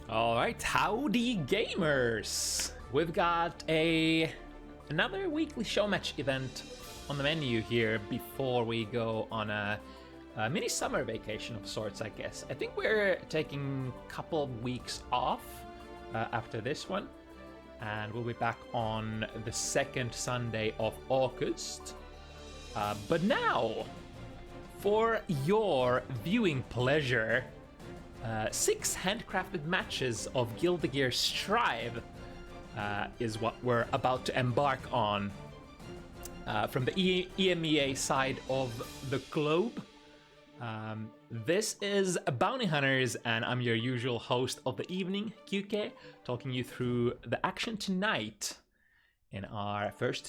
Alright, howdy gamers! We've got another weekly show match event on the menu here before we go on a mini summer vacation of sorts, I guess. I think we're taking a couple of weeks off after this one, and we'll be back on the second Sunday of August. But now, for your viewing pleasure, 6 handcrafted matches of Guilty Gear Strive is what we're about to embark on from the EMEA side of the globe. This is Bounty Hunters, and I'm your usual host of the evening, QK, talking you through the action tonight in our first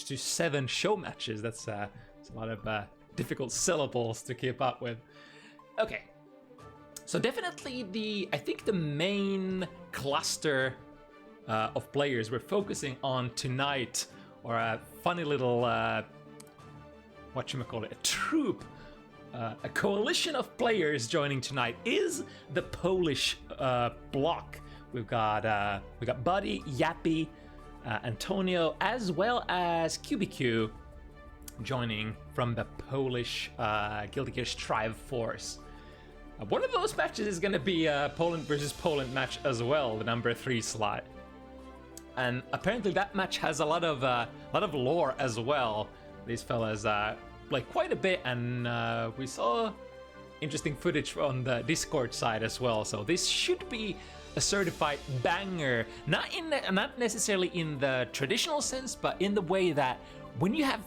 to 7 show matches. That's a lot of difficult syllables to keep up with. Okay. So definitely I think the main cluster of players we're focusing on tonight, or a funny little, whatchamacallit, a troop, a coalition of players joining tonight is the Polish block. We've got Butty, Yappie, Antonio, as well as Kubikew joining from the Polish Guilty Gear Strive force. One of those matches is going to be a Poland versus Poland match as well, the number 3 slot. And apparently that match has a lot of lore as well. These fellas play quite a bit, and we saw interesting footage on the Discord side as well. So this should be a certified banger, not necessarily in the traditional sense, but in the way that when you have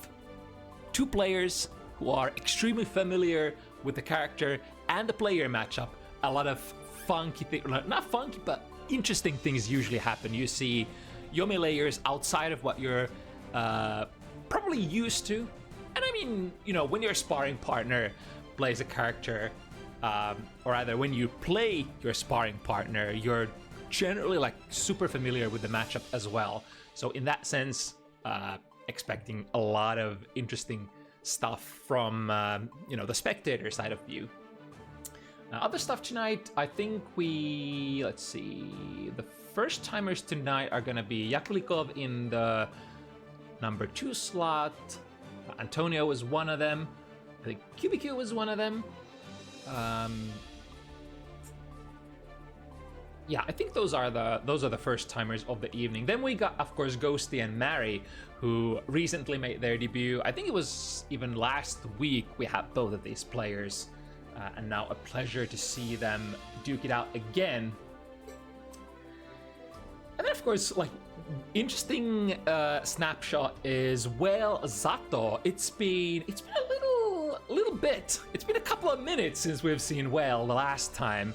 2 players who are extremely familiar with the character and the player matchup, a lot of funky things, not funky, but interesting things usually happen. You see Yomi layers outside of what you're probably used to. And I mean, you know, when your sparring partner plays a character, or either when you play your sparring partner, you're generally like super familiar with the matchup as well. So in that sense, expecting a lot of interesting stuff from the spectator side of view. Other stuff tonight, I think let's see, the first timers tonight are gonna be yakulikov in the number 2 slot. Antonio is one of them. I think Kubikew is one of them. Yeah, I think those are the first timers of the evening. Then we got, of course, Ghozzty and Mary, who recently made their debut. I think it was even last week we had both of these players, and now a pleasure to see them duke it out again. And then, of course, like, interesting snapshot is, well, Zato. It's been a little bit. It's been a couple of minutes since we've seen Well the last time.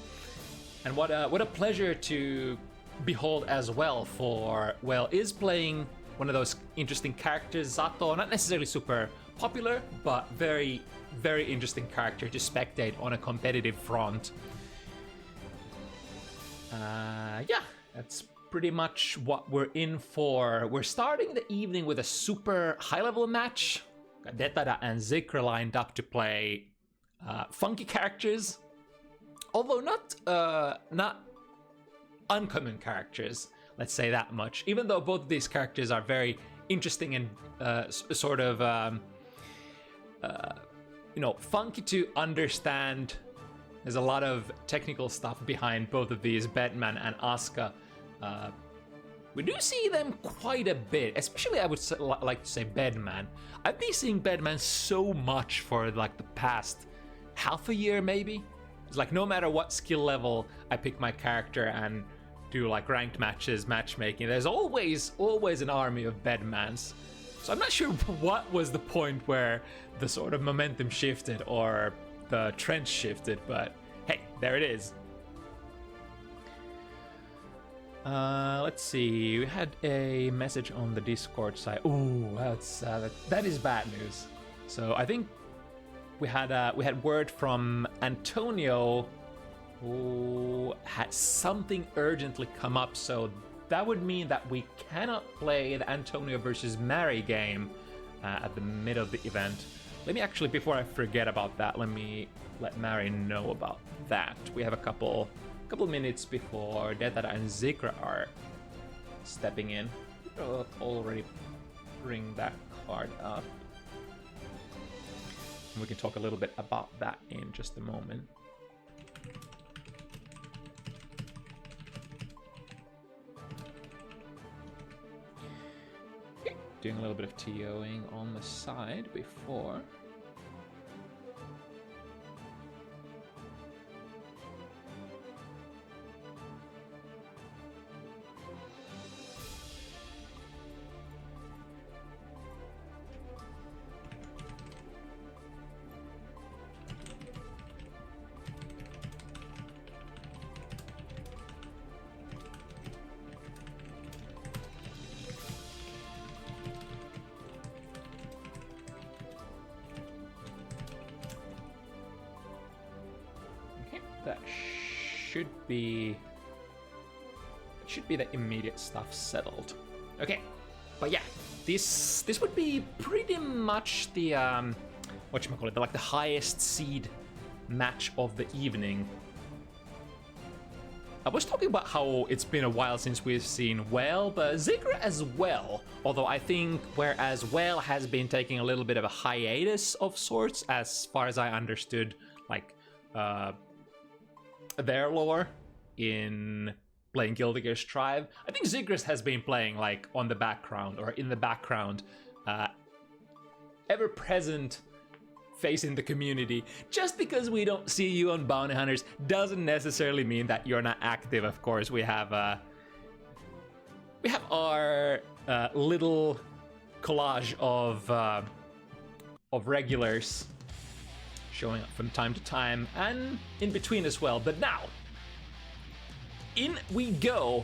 And what a pleasure to behold as well, for Well is playing one of those interesting characters, Zato, not necessarily super popular, but very, very interesting character to spectate on a competitive front. Yeah, that's pretty much what we're in for. We're starting the evening with a super high-level match. Got Detada and Zikra lined up to play funky characters. Although not uncommon characters, let's say that much. Even though both of these characters are very interesting and sort of, funky to understand. There's a lot of technical stuff behind both of these, Bedman and Asuka. We do see them quite a bit, especially I would like to say Bedman. I've been seeing Bedman so much for like the past half a year maybe. It's like no matter what skill level I pick my character and do like ranked matches, matchmaking, there's always an army of Bedmans. So I'm not sure what was the point where the sort of momentum shifted or the trend shifted, but hey, there it is. Let's see, we had a message on the Discord side. Ooh, that is bad news. So I think we had word from Antonio, who had something urgently come up, so that would mean that we cannot play the Antonio versus Mary game at the mid of the event. Let me actually, before I forget about that, let me let Mary know about that. We have a couple couple minutes before Detada and Zikra are stepping in. I'll already bring that card up. And we can talk a little bit about that in just a moment. Okay. Doing a little bit of TOing on the side before. That should be the immediate stuff settled. Okay, but yeah, this would be pretty much the whatchamacallit, like the highest seed match of the evening. I was talking about how it's been a while since we've seen Whale, but Zikra as well. Although I think whereas Whale has been taking a little bit of a hiatus of sorts, as far as I understood, like their lore in playing Guilty Gear Strive. I think Zigris has been playing like on the background or in the background, ever present face in the community. Just because we don't see you on Bounty Hunters doesn't necessarily mean that you're not active. Of course, we have our little collage of regulars showing up from time to time and in between as well. But now, in we go,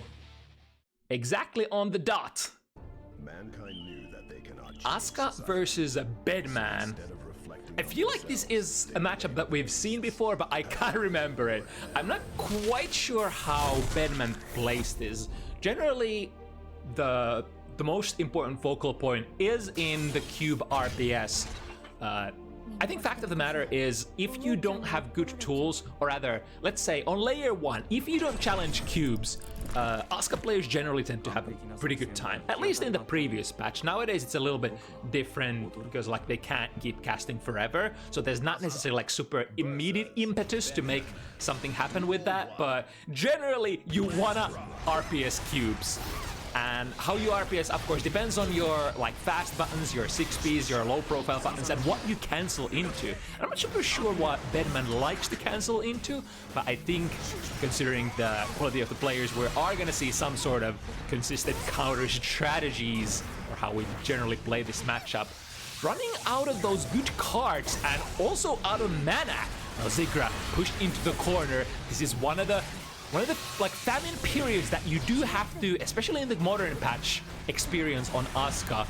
exactly on the dot. Mankind knew that they cannot Asuka versus Bedman. I feel like this is a matchup that we've seen before, but I can't remember it. I'm not quite sure how Bedman plays this. Generally, the most important focal point is in the cube RPS. I think fact of the matter is, if you don't have good tools, or rather, let's say on layer 1, if you don't challenge cubes, Asuka players generally tend to have a pretty good time, at least in the previous patch. Nowadays it's a little bit different because like they can't keep casting forever, so there's not necessarily like super immediate impetus to make something happen with that, but generally you wanna RPS cubes. And how you RPS, of course, depends on your like fast buttons, your 6Ps, your low profile buttons, and what you cancel into. I'm not super sure what Bedman likes to cancel into, but I think considering the quality of the players, we are gonna see some sort of consistent counter strategies, or how we generally play this matchup. Running out of those good cards and also out of mana. Now Zikra pushed into the corner. This is one of the like famine periods that you do have to, especially in the modern patch, experience on Asuka.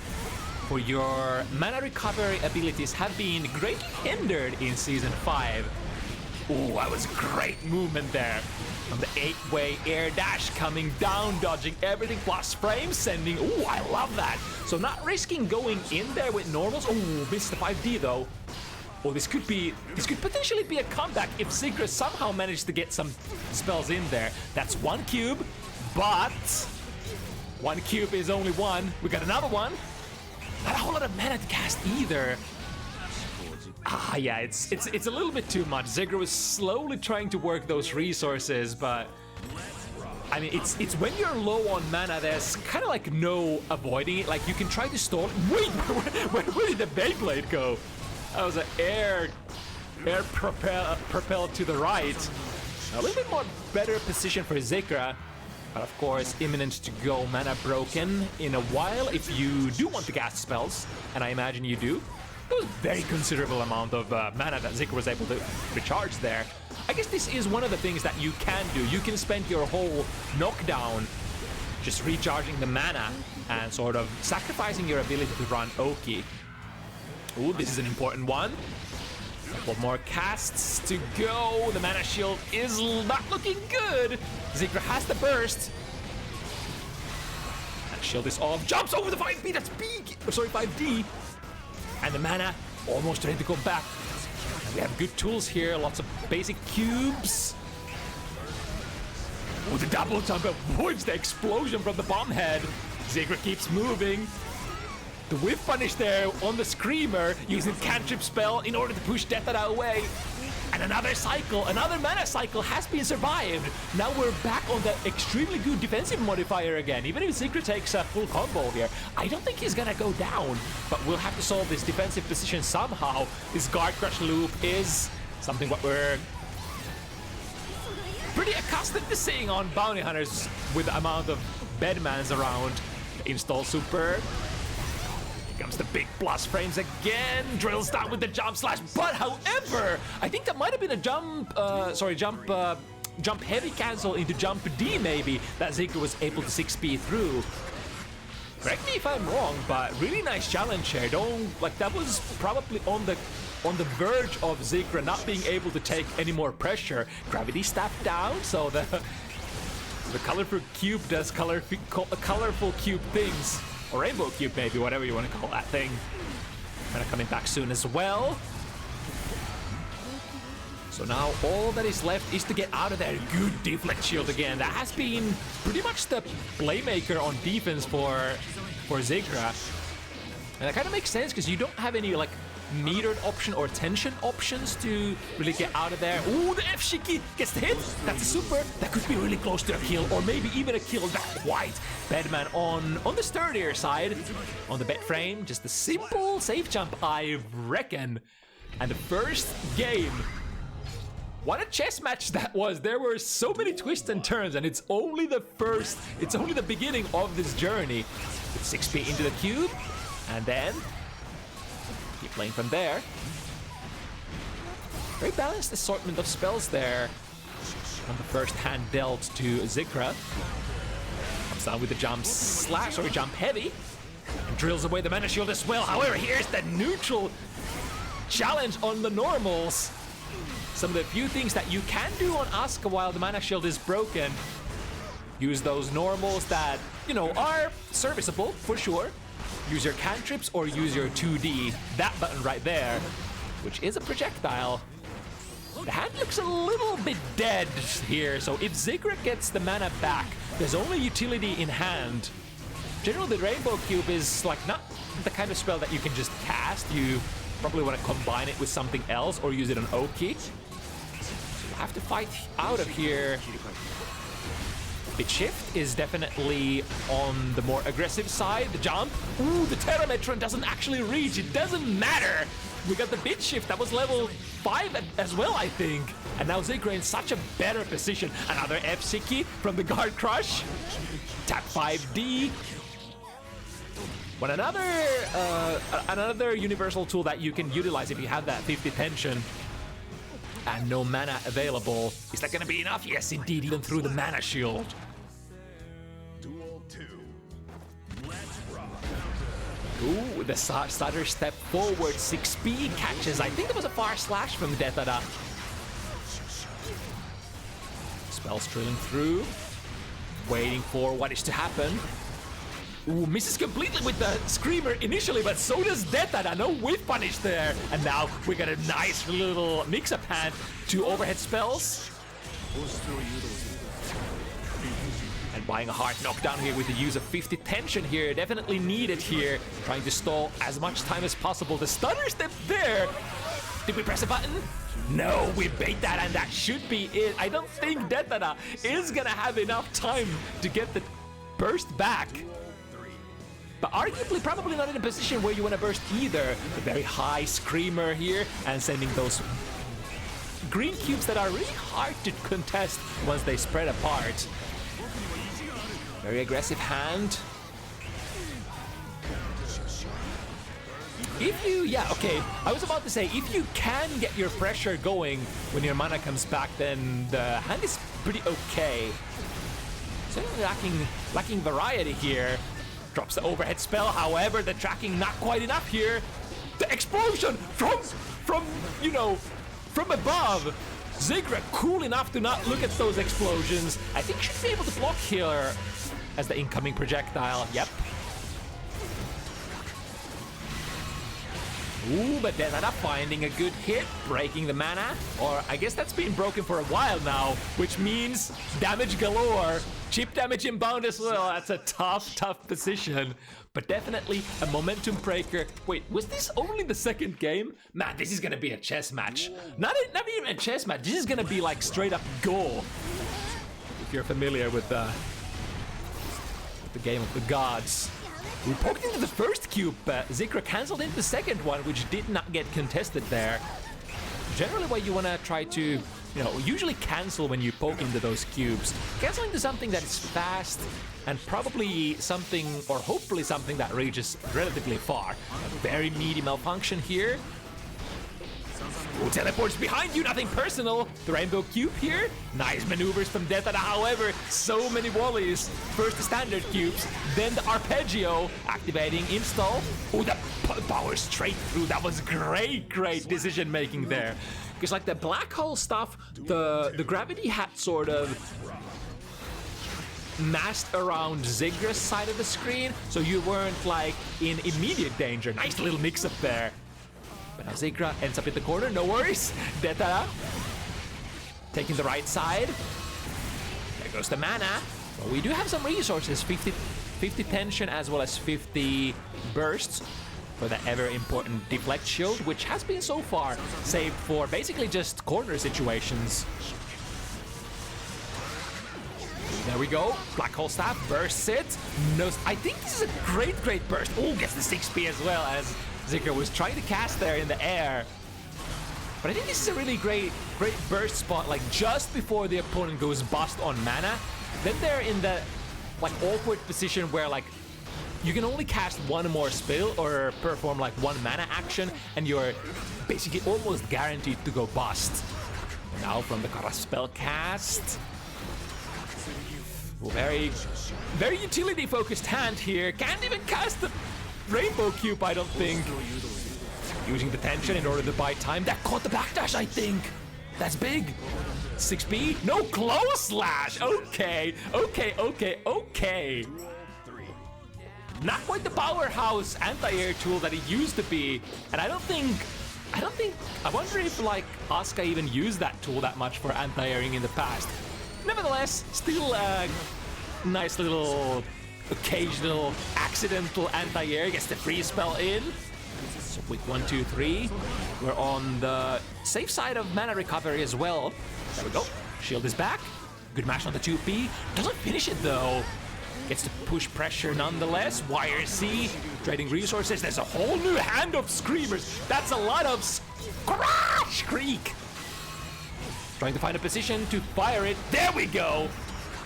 For your mana recovery abilities have been greatly hindered in Season 5. Ooh, that was great movement there. On the 8-way air dash, coming down, dodging everything, plus frame sending. Ooh, I love that. So not risking going in there with normals. Ooh, missed the 5D though. Oh, this could potentially be a comeback if Zikra somehow managed to get some spells in there. That's one cube, but one cube is only one. We got another one. Not a whole lot of mana to cast either. Ah, yeah, it's a little bit too much. Zikra was slowly trying to work those resources, but I mean, it's when you're low on mana, there's kind of like no avoiding it. Like you can try to stall. Wait, where did the Beyblade go? That was an air propelled to the right. A little bit more better position for Zikra, but of course imminent to go mana broken in a while if you do want to cast spells, and I imagine you do. It was a very considerable amount of mana that Zikra was able to recharge there. I guess this is one of the things that you can do. You can spend your whole knockdown just recharging the mana and sort of sacrificing your ability to run Oki. Ooh, this is an important one. Couple more casts to go. The mana shield is not looking good. Zikra has the burst. That shield is off. Jumps over the 5B. That's big. Oh, sorry, 5D. And the mana almost ready to go back. And we have good tools here. Lots of basic cubes. With the double jump avoids the explosion from the bomb head. Zikra keeps moving. The whiff punish there on the Screamer, using cantrip spell in order to push Detada away. And another cycle, another mana cycle has been survived. Now we're back on that extremely good defensive modifier again. Even if Zikra takes a full combo here, I don't think he's gonna go down. But we'll have to solve this defensive position somehow. This guard crush loop is something what we're pretty accustomed to seeing on bounty hunters with the amount of bedmans around. Install super. Comes the big plus frames again, drills down with the jump slash, but however, I think that might have been a jump heavy cancel into jump D maybe, that Zikra was able to 6p through. Correct me if I'm wrong, but really nice challenge here. That was probably on the verge of Zikra not being able to take any more pressure. Gravity staff down, so the colorful cube does colorful cube things. Or rainbow cube maybe, whatever you want to call that thing. Kind of coming back soon as well. So now all that is left is to get out of there. Good deflect shield again. That has been pretty much the playmaker on defense for Zikra. And that kind of makes sense because you don't have any like metered option or tension options to really get out of there. Ooh, the F-Shiki gets the hit. That's a super. That could be really close to a kill, or maybe even a kill. Not quite. Bedman on the sturdier side. On the bed frame, just a simple safe jump, I reckon. And the first game. What a chess match that was. There were so many twists and turns, and it's only the beginning of this journey. With 6p into the cube, and then keep playing from there. Very balanced assortment of spells there on the first hand dealt to Zikra. Comes down with the jump slash, or jump heavy. And drills away the mana shield as well. However, here's the neutral challenge on the normals. Some of the few things that you can do on Asuka while the mana shield is broken. Use those normals that, you know, are serviceable for sure. Use your cantrips or use your 2D, that button right there, which is a projectile. The hand looks a little bit dead here, so if Zikra gets the mana back, there's only utility in hand. Generally, the Rainbow Cube is like not the kind of spell that you can just cast. You probably want to combine it with something else or use it on Oki. So you have to fight out of here. Bit shift is definitely on the more aggressive side. The jump. Ooh, the Terrametron doesn't actually reach. It doesn't matter. We got the bit shift. That was level 5 as well, I think. And now Zikra in such a better position. Another F-Shiki from the Guard Crush. Tap 5D. But another universal tool that you can utilize if you have that 50 tension and no mana available. Is that going to be enough? Yes, indeed, even through the mana shield. Duel 2. Let's rock. Ooh, the stutter step forward, 6p catches. I think there was a far slash from Detada. Spells drilling through, waiting for what is to happen. Ooh, misses completely with the Screamer initially, but so does Detada. No whiff punish there. And now we got a nice little mix-up hand. 2 overhead spells. And buying a hard knockdown here with the use of 50 tension here. Definitely needed here. Trying to stall as much time as possible. The stunner step there. Did we press a button? No, we bait that, and that should be it. I don't think Detada is gonna have enough time to get the burst back. But arguably, probably not in a position where you want to burst either. The very high Screamer here, and sending those green cubes that are really hard to contest once they spread apart. Very aggressive hand. If you, I was about to say, if you can get your pressure going when your mana comes back, then the hand is pretty okay. Certainly lacking variety here. Drops the overhead spell, however, the tracking not quite enough here. The explosion from above. Zikra cool enough to not look at those explosions. I think should be able to block here as the incoming projectile. Yep. Ooh, but Detada finding a good hit, breaking the mana. Or I guess that's been broken for a while now, which means damage galore. Chip damage inbound as well. That's a tough position. But definitely a momentum breaker. Wait, was this only the second game? Man, this is gonna be a chess match. Not even a chess match. This is gonna be like straight up Go. If you're familiar with the game of the gods. We poked into the first cube, Zikra cancelled into the second one, which did not get contested there. Generally what you want to try to, you know, usually cancel when you poke into those cubes. Cancel into something that is fast and probably something, or hopefully something that reaches relatively far. A very meaty malfunction here. Ooh, teleports behind you, nothing personal. The rainbow cube here. Nice maneuvers from Detada, however, so many volleys. First the standard cubes, then the arpeggio, activating install. Oh, the power straight through. That was great decision making there. Because like the black hole stuff, the gravity had sort of masked around Zigra's side of the screen, so you weren't like in immediate danger. Nice little mix up there. But now Zikra ends up in the corner, no worries. Detada taking the right side. There goes the mana. Well, we do have some resources, 50 tension as well as 50 bursts for the ever important deflect shield, which has been so far saved for basically just corner situations. There we go. Black hole staff bursts it. No, I think this is a great burst. Oh, gets the 6p as well, as Zikra was trying to cast there in the air. But I think this is a really great burst spot, like just before the opponent goes bust on mana. Then they're in the like awkward position where like you can only cast one more spell or perform like one mana action, and you're basically almost guaranteed to go bust. Now from the Kara spell cast. Very utility focused hand here. Can't even cast the rainbow cube, I don't think. Using the tension in order to buy time. That caught the backdash, I think. That's big. 6B. No close slash. Okay. Not quite the powerhouse anti-air tool that it used to be. And I wonder if like Asuka even used that tool that much for anti-airing in the past. Nevertheless, still a nice little occasional accidental anti-air. Gets the free spell in. So quick 1, 2, 3. We're on the safe side of mana recovery as well. There we go. Shield is back. Good mash on the 2P. Doesn't finish it though. Gets to push pressure nonetheless. Wire C. Trading resources. There's a whole new hand of screamers. That's a lot of crash creak. Trying to find a position to fire it. There we go.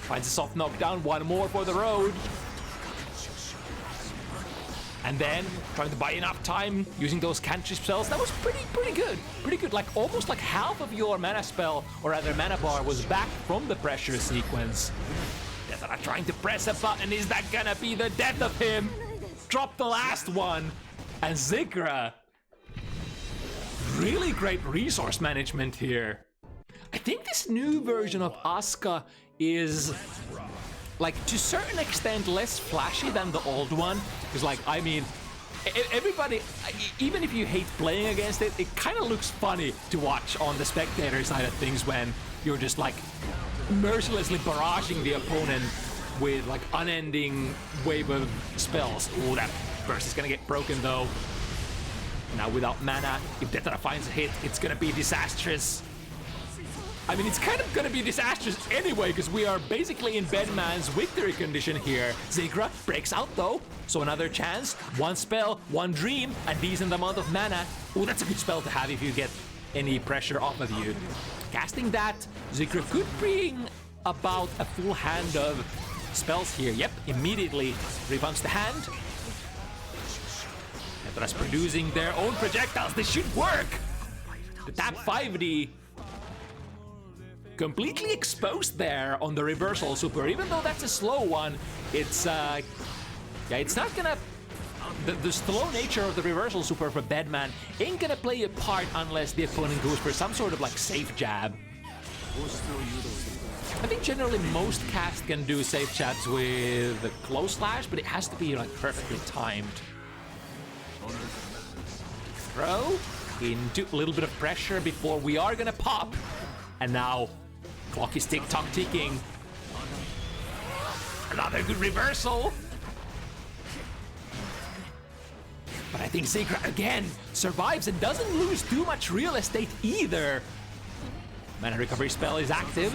Finds a soft knockdown. One more for the road. And then trying to buy enough time using those cantrip spells. That was pretty good. Pretty good. Like almost like half of your mana spell, or rather mana bar, was back from the pressure sequence. Detada trying to press a button. Is that gonna be the death of him? Drop the last one. And Zikra. Really great resource management here. I think this new version of Asuka is, like, to a certain extent less flashy than the old one. Because, like, I mean, everybody, even if you hate playing against it, it kind of looks funny to watch on the spectator side of things when you're just, like, mercilessly barraging the opponent with, like, unending wave of spells. Ooh, that burst is gonna get broken, though. Now, without mana, if Detada finds a hit, it's gonna be disastrous. I mean, it's kind of gonna be disastrous anyway, because we are basically in Bedman's victory condition here. Zikra breaks out though, so another chance. One spell, one dream, a decent amount of mana. Oh, that's a good spell to have if you get any pressure off of you. Casting that, Zikra could bring about a full hand of spells here. Yep, immediately refunds the hand. Detra's producing their own projectiles. This should work. The tap 5D. Completely exposed there on the reversal super. Even though that's a slow one, it's yeah, it's not gonna, the slow nature of the reversal super for Bedman ain't gonna play a part unless the opponent goes for some sort of like safe jab. I think generally most casts can do safe jabs with a close slash, but it has to be like perfectly timed. throw into a little bit of pressure before we are gonna pop. And now, clock is tick-tock ticking. Another good reversal. But I think Zikra, again, survives and doesn't lose too much real estate either. Mana recovery spell is active.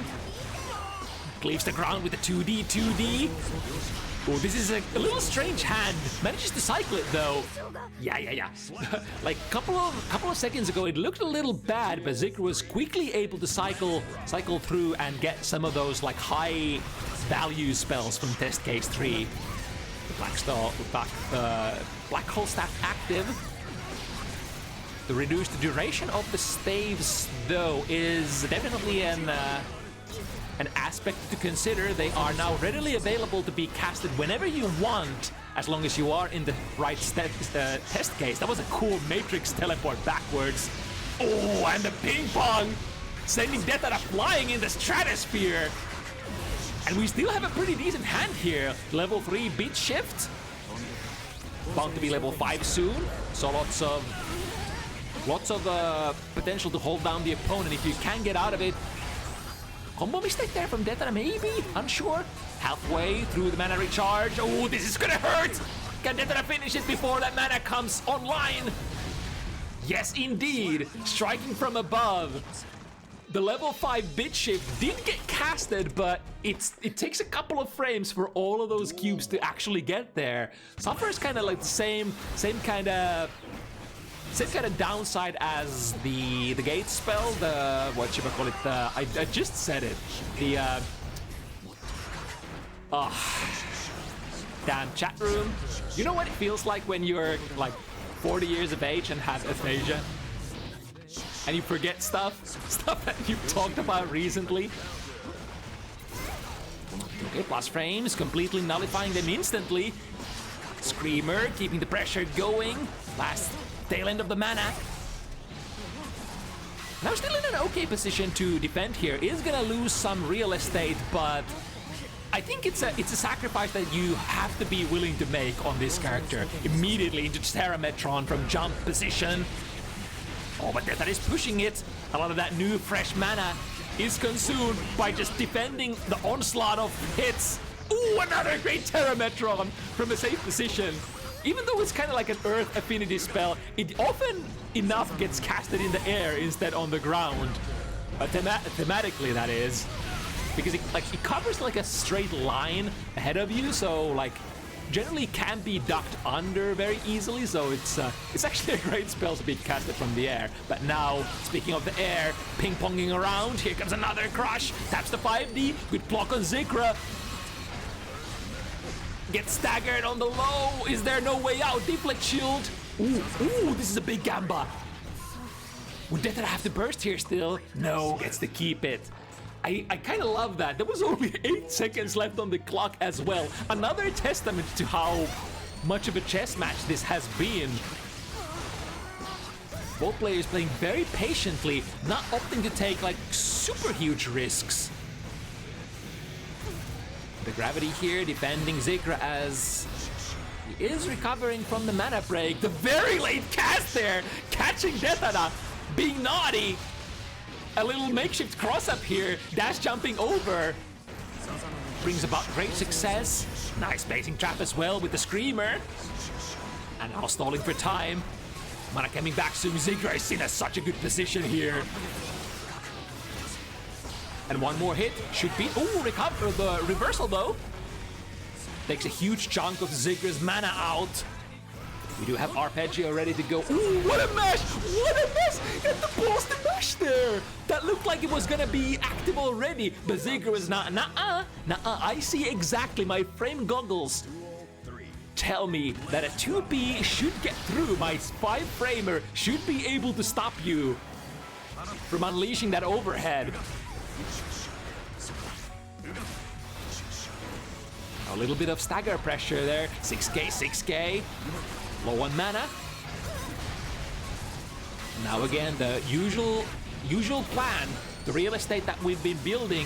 Cleaves the ground with the 2D, 2D. Oh, this is a little strange hand. Manages to cycle it though. Yeah. Like couple of seconds ago, it looked a little bad, but Zikra was quickly able to cycle through and get some of those like high value spells from test case 3. The Black Hole Staff active. To reduce the duration of the staves, though, is definitely an aspect to consider. They are now readily available to be casted whenever you want, as long as you are in the right test case. That was a cool Matrix teleport backwards. Oh, and the ping pong! Sending Detada flying in the stratosphere! And we still have a pretty decent hand here. Level 3 beat shift. Bound to be level 5 soon. So lots of potential to hold down the opponent if you can get out of it. Combo mistake there from Detada, maybe? Unsure. Halfway through the mana recharge. Oh, this is gonna hurt! Can Detada finish it before that mana comes online? Yes, indeed. Striking from above. The level 5 bit shift did get casted, but it takes a couple of frames for all of those cubes to actually get there. Suffers kind of like the same kind of downside as the gate spell. The what should I call it? I just said it. The damn chat room. You know what it feels like when you're like 40 years of age and have aphasia? And you forget stuff that you've talked about recently. Okay, plus frames, completely nullifying them instantly. Screamer, keeping the pressure going. Last tail end of the mana. Now still in an okay position to defend here. Is gonna lose some real estate, but I think it's a sacrifice that you have to be willing to make on this character. Immediately into Terra Metron from jump position. Oh, but that is pushing it. A lot of that new fresh mana is consumed by just defending the onslaught of hits. Ooh, another great Terra Metron from a safe position. Even though it's kind of like an Earth affinity spell, it often enough gets casted in the air instead on the ground. Thematically, that is. Because it covers like a straight line ahead of you, so like generally can be ducked under very easily, so it's actually a great spell to be casted from the air. But now, speaking of the air, ping-ponging around, here comes another crush, taps the 5D, good block on Zikra. Gets staggered on the low, is there no way out? Deflect shield, ooh, this is a big gamba. Would Detada have to burst here still? No, gets to keep it. I kind of love that. There was only 8 seconds left on the clock as well. Another testament to how much of a chess match this has been. Both players playing very patiently, not opting to take like super huge risks. The gravity here defending Zikra as he is recovering from the mana break. The very late cast there, catching Detada, being naughty. A little makeshift cross-up here, dash jumping over. Brings about great success. Nice baiting trap as well with the Screamer. And now stalling for time. Mana coming back soon. Zikra is in such a good position here. And one more hit should be... Ooh, recover the reversal though. Takes a huge chunk of Zikra's mana out. We do have Arpeggio ready to go. Ooh, what a mash! What a mess! And the Boston mash there! That looked like it was gonna be active already, but Zikra was not. Nuh-uh. I see exactly. My frame goggles tell me that a 2P should get through. My 5-framer should be able to stop you from unleashing that overhead. A little bit of stagger pressure there. 6k. Low on mana. Now again, the usual plan, the real estate that we've been building,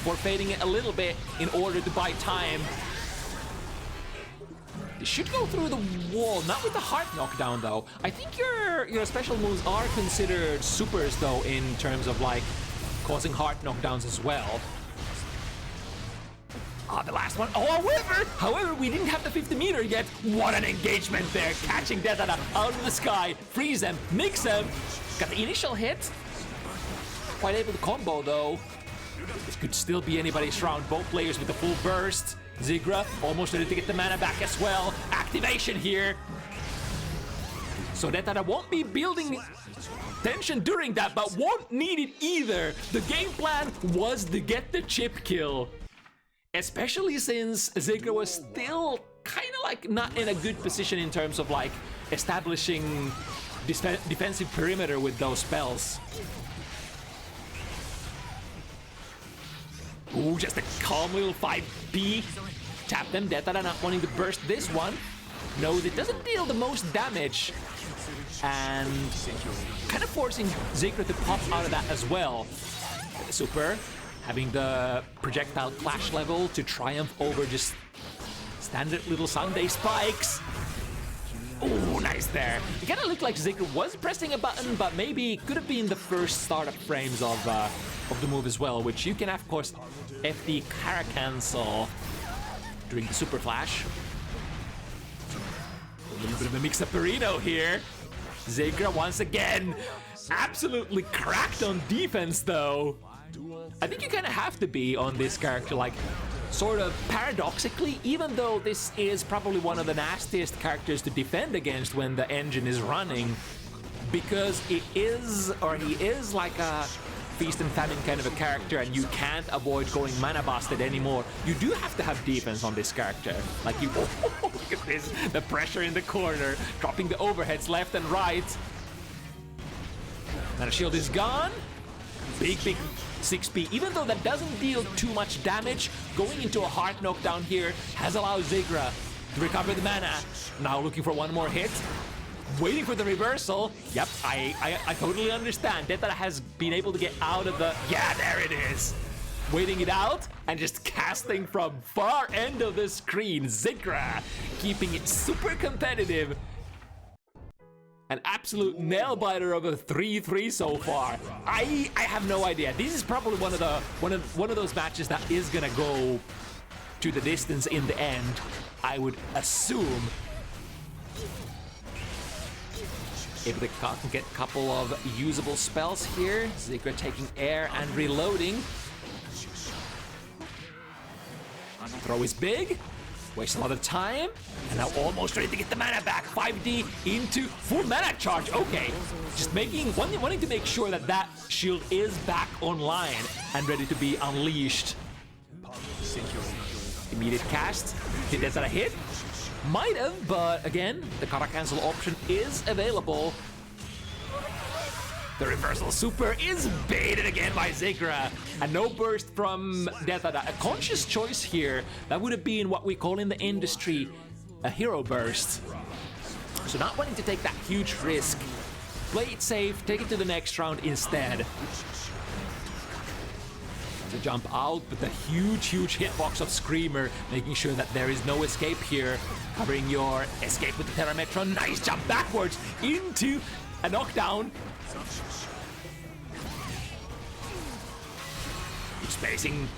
forfeiting it a little bit in order to buy time. This should go through the wall, not with the heart knockdown though. I think your special moves are considered supers though in terms of like causing heart knockdowns as well. Ah, the last one. Oh, however, we didn't have the 50 meter yet. What an engagement there. Catching Detada out of the sky. Freeze them, mix them. Got the initial hit. Quite able to combo though. This could still be anybody's round. Both players with the full burst. Zigra almost ready to get the mana back as well. Activation here. So Detada won't be building tension during that, but won't need it either. The game plan was to get the chip kill. Especially since Zigra was still kind of like not in a good position in terms of like establishing defensive perimeter with those spells. Ooh, just a calm little 5B. Tap them, Detada not wanting to burst this one. No, it doesn't deal the most damage. And kind of forcing Zigra to pop out of that as well. Super, having the projectile clash level to triumph over just standard little Sunday spikes. Oh, nice there. It kind of looked like Zigra was pressing a button, but maybe could have been the first startup frames of the move as well, which you can, of course, FT Kara cancel during the super flash. A little bit of a mix-up-perino here. Zigra once again absolutely cracked on defense though. I think you kind of have to be on this character, like sort of paradoxically, even though this is probably one of the nastiest characters to defend against when the engine is running, because it is, or he is like a feast and famine kind of a character, and you can't avoid going mana busted anymore. You do have to have defense on this character. Like you, oh, look at this, the pressure in the corner, dropping the overheads left and right. Mana shield is gone. Big 6p, even though that doesn't deal too much damage, going into a heart knockdown here has allowed Zigra to recover the mana. Now looking for one more hit. Waiting for the reversal. Yep, I totally understand. Detada has been able to get out of the... Yeah, there it is. Waiting it out and just casting from far end of the screen. Zigra keeping it super competitive. An absolute nail-biter of a 3-3 so far. I have no idea. This is probably one of those matches that is gonna go to the distance in the end, I would assume. Able to get a couple of usable spells here. Zigra taking air and reloading. Throw is big. Waste a lot of time. And now almost ready to get the mana back. 5D into full mana charge. Okay. Just wanting to make sure that that shield is back online and ready to be unleashed. Immediate cast. Did that a hit? Might have, but again, the Kara cancel option is available. The reversal super is baited again by Zigra. And no burst from Detada. A conscious choice here. That would have been what we call in the industry a hero burst. So not wanting to take that huge risk. Play it safe, take it to the next round instead. To jump out, but the huge hitbox of Screamer, making sure that there is no escape here. Covering your escape with the Terra Metron. Nice jump backwards into a knockdown. Spacing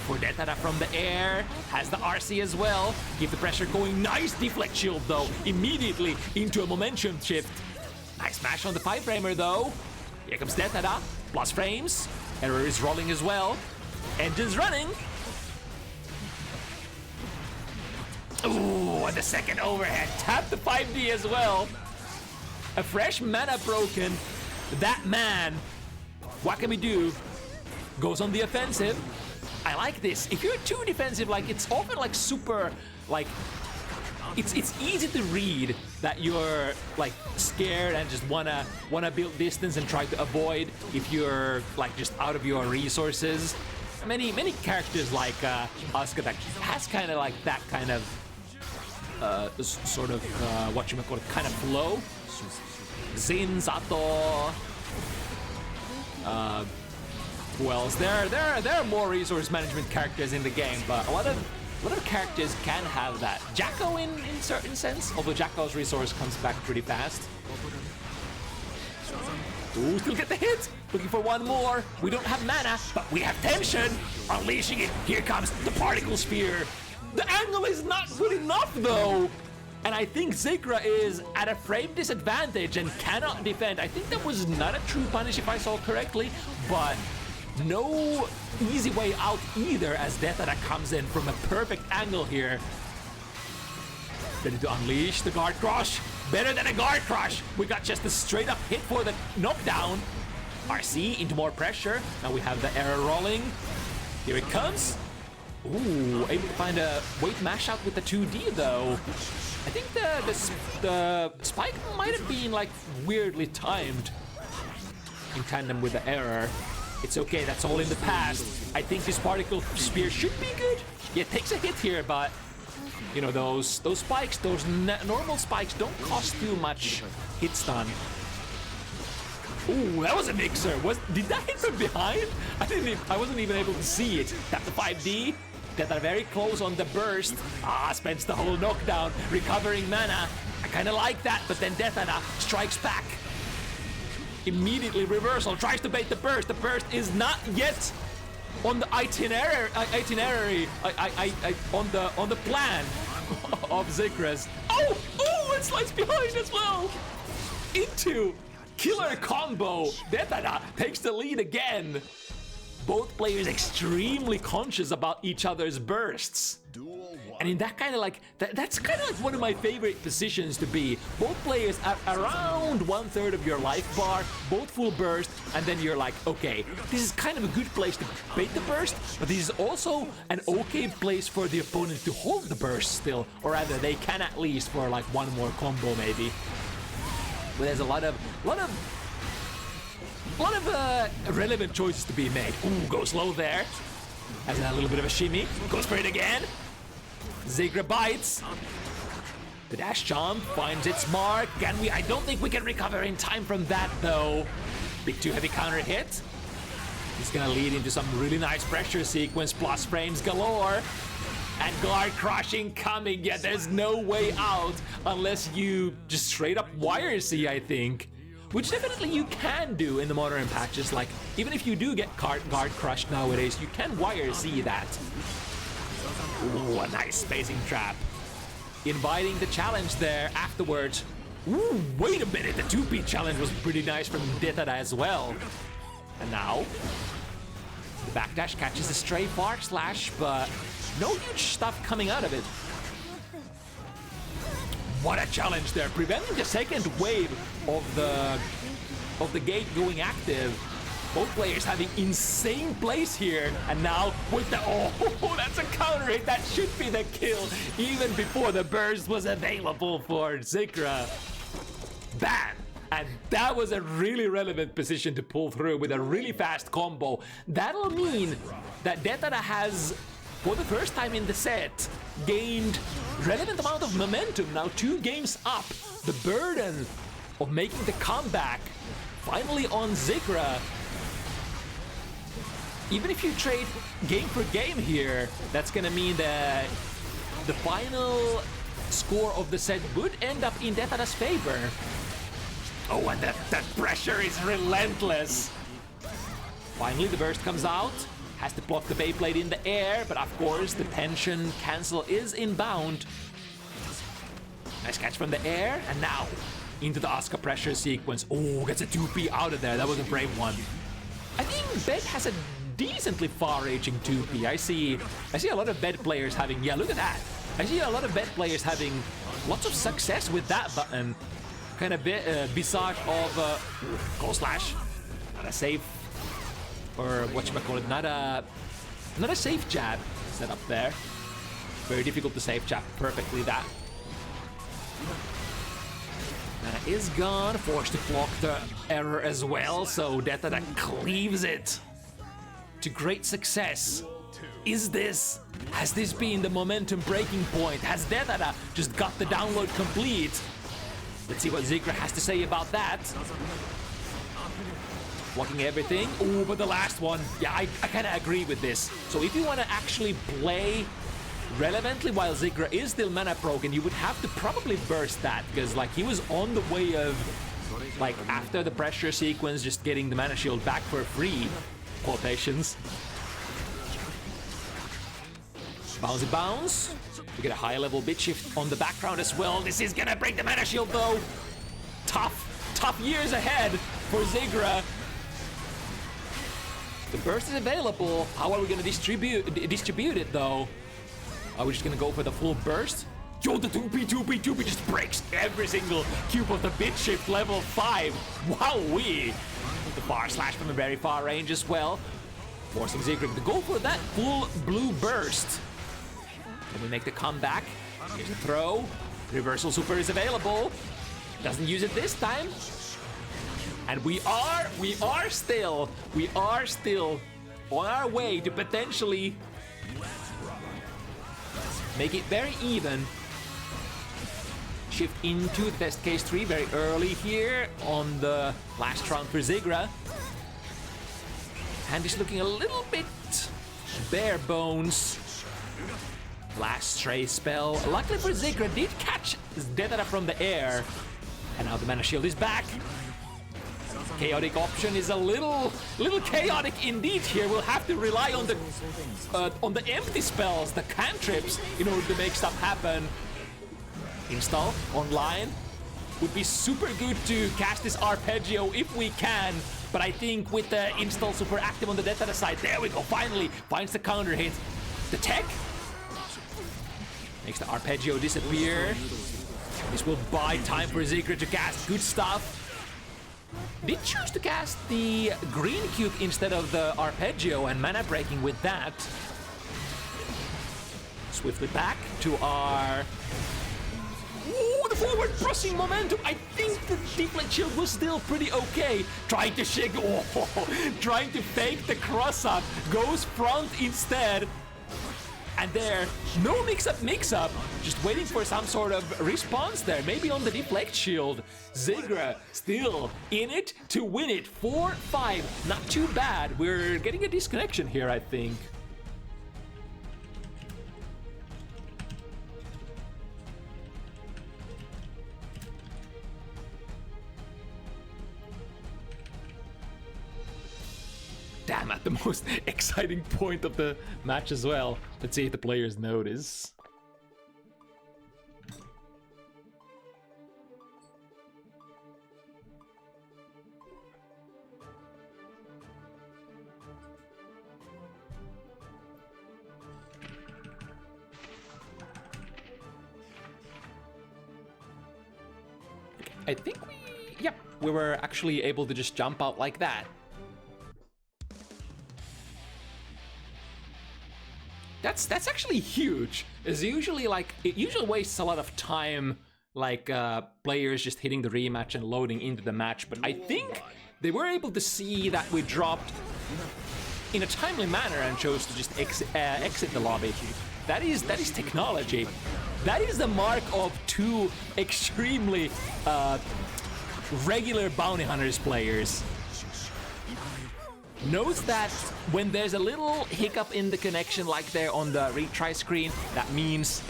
for Detada from the air. Has the RC as well. Keep the pressure going. Nice deflect shield though. Immediately into a momentum shift. Nice mash on the 5-framer though. Here comes Detada. Plus frames. Error is rolling as well. Engine's running. Ooh, and the second overhead. Tap the 5D as well. A fresh mana broken. That man, what can we do? Goes on the offensive. I like this. If you're too defensive, like it's often like super, like it's easy to read that you're like scared and just wanna build distance and try to avoid if you're like just out of your resources. Many characters like Asuka that has kind of like that kind of sort of whatchamacallit kind of flow. Zin, Zato. Who else? There are more resource management characters in the game, but a lot of A lot of characters can have that. Jacko in certain sense, although Jacko's resource comes back pretty fast. Ooh, still get the hit. Looking for one more. We don't have mana, but we have tension. Unleashing it. Here comes the particle sphere. The angle is not good enough though. And I think Zikra is at a frame disadvantage and cannot defend. I think that was not a true punish if I saw correctly, but no easy way out either as Detada comes in from a perfect angle here. Ready to unleash the guard crush. Better than a guard crush. We got just a straight up hit for the knockdown. RC into more pressure. Now we have the error rolling. Here it comes. Ooh, able to find a weight mash out with the 2D though. I think the spike might have been like weirdly timed in tandem with the error. It's okay, that's all in the past. I think this particle spear should be good. Yeah, it takes a hit here, but you know, those spikes, those normal spikes don't cost too much hit stun. Ooh, that was a mixer. Did that hit from behind? I wasn't even able to see it. Tap the 5D. That are very close on the burst. Spends the whole knockdown, recovering mana. I kind of like that, but then Detada strikes back. Immediately reversal, tries to bait the burst. The burst is not yet on the itinerary, on the plan of Zikra's. Oh, it slides behind as well. Into killer combo. Detada takes the lead again. Both players extremely conscious about each other's bursts. And in that kind of like, that's kind of like one of my favorite positions to be. Both players at around 1/3 of your life bar, both full burst, and then you're like, okay, this is kind of a good place to bait the burst, but this is also an okay place for the opponent to hold the burst still, or rather they can at least for like one more combo maybe. But there's a lot of relevant choices to be made. Ooh, go slow there. Has a little bit of a shimmy. Goes for it again. Zikra bites. The dash jump finds its mark. Can we? I don't think we can recover in time from that though. Big too heavy counter hit. It's gonna lead into some really nice pressure sequence plus frames galore. And guard crushing coming. Yeah, there's no way out unless you just straight up wire C, I think. Which definitely you can do in the modern patches, like, even if you do get guard crushed nowadays, you can wire C that. Ooh, a nice spacing trap. Inviting the challenge there afterwards. Ooh, wait a minute, the 2P challenge was pretty nice from Detada as well. And now, the backdash catches a stray Bark Slash, but no huge stuff coming out of it. What a challenge there, preventing the second wave of the gate going active. Both players having insane plays here, and now with the that's a counter hit. That should be the kill even before the burst was available for Zikra. Bam! And that was a really relevant position to pull through with a really fast combo. That'll mean that Detada has, for the first time in the set, gained relevant amount of momentum. Now 2 games up. The burden of making the comeback finally on Zikra. Even if you trade game for game here, that's gonna mean that the final score of the set would end up in Detada's favor. Oh, and that pressure is relentless. Finally, the burst comes out. Has to block the Beyblade in the air, but of course the tension cancel is inbound. Nice catch from the air, and now into the Asuka pressure sequence. Oh, gets a 2P out of there. That was a brave one. I think Bed has a decently far-reaching 2P. I see a lot of Bed players having, yeah, look at that. I see a lot of Bed players having lots of success with that button. Kind of visage of Goal Slash. Not a safe, or whatchamacallit, not a safe jab set up there. Very difficult to safe jab perfectly that. Mana is gone, forced to block the error as well, so Detada cleaves it to great success. Has this been the momentum breaking point? Has Detada just got the download complete? Let's see what Zikra has to say about that. Blocking everything. Oh, but the last one, yeah, I kind of agree with this. So if you want to actually play relevantly, while Zigra is still mana broken, you would have to probably burst that, because like he was on the way of, like after the pressure sequence, just getting the mana shield back for free. Quotations. Bouncy bounce. We get a high level bit shift on the background as well. This is gonna break the mana shield though. Tough years ahead for Zigra. The burst is available. How are we gonna distribute it though? Are we just gonna go for the full burst? Yo, the 2P just breaks every single cube of the bit shift level 5. Wowee! The bar slash from a very far range as well. Forcing Zigra to go for that full blue burst. Can we make the comeback? Here's a throw. Reversal super is available. Doesn't use it this time. And we are still on our way to potentially make it very even. Shift into the test case 3 very early here on the last round for Zigra. And he's looking a little bit bare bones. Last stray spell. Luckily for Zigra, did catch Detada from the air. And now the mana shield is back. Chaotic option is a little chaotic indeed here. We'll have to rely on the empty spells, the cantrips, in order to make stuff happen. Install online. Would be super good to cast this arpeggio if we can, but I think with the install super active on the Detada side, there we go, finally finds the counter hit. The tech makes the arpeggio disappear. This will buy time for Zigra to cast good stuff. Did choose to cast the green cube instead of the arpeggio and mana breaking with that. Swiftly back to our... Ooh, the forward pressing momentum. I think the deflect shield was still pretty okay. Trying to shake, trying to fake the cross up. Goes front instead. And there, no mix-up. Just waiting for some sort of response there. Maybe on the deflect shield. Zigra still in it to win it. 4-5, not too bad. We're getting a disconnection here, I think. Damn, at the most exciting point of the match as well. Let's see if the players notice. I think we were actually able to just jump out like that. That's actually huge. It's usually like, it usually wastes a lot of time, like players just hitting the rematch and loading into the match, but I think they were able to see that we dropped in a timely manner and chose to just exit the lobby. That is technology. That is the mark of two extremely regular bounty hunters players. Note that when there's a little hiccup in the connection like there on the retry screen, that means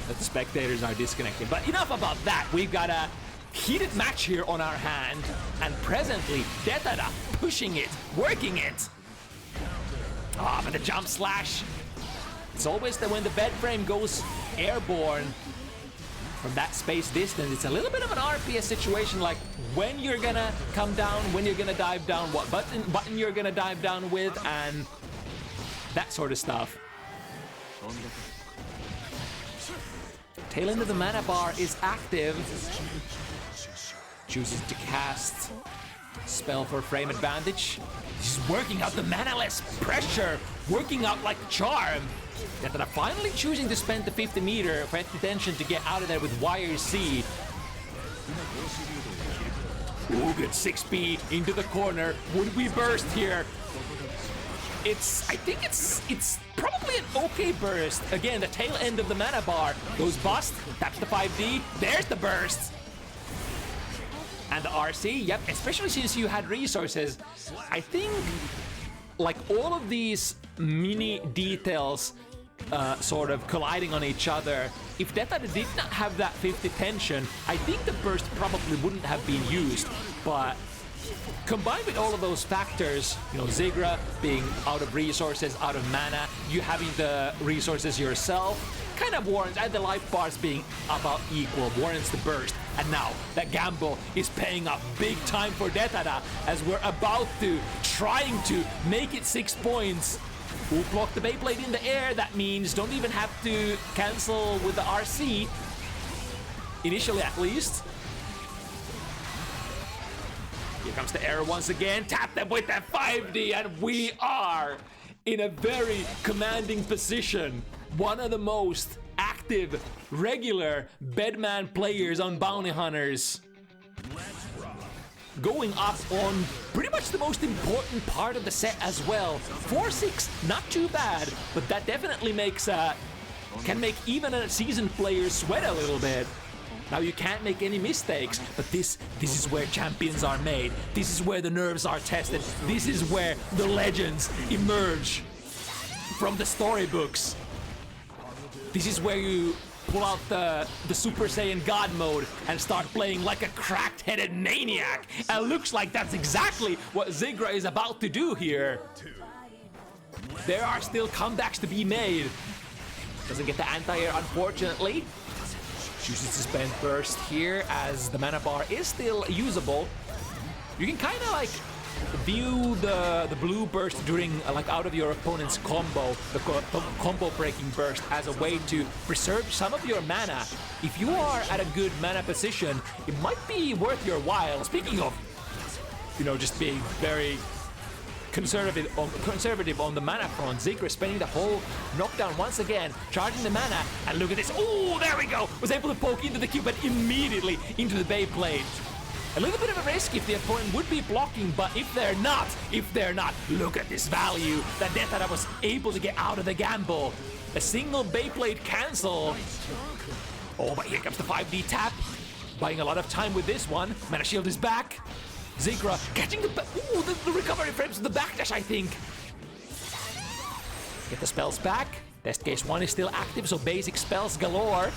that the spectators are disconnected. But enough about that. We've got a heated match here on our hand, and presently Detada pushing it, working it. But the jump slash. It's always that when the bed frame goes airborne from that space distance, it's a little bit of an RPS situation, like when you're gonna come down, when you're gonna dive down, what button you're gonna dive down with, and that sort of stuff. Tail end of the mana bar is active. Chooses to cast spell for frame advantage. He's working out the mana-less pressure, working out like a charm. Detada finally choosing to spend the 50 meter for attention to get out of there with YRC. Ooh, good 6B into the corner. Would we burst here? I think it's probably an okay burst. Again, the tail end of the mana bar goes bust, taps the 5D, there's the burst. And the RC, yep, especially since you had resources. I think like all of these mini details sort of colliding on each other. If Detada did not have that 50 tension, I think the burst probably wouldn't have been used. But combined with all of those factors, you know, Zigra being out of resources, out of mana, you having the resources yourself, kind of warrants, and the life bars being about equal, warrants the burst. And now, that gamble is paying up big time for Detada as we're about to, trying to make it 6 points. We'll block the Beyblade in the air, that means don't even have to cancel with the RC. Initially at least. Here comes the error once again, tap them with that 5D, and we are in a very commanding position. One of the most active, regular Bedman players on Bounty Hunters. Going up on pretty much the most important part of the set as well. 4-6, not too bad, but that definitely makes can make even a seasoned player sweat a little bit. Now you can't make any mistakes, but this is where champions are made. This is where the nerves are tested. This is where the legends emerge from the storybooks. This is where you pull out the Super Saiyan God mode and start playing like a cracked-headed maniac. And it looks like that's exactly what Zigra is about to do here. There are still comebacks to be made. Doesn't get the anti-air, unfortunately. Chooses to spend burst here as the mana bar is still usable. You can kind of like view the blue burst during like out of your opponent's combo, the combo breaking burst, as a way to preserve some of your mana. If you are at a good mana position, it might be worth your while. Speaking of, you know, just being very conservative on the mana front, Zigra spending the whole knockdown once again, charging the mana, and look at this. Oh, there we go! Was able to poke into the cube, but immediately into the Beyblade. A little bit of a risk if the opponent would be blocking, but if they're not, look at this value that Detada was able to get out of the gamble. A single Beyblade cancel. Oh, but here comes the 5D tap. Buying a lot of time with this one. Mana shield is back. Zigra catching the recovery frames of the backdash, I think. Get the spells back. Test case 1 is still active, so basic spells galore.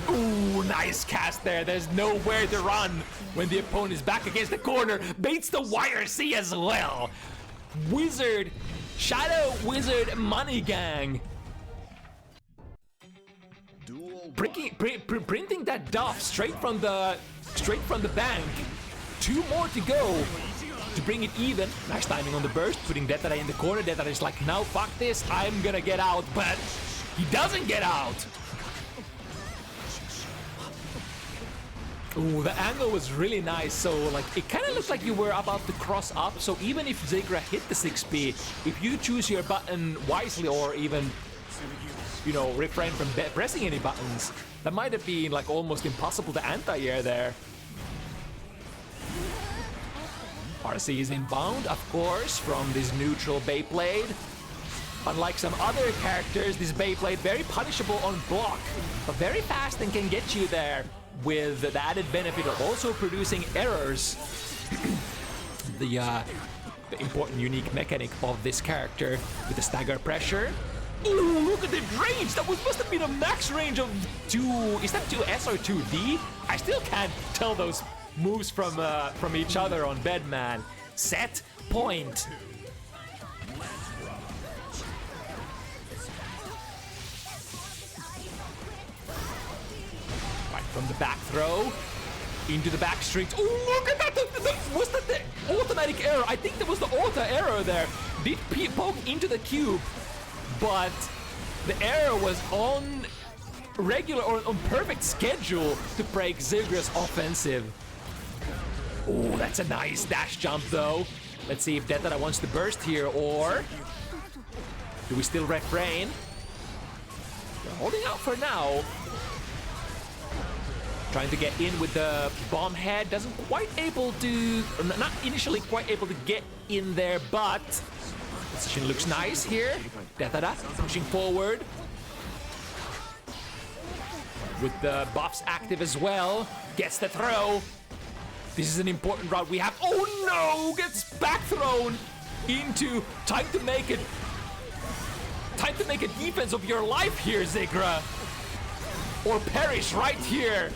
Ooh, nice cast there. There's nowhere to run when the opponent is back against the corner. Baits the YRC as well. Wizard, Shadow Wizard Money Gang. Printing that duff straight from the bank. 2 more to go to bring it even. Nice timing on the burst, putting Detada in the corner. Detada is like, now fuck this, I'm gonna get out, but he doesn't get out. Ooh, the angle was really nice, so like it kind of looked like you were about to cross up, so even if Zigra hit the 6P, if you choose your button wisely or even, you know, refrain from pressing any buttons, that might have been like almost impossible to anti-air there. RC is inbound, of course, from this neutral Beyblade. Unlike some other characters, this Beyblade very punishable on block, but very fast and can get you there, with the added benefit of also producing errors. The important unique mechanic of this character with the stagger pressure. Ooh, look at the range! That must have been a max range of 2... Is that 2S or 2D? I still can't tell those moves from each other on Bedman. Set point. From the back throw, into the back strings. Oh, look at that! Was that the automatic error? I think there was the auto error there. Did poke into the cube, but the error was on regular or on perfect schedule to break Zigra's offensive. Oh, that's a nice dash jump though. Let's see if Detada wants to burst here, or do we still refrain? We're holding out for now. Trying to get in with the bomb head, doesn't quite able to, not initially quite able to get in there, but position looks nice here. Detada pushing forward with the buffs active as well. Gets the throw. This is an important route we have. Oh no! Gets back thrown into time to make it. Time to make a defense of your life here, Zigra. Or perish right here.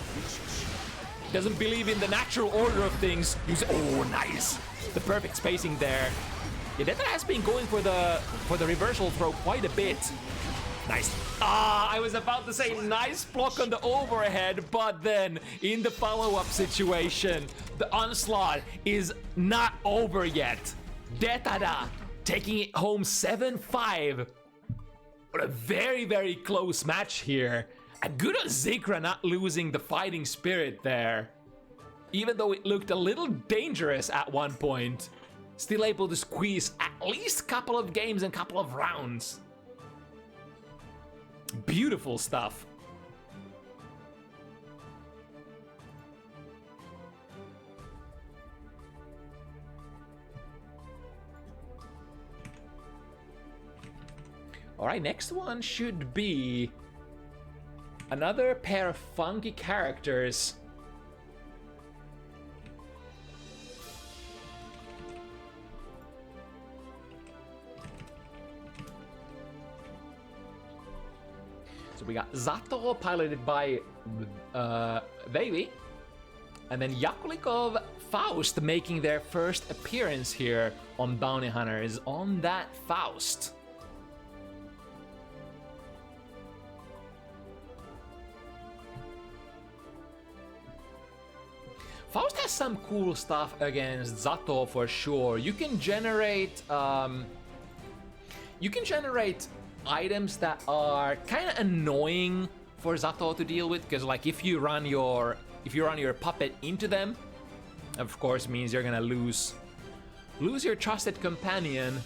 Doesn't believe in the natural order of things. Oh, nice. The perfect spacing there. Yeah, Detada has been going for the reversal throw quite a bit. Nice. I was about to say nice block on the overhead, but then in the follow-up situation, the onslaught is not over yet. Detada taking it home 7-5. What a very, very close match here. And good on Zikra not losing the fighting spirit there. Even though it looked a little dangerous at one point, still able to squeeze at least a couple of games and couple of rounds. Beautiful stuff. All right, next one should be another pair of funky characters. So we got Zato piloted by Wavy, and then Yakulikov, Faust making their first appearance here on Bounty Hunters on that Faust. Faust has some cool stuff against Zato for sure. You can generate items that are kind of annoying for Zato to deal with, because like if you run your puppet into them, of course means you're gonna lose your trusted companion.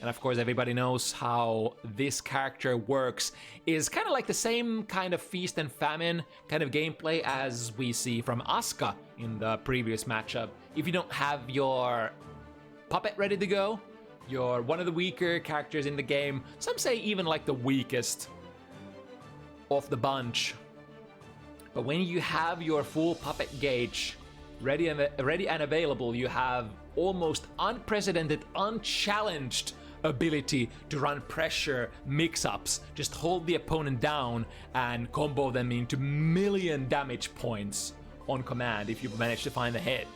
And of course everybody knows how this character works, is kind of like the same kind of feast and famine kind of gameplay as we see from Asuka in the previous matchup. If you don't have your puppet ready to go, you're one of the weaker characters in the game. Some say even like the weakest of the bunch. But when you have your full puppet gauge ready and available, you have almost unprecedented, unchallenged ability to run pressure mix-ups. Just hold the opponent down and combo them into million damage points on command if you manage to find the hit.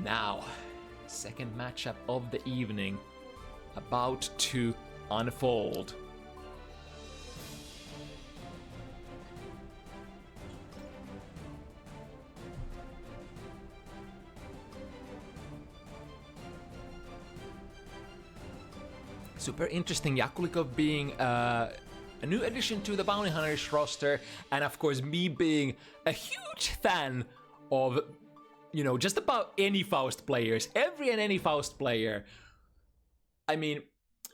Now, second matchup of the evening about to unfold. Super interesting, Yakulikov being a new addition to the Bounty Hunters roster, and of course me being a huge fan of, you know, just about any Faust players, every and any Faust player. I mean,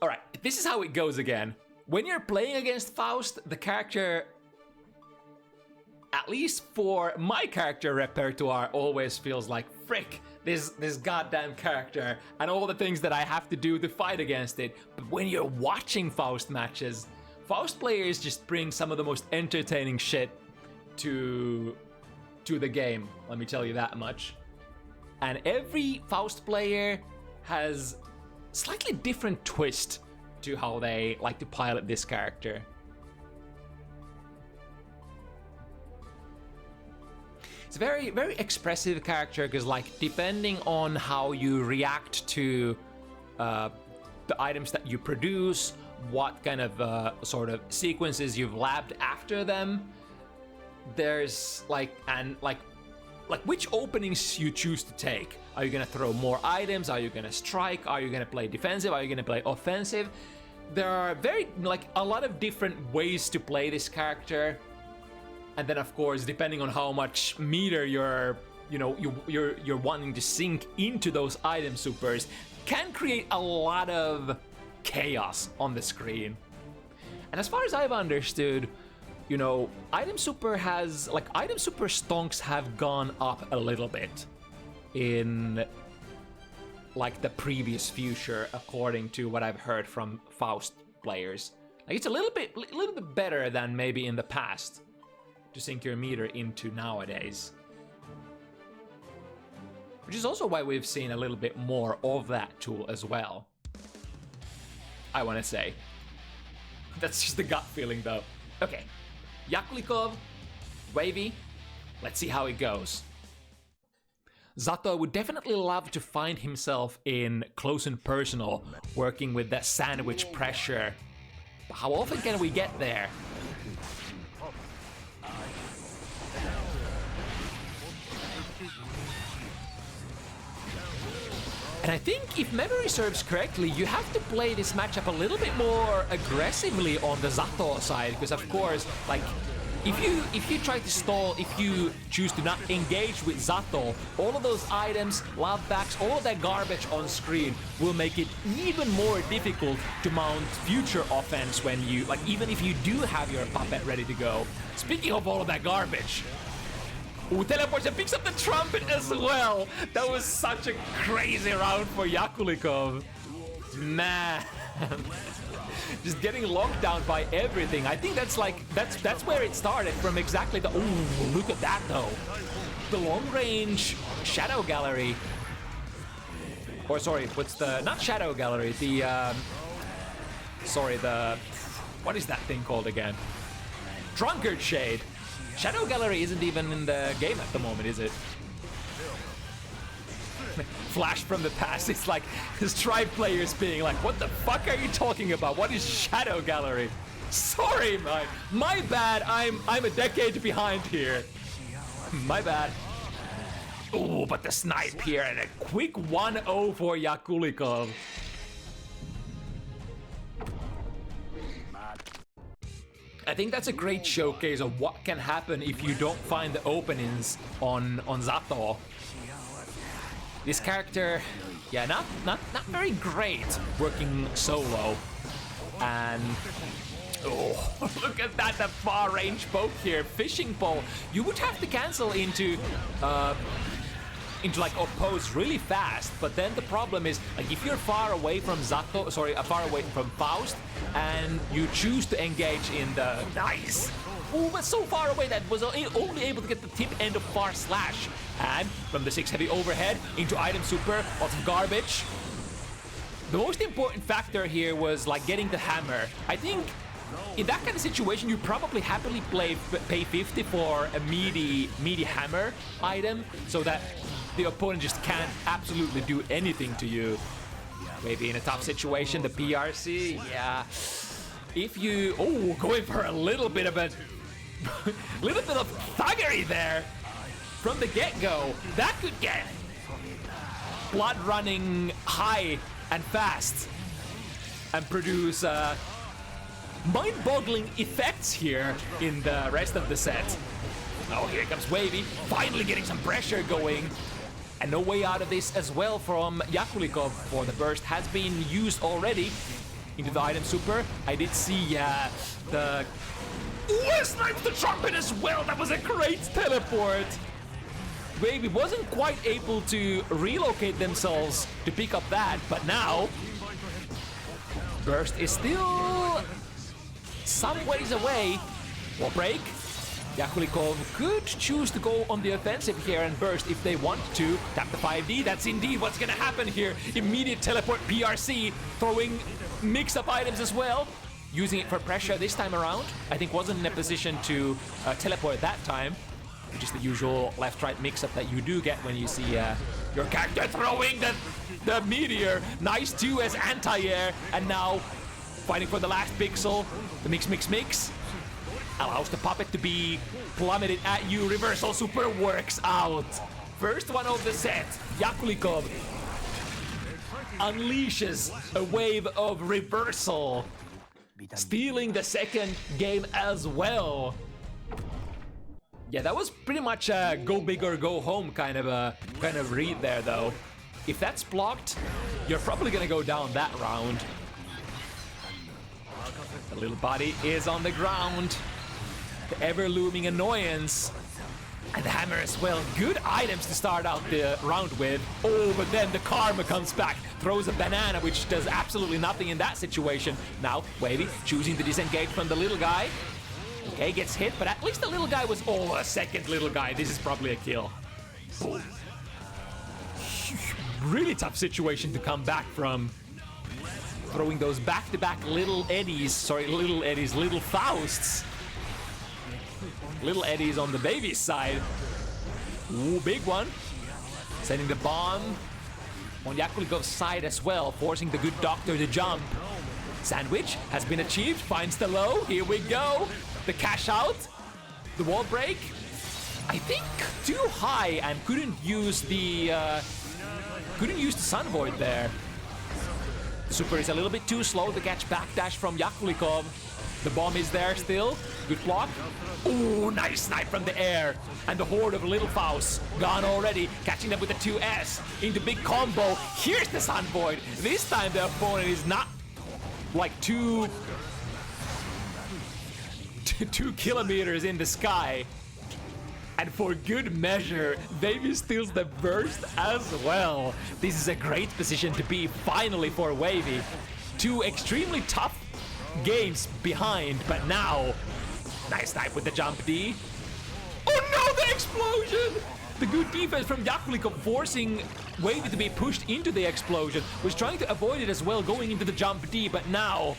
alright, this is how it goes again. When you're playing against Faust, the character, at least for my character repertoire, always feels like, frick, this goddamn character and all the things that I have to do to fight against it. But when you're watching Faust matches, Faust players just bring some of the most entertaining shit to the game, let me tell you that much. And every Faust player has slightly different twist to how they like to pilot this character. It's a very, very expressive character, because like depending on how you react to the items that you produce, what kind of sort of sequences you've labbed after them, there's like which openings you choose to take. Are you gonna throw more items? Are you gonna strike? Are you gonna play defensive? Are you gonna play offensive? There are a lot of different ways to play this character. And then of course, depending on how much meter you're wanting to sink into those item supers, can create a lot of chaos on the screen. And as far as I've understood, you know, item super stonks have gone up a little bit in like the previous future, according to what I've heard from Faust players. Like it's a little bit better than maybe in the past to sink your meter into nowadays. which is also why we've seen a little bit more of that tool as well, I want to say. That's just the gut feeling though. Okay, Yakulikov, Wavy, let's see how it goes. Zato would definitely love to find himself in close and personal, working with that sandwich pressure. But how often can we get there? And I think if memory serves correctly, you have to play this matchup a little bit more aggressively on the Zato side, because of course, like, if you try to stall, if you choose to not engage with Zato, all of those items, love backs, all of that garbage on screen will make it even more difficult to mount future offense when you, like, even if you do have your puppet ready to go. Speaking of all of that garbage, ooh, teleports and picks up the trumpet as well. That was such a crazy round for Yakulikov. Man. Just getting locked down by everything. I think that's like, that's where it started from, exactly the, ooh, look at that though. The long range shadow gallery. Or sorry, what's the, not shadow gallery, the, sorry, the, what is that thing called again? Drunkard Shade. Shadow Gallery isn't even in the game at the moment, is it? Flash from the past. It's like Stripe players being like, what the fuck are you talking about? What is Shadow Gallery? Sorry, my bad. I'm a decade behind here. My bad. Ooh, but the snipe here and a quick 1-0 for Yakulikov. I think that's a great showcase of what can happen if you don't find the openings on Zato. This character, yeah, not very great working solo. And oh, look at that, the far range poke here, fishing pole. You would have to cancel into like oppose really fast, but then the problem is, like, if you're far away from Zato, sorry, far away from Faust, and you choose to engage in the nice, ooh, but so far away that was only able to get the tip end of far slash, and from the 6 heavy overhead into item super, lots of garbage. The most important factor here was like getting the hammer. I think in that kind of situation, you probably happily pay 50 for a meaty hammer item, so that the opponent just can't absolutely do anything to you. Maybe in a tough situation, the PRC, yeah. If you, oh, going for a little bit of thuggery there from the get-go, that could get blood running high and fast and produce mind-boggling effects here in the rest of the set. Oh, here comes Wavy, finally getting some pressure going. And no way out of this as well from Yakulikov, for the burst has been used already into the item super. I did see the... Ooh, snipes the trumpet as well! That was a great teleport! Wavy wasn't quite able to relocate themselves to pick up that, but now... Burst is still some ways away. Wall break. Yakulikov could choose to go on the offensive here and burst if they want to. Tap the 5D, that's indeed what's gonna happen here. Immediate teleport PRC, throwing mix-up items as well. Using it for pressure this time around. I think wasn't in a position to teleport that time. Which is the usual left-right mix-up that you do get when you see your character throwing the meteor. Nice too as anti-air, and now fighting for the last pixel. The mix. Allows the puppet to be plummeted at you. Reversal super works out. First one of the set. Yakulikov unleashes a wave of reversal, stealing the second game as well. Yeah, that was pretty much a go big or go home kind of read there though. If that's blocked, you're probably gonna go down that round. The little body is on the ground. The ever-looming annoyance. And the hammer as well. Good items to start out the round with. Oh, but then the karma comes back. Throws a banana, which does absolutely nothing in that situation. Now, Wavy choosing to disengage from the little guy. Okay, gets hit, but at least the little guy was... Oh, a second little guy. This is probably a kill. Boom. really tough situation to come back from. Throwing those back-to-back little eddies, little Fausts. Little eddies on the baby's side. Ooh, big one. Sending the bomb on Yakulikov's side as well, forcing the good doctor to jump. Sandwich has been achieved, finds the low, here we go. The cash out, the wall break. I think too high and couldn't use the Sun Void there. Super is a little bit too slow to catch backdash from Yakulikov. The bomb is there still. Good block. Ooh, nice snipe from the air. And the horde of little Faust gone already. Catching them with the 2S into big combo. Here's the Sun Void. This time the opponent is not like 2 kilometers in the sky. And for good measure, Wavy steals the burst as well. This is a great position to be finally for Wavy. 2 extremely tough games behind, but now, nice snipe with the jump D. Oh no, the explosion! The good defense from Yakulikov forcing Wavy to be pushed into the explosion. Was trying to avoid it as well, going into the jump D, but now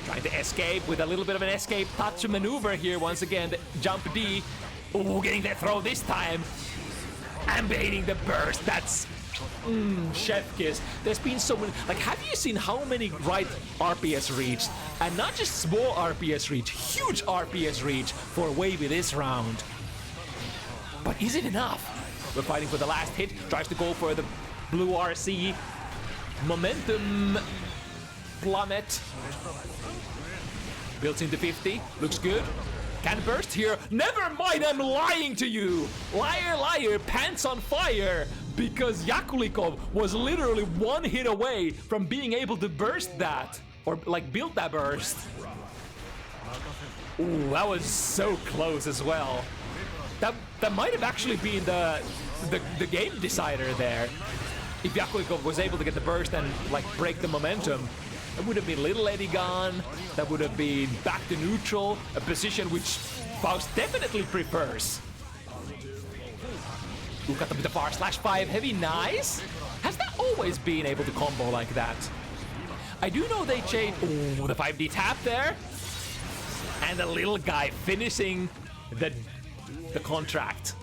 trying to escape with a little bit of an escape touch maneuver here once again. The jump D. Ooh, getting that throw this time. And baiting the burst. That's chef kiss. There's been so many. Like, have you seen how many right RPS reached? And not just small RPS reach, huge RPS reach for Wavy this round. But is it enough? We're fighting for the last hit. Tries to go for the blue RC. Momentum plummet. Builds into 50. Looks good. Can burst here. Never mind, I'm lying to you. Liar, liar, pants on fire. Because Yakulikov was literally 1 hit away from being able to burst that. Or like build that burst. Ooh, that was so close as well. That might have actually been the game decider there. If Yakulikov was able to get the burst and like break the momentum, it would have been little Eddie gone. That would have been back to neutral, a position which Faust definitely prefers. Ooh, got them with the far /5 heavy, nice. Has that always been able to combo like that? I do know they changed. Ooh, the 5D tap there. And the little guy finishing the contract.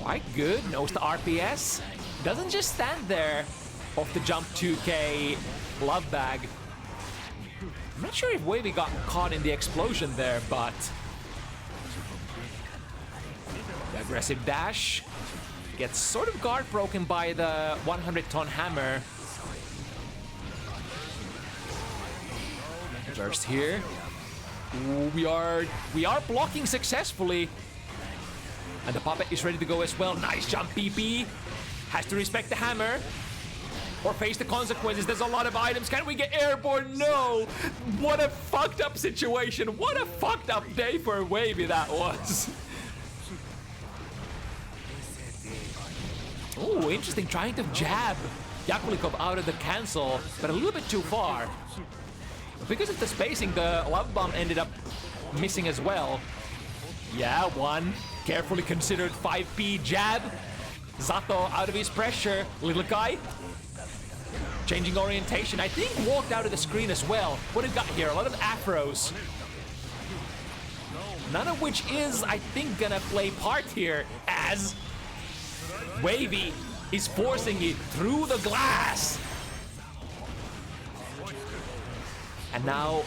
Quite good, knows the RPS. Doesn't just stand there off the jump 2K love bag. I'm not sure if Wavy got caught in the explosion there, but the aggressive dash gets sort of guard broken by the 100-ton hammer. Burst here. Ooh, we are blocking successfully. And the puppet is ready to go as well. Nice jump, PP. Has to respect the hammer or face the consequences. There's a lot of items. Can we get airborne? No. What a fucked up situation. What a fucked up day for Wavy that was. Oh, interesting. Trying to jab Yakulikov out of the cancel, but a little bit too far. Because of the spacing, the love bomb ended up missing as well. Yeah, one carefully considered 5P jab. Zato out of his pressure. Little guy changing orientation. I think walked out of the screen as well. What have we got here? A lot of afros. None of which is, I think, gonna play part here as Wavy is forcing it through the glass. And now,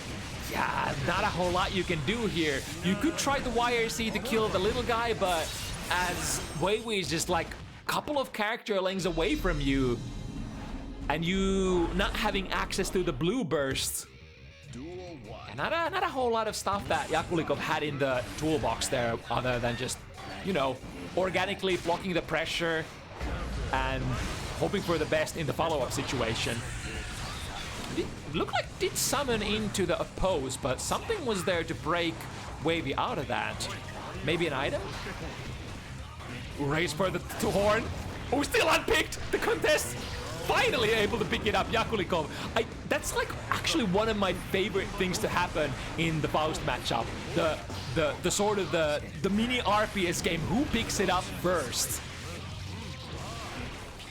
yeah, not a whole lot you can do here. You could try the YRC to kill the little guy, but as Wavy is just like a couple of character lengths away from you, and you not having access to the blue burst, and not a whole lot of stuff that Yakulikov had in the toolbox there, other than just, you know, organically blocking the pressure and hoping for the best in the follow-up situation. It looked like it did summon into the oppose, but something was there to break Wavy out of that. Maybe an item? Race for the horn. Oh, still unpicked! The contest finally able to pick it up, Yakulikov. That's like actually one of my favorite things to happen in the Faust matchup. The sort of the mini RPS game, who picks it up first?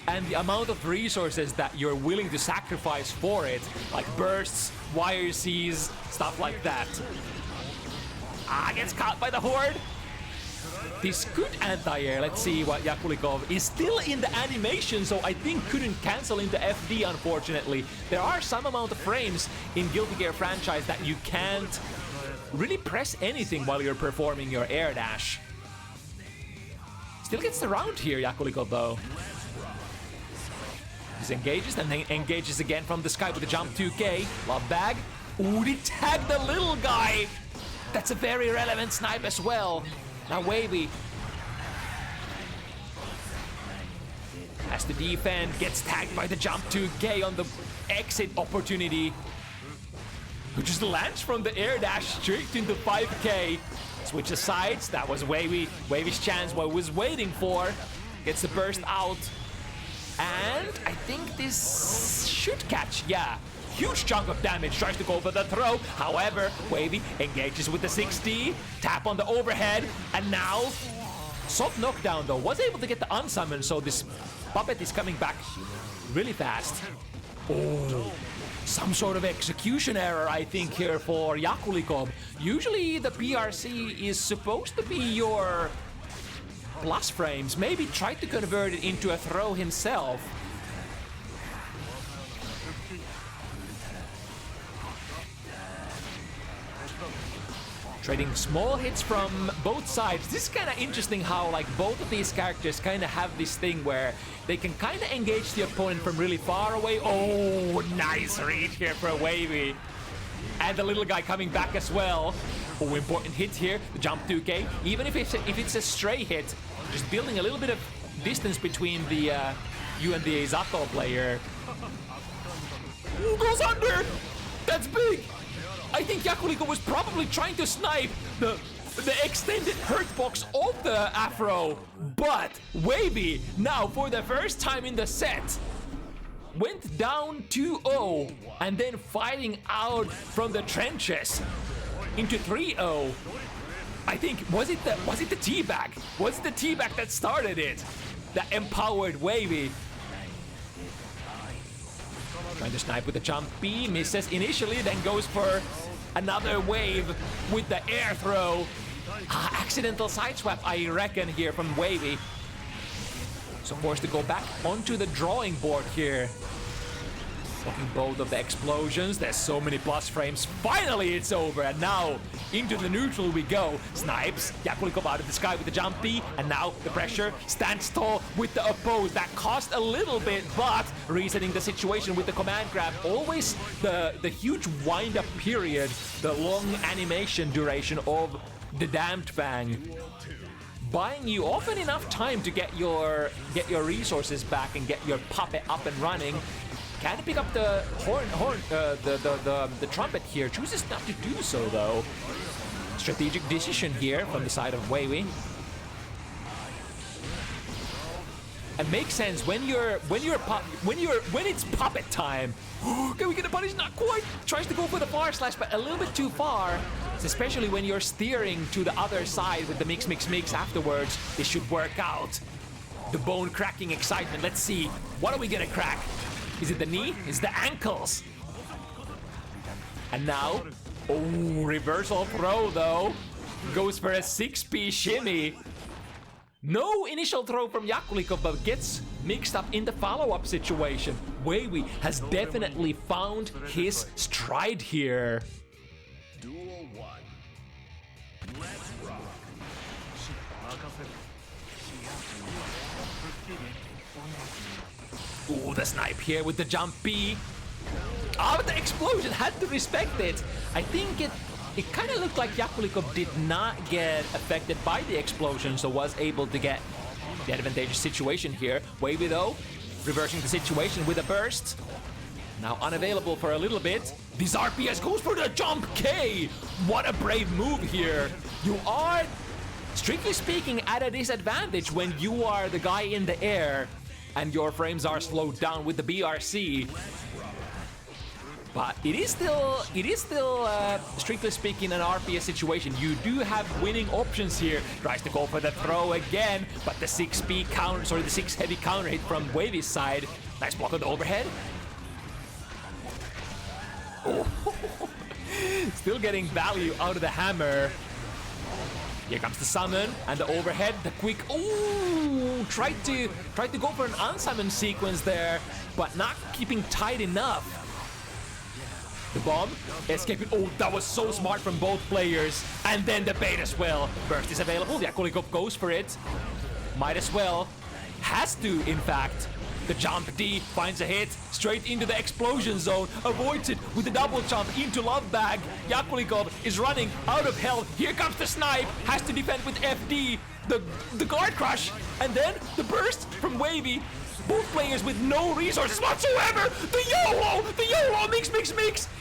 And the amount of resources that you're willing to sacrifice for it, like bursts, wire seas, stuff like that. Gets caught by the horde. This good anti-air, let's see what Yakulikov is still in the animation, so I think couldn't cancel into FD, unfortunately. There are some amount of frames in Guilty Gear franchise that you can't really press anything while you're performing your air dash. Still gets the round here, Yakulikov, though. Disengages and then engages again from the sky with the jump 2K. Love bag. Ooh, he tagged the little guy. That's a very relevant snipe as well. Now Wavy has to defend, gets tagged by the jump 2K on the exit opportunity. Who just lands from the air dash straight into 5K. Switches sides, that was Wavy's chance, what he was waiting for. Gets the burst out. And I think this should catch, yeah. Huge chunk of damage, tries to go for the throw. However, Wavy engages with the 60, tap on the overhead, and now soft knockdown though. Was able to get the unsummon, so this puppet is coming back really fast. Oh, some sort of execution error, I think, here for Yakulikov. Usually the PRC is supposed to be your plus frames. Maybe try to convert it into a throw himself. Trading small hits from both sides. This is kind of interesting how like both of these characters kind of have this thing where they can kind of engage the opponent from really far away. Oh, nice read here for Wavy. And the little guy coming back as well. Oh, important hit here. The jump 2K. Even if it's a stray hit, just building a little bit of distance between the you and the Zato player. Ooh, goes under! That's big! I think Yakulikov was probably trying to snipe the extended hurt box of the Afro, but Wavy, now for the first time in the set, went down 2-0 and then fighting out from the trenches into 3-0. I think, was it the teabag? Was it the teabag that started it? That empowered Wavy. Trying to snipe with the jump B, misses initially, then goes for another wave with the air throw. Accidental sideswap, I reckon, here from Wavy. So forced to go back onto the drawing board here. Blocking both of the explosions. There's so many plus frames. Finally, it's over. And now into the neutral we go. Snipes. Yakulikov out of the sky with the jump B. And now the pressure stands tall with the oppose. That cost a little bit, but resetting the situation with the command grab. Always the huge wind-up period. The long animation duration of the Damned Fang. Buying you often enough time to get your resources back and get your puppet up and running. Can pick up the the trumpet here. Chooses not to do so though. Strategic decision here from the side of Wavy. And makes sense when it's puppet time. Can we get a punish? Not quite. Tries to go for the far slash, but a little bit too far. Especially when you're steering to the other side with the mix afterwards. This should work out. The bone cracking excitement. Let's see. What are we gonna crack? Is it the knee? Is the ankles? And now, oh, reversal throw though. Goes for a 6P shimmy. No initial throw from Yakulikov, but gets mixed up in the follow-up situation. Wavy has definitely found his stride here. Duel 1. Let's rock. Ooh, the snipe here with the jump B. But the explosion had to respect it. I think it kind of looked like Yakulikov did not get affected by the explosion, so was able to get the advantageous situation here. Wavy though, reversing the situation with a burst. Now unavailable for a little bit. This RPS goes for the jump K. What a brave move here. You are, strictly speaking, at a disadvantage when you are the guy in the air. and your frames are slowed down with the BRC. But it is still, strictly speaking, an RPS situation. You do have winning options here. Tries to go for the throw again, but the 6P counter, sorry, the 6 heavy counter hit from Wavy's side. Nice block on the overhead. Oh. Still getting value out of the hammer. Here comes the summon and the overhead, the quick. Ooh, tried to go for an unsummon sequence there, but not keeping tight enough. The bomb, escaping. Oh, that was so smart from both players. And then the bait as well. Burst is available. Yakulikov goes for it. Might as well. Has to, in fact. The jump D finds a hit straight into the explosion zone. Avoids it with the double jump into Love Bag. Yakulikov is running out of health. Here comes the snipe. Has to defend with FD. The guard crush. And then the burst from Wavy. Both players with no resources whatsoever. The YOLO mix.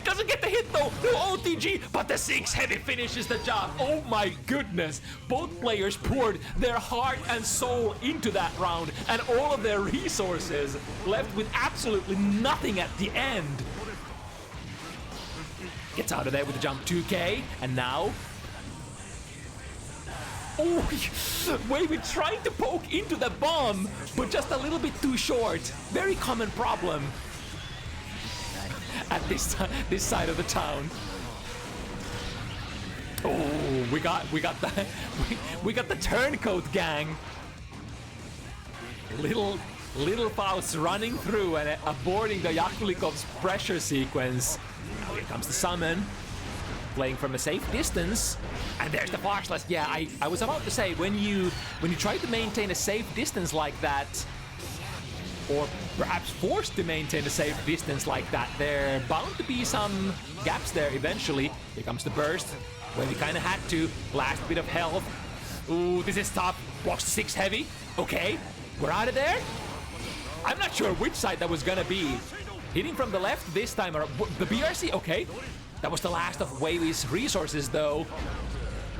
Doesn't get the hit though. No OTG, but the 6 heavy finishes the job. Oh my goodness. Both players poured their heart and soul into that round, and all of their resources left with absolutely nothing at the end. Gets out of there with the jump 2K, and now oh, Wavy trying to poke into the bomb, but just a little bit too short. Very common problem at this side of the town. Oh, we got the turncoat gang. Little Faust running through and aborting the Yakulikov's pressure sequence. Now here comes the summon. Playing from a safe distance, and there's the Farslas. Yeah, I was about to say, when you try to maintain a safe distance like that, or perhaps forced to maintain a safe distance like that, there are bound to be some gaps there eventually. Here comes the burst, where we kind of had to. Last bit of health. Ooh, this is tough. Blocks the 6 heavy. Okay, we're out of there. I'm not sure which side that was gonna be. Hitting from the left this time, or the BRC. Okay. That was the last of Wavy's resources, though.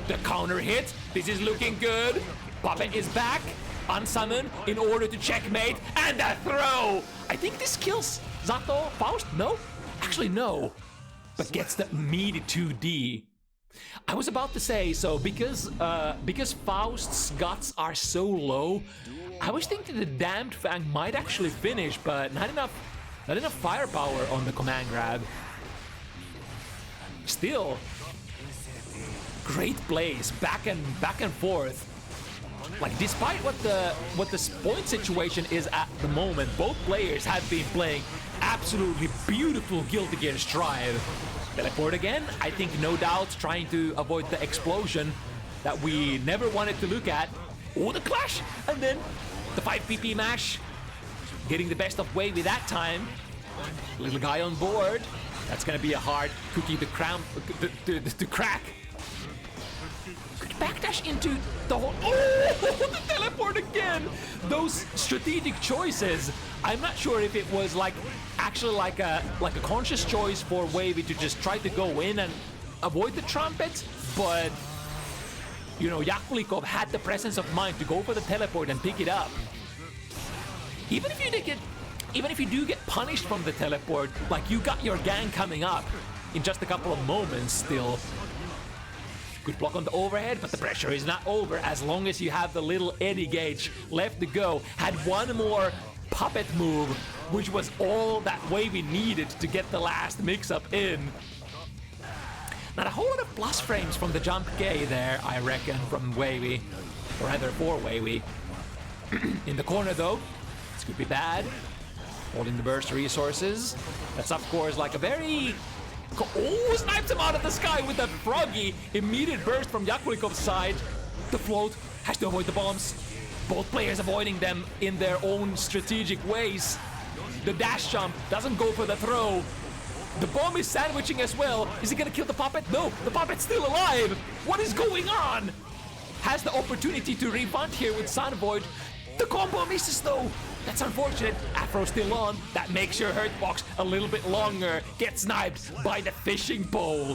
The counter hit. This is looking good. Puppet is back. Unsummon in order to checkmate. And a throw. I think this kills Zato. Faust? No? Actually, no. But gets the meaty 2D. I was about to say, so because Faust's guts are so low, I was thinking the Damned Fang might actually finish, but not enough firepower on the command grab. Still, great plays, back and forth. Like, despite what the point situation is at the moment, both players have been playing absolutely beautiful Guilty Gear Strive. Teleport again, I think no doubt trying to avoid the explosion that we never wanted to look at. Oh, the clash, and then the 5 PP mash, getting the best of Wavy that time. Little guy on board. That's gonna be a hard cookie to crack. Could backdash into the whole. Oh, the teleport again! Those strategic choices. I'm not sure if it was actually like a conscious choice for Wavy to just try to go in and avoid the trumpet, but you know, Yakulikov had the presence of mind to go for the teleport and pick it up. Even if you do get punished from the teleport, like, you got your gang coming up in just a couple of moments still. Good block on the overhead, but the pressure is not over as long as you have the little eddy gauge left to go. Had one more puppet move, which was all that Wavy needed to get the last mix-up in. Not a whole lot of plus frames from the jump K there, I reckon, from Wavy. Or rather, for Wavy. In the corner, though, this could be bad. Holding the burst resources. That's, of course, like a very... Oh, snipes him out of the sky with a froggy immediate burst from Yakulikov's side. The float has to avoid the bombs. Both players avoiding them in their own strategic ways. The dash jump doesn't go for the throw. The bomb is sandwiching as well. Is he gonna kill the puppet? No, the puppet's still alive. What is going on? Has the opportunity to refund here with Sun Void. The combo misses though. That's unfortunate. Afro still on. That makes your hurt box a little bit longer. Gets sniped by the fishing pole.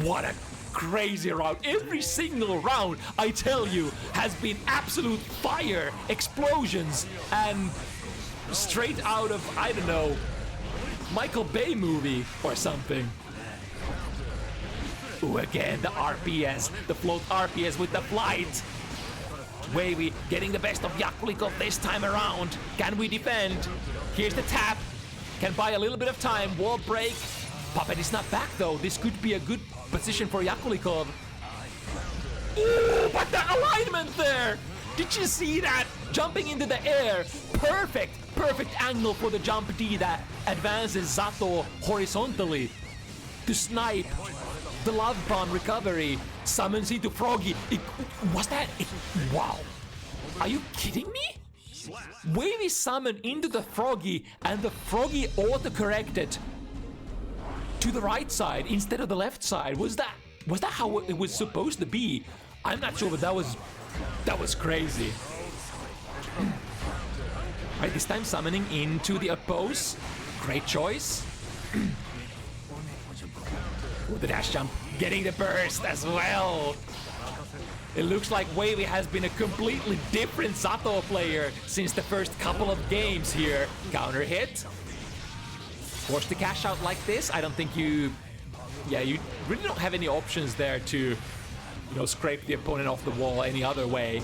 What a crazy round. Every single round, I tell you, has been absolute fire, explosions, and straight out of, I don't know, Michael Bay movie or something. Ooh, again, the RPS, the float RPS with the flight. Wavy getting the best of Yakulikov this time around. Can we defend? Here's the tap. Can buy a little bit of time. Wall break. Puppet is not back though. This could be a good position for Yakulikov. Ooh, but the alignment there! Did you see that? Jumping into the air. Perfect angle for the jump D that advances Zato horizontally to snipe the love bomb recovery. Summons into Froggy. Wow. Are you kidding me? Wavy summon into the Froggy and the Froggy auto-corrected to the right side instead of the left side. Was that how it was supposed to be? I'm not sure, but that was crazy. Right, this time summoning into the oppose. Great choice. Ooh, the dash jump, getting the burst as well. It looks like Wavy has been a completely different Zato player since the first couple of games here. Counter hit. Forced to cash out like this. I don't think you really don't have any options there to, scrape the opponent off the wall any other way.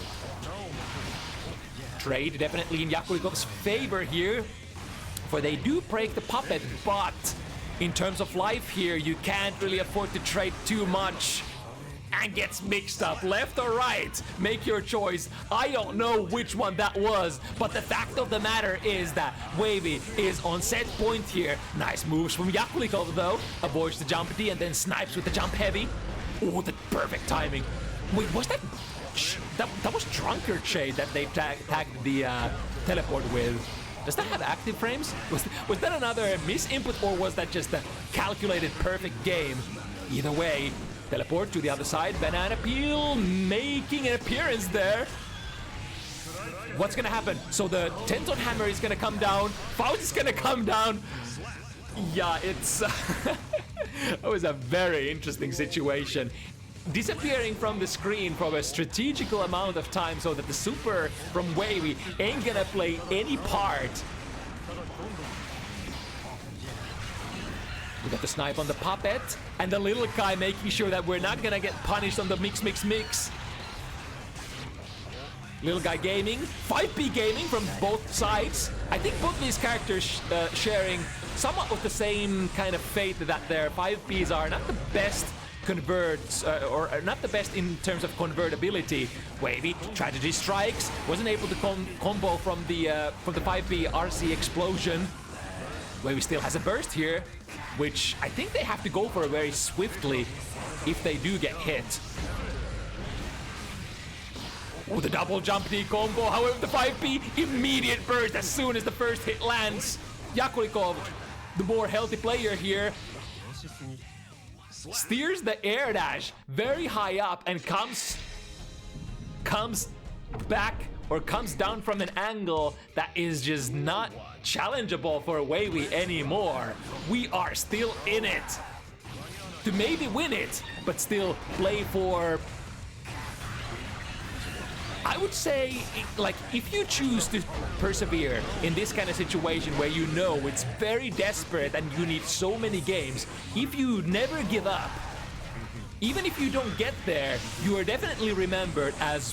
Trade definitely in Yakulikov's favor here, for they do break the puppet, but in terms of life here, you can't really afford to trade too much. And gets mixed up, left or right, make your choice. I don't know which one that was, but the fact of the matter is that Wavy is on set point here. Nice moves from Yakulikov though, avoids the jump D and then snipes with the jump heavy. Oh, the perfect timing. Wait, was that was Drunkard Shade that they tagged the teleport with? Does that have active frames? Was that another misinput, or was that just a calculated perfect game? Either way, teleport to the other side. Banana Peel making an appearance there. What's gonna happen? So the Tenton Hammer is gonna come down. Faust is gonna come down. Yeah, it's... That was a very interesting situation. Disappearing from the screen for a strategical amount of time so that the super from Wavy ain't gonna play any part. We got the snipe on the puppet, and the little guy making sure that we're not gonna get punished on the mix. Little guy gaming, 5P gaming from both sides. I think both these characters sharing somewhat of the same kind of fate that their 5Ps are not the best converts, or not the best in terms of convertibility. Wavy, Tragedy strikes, wasn't able to combo from the 5P RC explosion. Wavy still has a burst here, which I think they have to go for very swiftly if they do get hit. Oh, the double jump D combo, however the 5P, immediate burst as soon as the first hit lands. Yakulikov, the more healthy player here, steers the air dash very high up and comes back, or comes down from an angle that is just not challengeable for Wavy anymore. We are still in it to maybe win it, but still play for... I would say, like, if you choose to persevere in this kind of situation where you know it's very desperate and you need so many games, if you never give up, even if you don't get there, you are definitely remembered as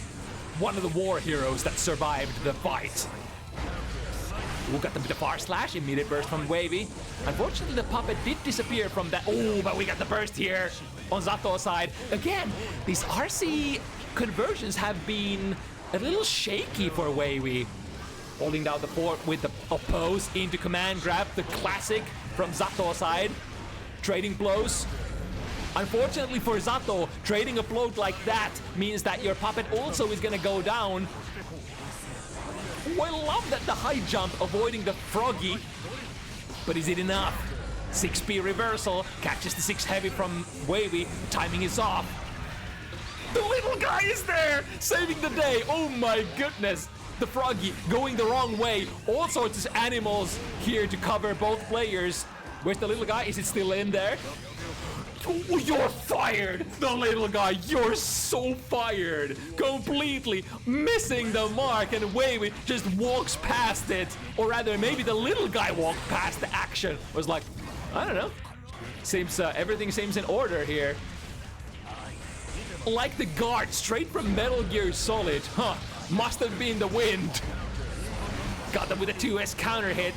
one of the war heroes that survived the fight. We got the far slash, immediate burst from Wavy. Unfortunately, the puppet did disappear from that. Oh, but we got the burst here on Zato's side. Again, these RC conversions have been a little shaky for Wavy. Holding down the fort with the oppose into command grab, the classic from Zato's side. Trading blows. Unfortunately for Zato, trading a float like that means that your puppet also is gonna go down. Oh, I love that the high jump avoiding the Froggy. But is it enough? 6P reversal, catches the 6 heavy from Wavy, timing is off. The little guy is there, saving the day. Oh my goodness. The Froggy going the wrong way. All sorts of animals here to cover both players. Where's the little guy? Is it still in there? Oh, you're fired! The little guy, you're so fired! Completely missing the mark, and Wavy just walks past it. Or rather, maybe the little guy walked past the action. Was like, I don't know. Seems everything seems in order here. Like the guard, straight from Metal Gear Solid. Huh, must have been the wind. Got them with a 2S counter hit.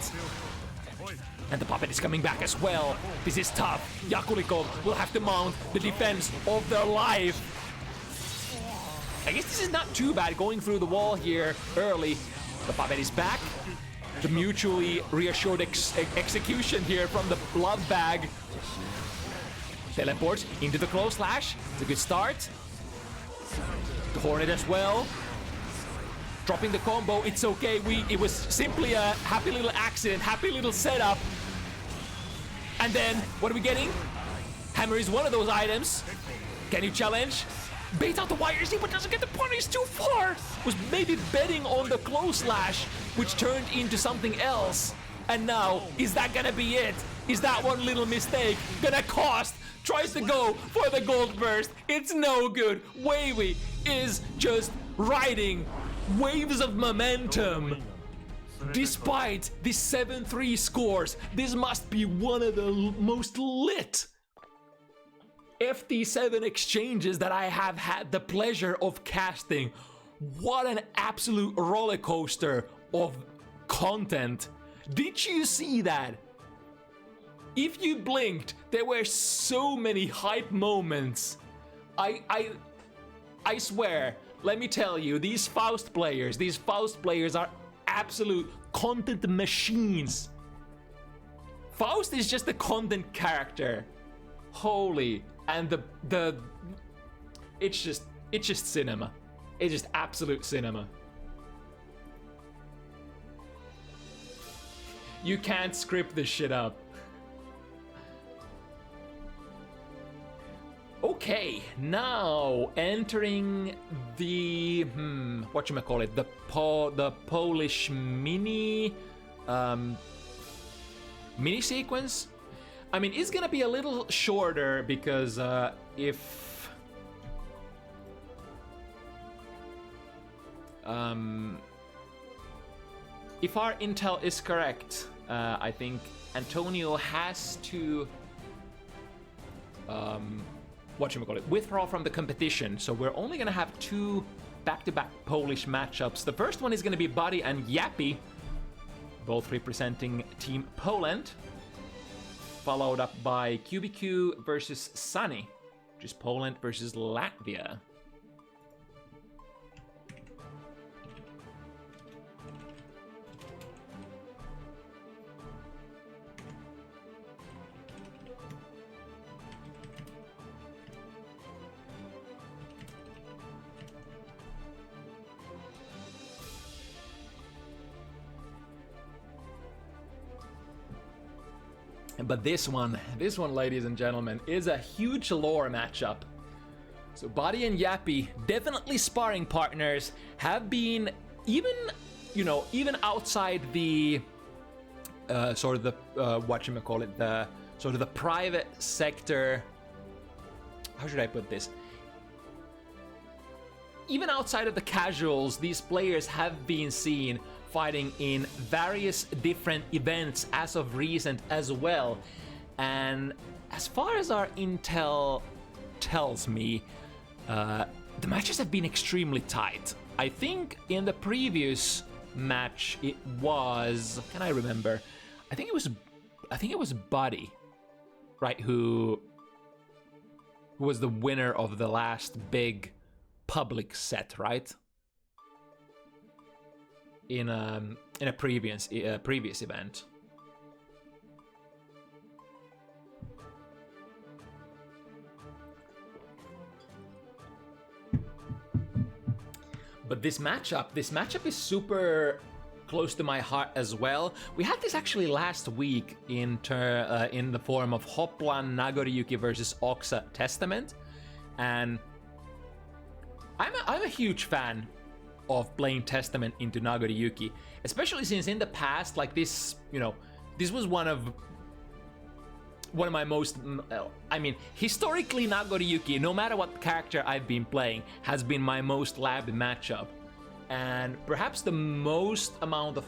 And the puppet is coming back as well. This is tough. Yakulikov will have to mount the defense of their life. I guess this is not too bad going through the wall here early. The puppet is back. The mutually reassured execution here from the glove bag. Teleports into the close slash. It's a good start. The Hornet as well. Dropping the combo, it's okay. It was simply a happy little accident, happy little setup. And then, what are we getting? Hammer is one of those items. Can you challenge? Baits out the wires, but doesn't get the punish too far. Was maybe betting on the close slash, which turned into something else. And now, is that gonna be it? Is that one little mistake gonna cost? Tries to go for the gold burst. It's no good. Wavy is just riding waves of momentum. Despite the 7-3 scores, this must be one of the most lit FT7 exchanges that I have had the pleasure of casting. What an absolute roller coaster of content. Did you see that? If you blinked, there were so many hype moments. I swear, let me tell you, these Faust players are absolute content machines. Faust is just a content character. Holy, and it's just cinema. It's just absolute cinema. You can't script this shit up. Okay, now entering the whatchamacallit, the Polish mini sequence. I mean, it's gonna be a little shorter because if our intel is correct, I think Antonio has to withdraw from the competition. So we're only gonna have 2 back-to-back Polish matchups. The first one is gonna be Butty and Yappie, both representing Team Poland, followed up by Kubikew versus Sunny, which is Poland versus Latvia. But this one, ladies and gentlemen, is a huge lore matchup. So Butty and Yappie, definitely sparring partners, have been even outside the sort of the the sort of the private sector. How should I put this? Even outside of the casuals, these players have been seen fighting in various different events as of recent as well. And as far as our intel tells me, the matches have been extremely tight. I think in the previous match it was, can I remember? I think it was Butty, right, who was the winner of the last big public set, right? In a previous event. But this matchup is super close to my heart as well. We had this actually last week in the form of Hoplan Nagoriyuki versus Oxa Testament, and I'm a huge fan of playing Testament into one of my most, I mean, historically Nagoriyuki, no matter what character I've been playing, has been my most labbed matchup. And perhaps the most amount of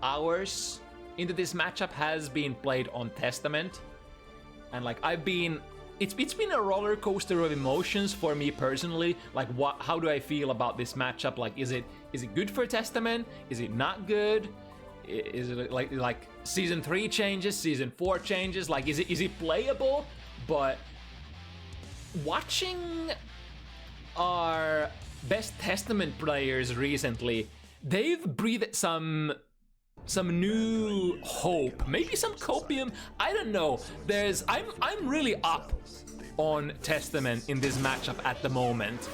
hours into this matchup has been played on Testament. And like it's been a roller coaster of emotions for me personally. Like how do I feel about this matchup? Like is it good for Testament? Is it not good? Is it like season 3 changes, season 4 changes? Like is it playable? But watching our best Testament players recently, they've breathed some new hope, maybe some copium. I don't know. I'm really up on Testament in this matchup at the moment.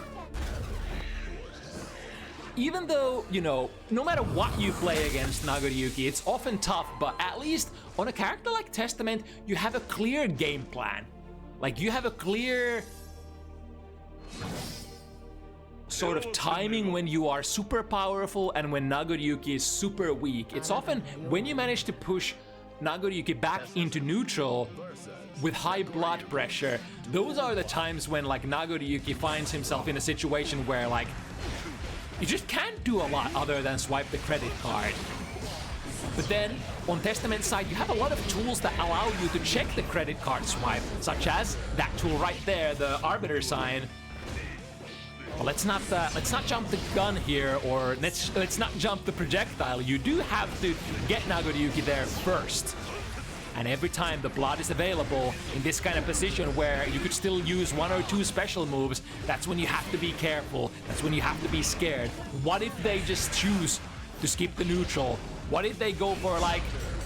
Even though, you know, no matter what you play against Nagoriyuki, it's often tough, but at least on a character like Testament, you have a clear game plan. Like, you have a clear sort of timing when you are super powerful and when Nagoriyuki is super weak. It's often when you manage to push Nagoriyuki back into neutral with high blood pressure, those are the times when, like, Nagoriyuki finds himself in a situation where, like, you just can't do a lot other than swipe the credit card. But then, on Testament side, you have a lot of tools that allow you to check the credit card swipe, such as that tool right there, the Arbiter sign. Well, let's not jump the gun here, or let's not jump the projectile. You do have to get Nagoriyuki there first. And every time the blood is available in this kind of position where you could still use 1 or 2 special moves, that's when you have to be careful. That's when you have to be scared. What if they just choose to skip the neutral? What if they go for, like,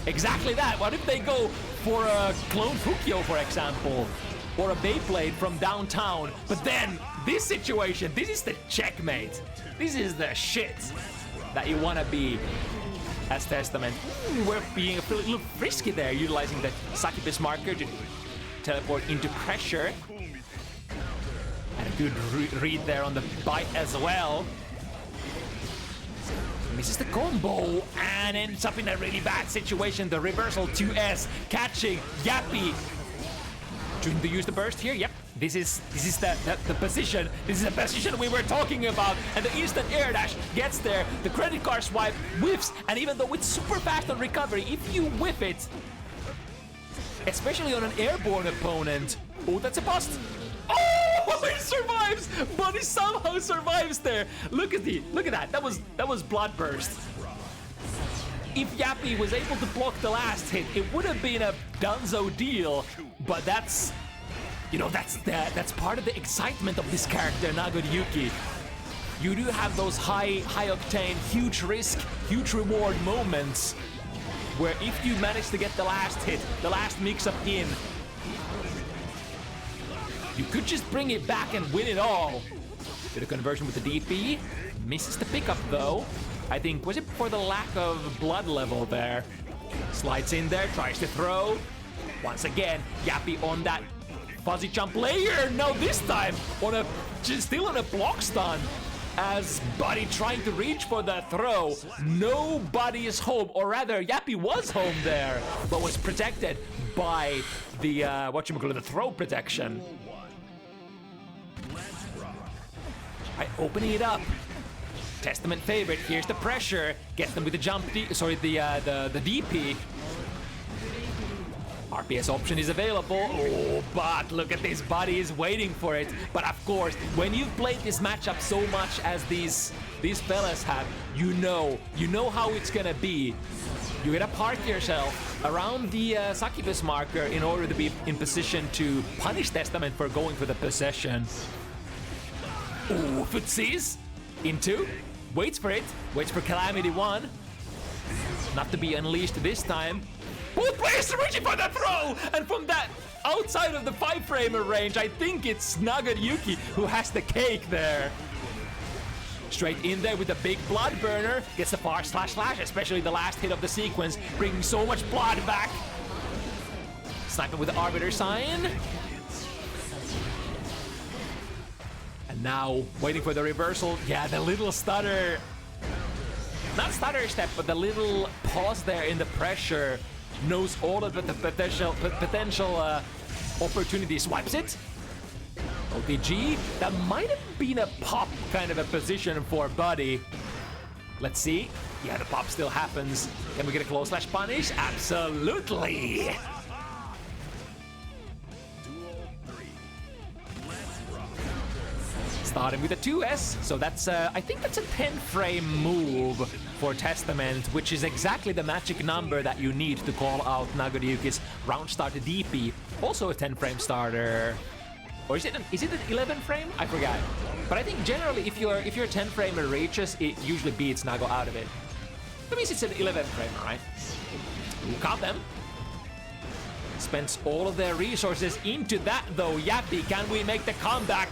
exactly that? What if they go for a clone Kubikew, for example? Or a Beyblade from downtown? But then, this situation, this is the checkmate. This is the shit that you want to be as Testament. We're being a little frisky there, utilizing the succubus marker to teleport into pressure. And a good read there on the bite as well. Misses the combo and ends up in a really bad situation. The reversal 2S catching Yappie. Trying to use the burst here. Yep. This is the position. This is the position we were talking about. And the instant air dash gets there. The credit card swipe whiffs. And even though it's super fast on recovery, if you whiff it, especially on an airborne opponent, oh, that's a bust. Oh, he survives. Butty somehow survives there. Look at that. That was blood burst. If Yappie was able to block the last hit, it would have been a donezo deal. But that's, you know, that's part of the excitement of this character, Nagoriyuki. You do have those high octane, huge risk, huge reward moments where if you manage to get the last hit, the last mix-up in, you could just bring it back and win it all. Did a conversion with the DP. Misses the pickup though. I think, was it for the lack of blood level there? Slides in there, tries to throw. Once again, Yappie on that fuzzy jump layer. No, this time still on a block stun. As Butty trying to reach for the throw. Nobody is home, or rather, Yappie was home there, but was protected by the the throw protection. Right, opening it up. Testament favorite. Here's the pressure. Gets them with the jump. The DP. RPS option is available. Oh, but look at this. Butty is waiting for it. But of course, when you've played this matchup so much as these fellas have, you know how it's gonna be. You gotta park yourself around the succubus marker in order to be in position to punish Testament for going for the possession. Ooh, footsies into. Waits for it. Waits for Calamity 1. Not to be unleashed this time. Both players are reaching for the throw! And from that outside of the 5-framer range, I think it's Nagoriyuki who has the cake there. Straight in there with the big blood burner. Gets the far slash, especially the last hit of the sequence, bringing so much blood back. Sniping with the Arbiter sign. And now, waiting for the reversal. Yeah, the little stutter. Not stutter step, but the little pause there in the pressure. knows all of the potential opportunities. Swipes it. OTG. That might have been a pop kind of a position for Butty. Let's see. Yeah, the pop still happens. Can we get a close slash punish? Absolutely. Starting with a 2S, so that's I think that's a 10-frame move for Testament, which is exactly the magic number that you need to call out Nagoriyuki's round starter DP. Also a 10-frame starter, or is it an 11-frame? I forgot. But I think generally, if your 10-framer reaches, it usually beats Nago out of it. That means it's an 11-framer, right? Who caught them? Spends all of their resources into that though. Yappie, can we make the comeback?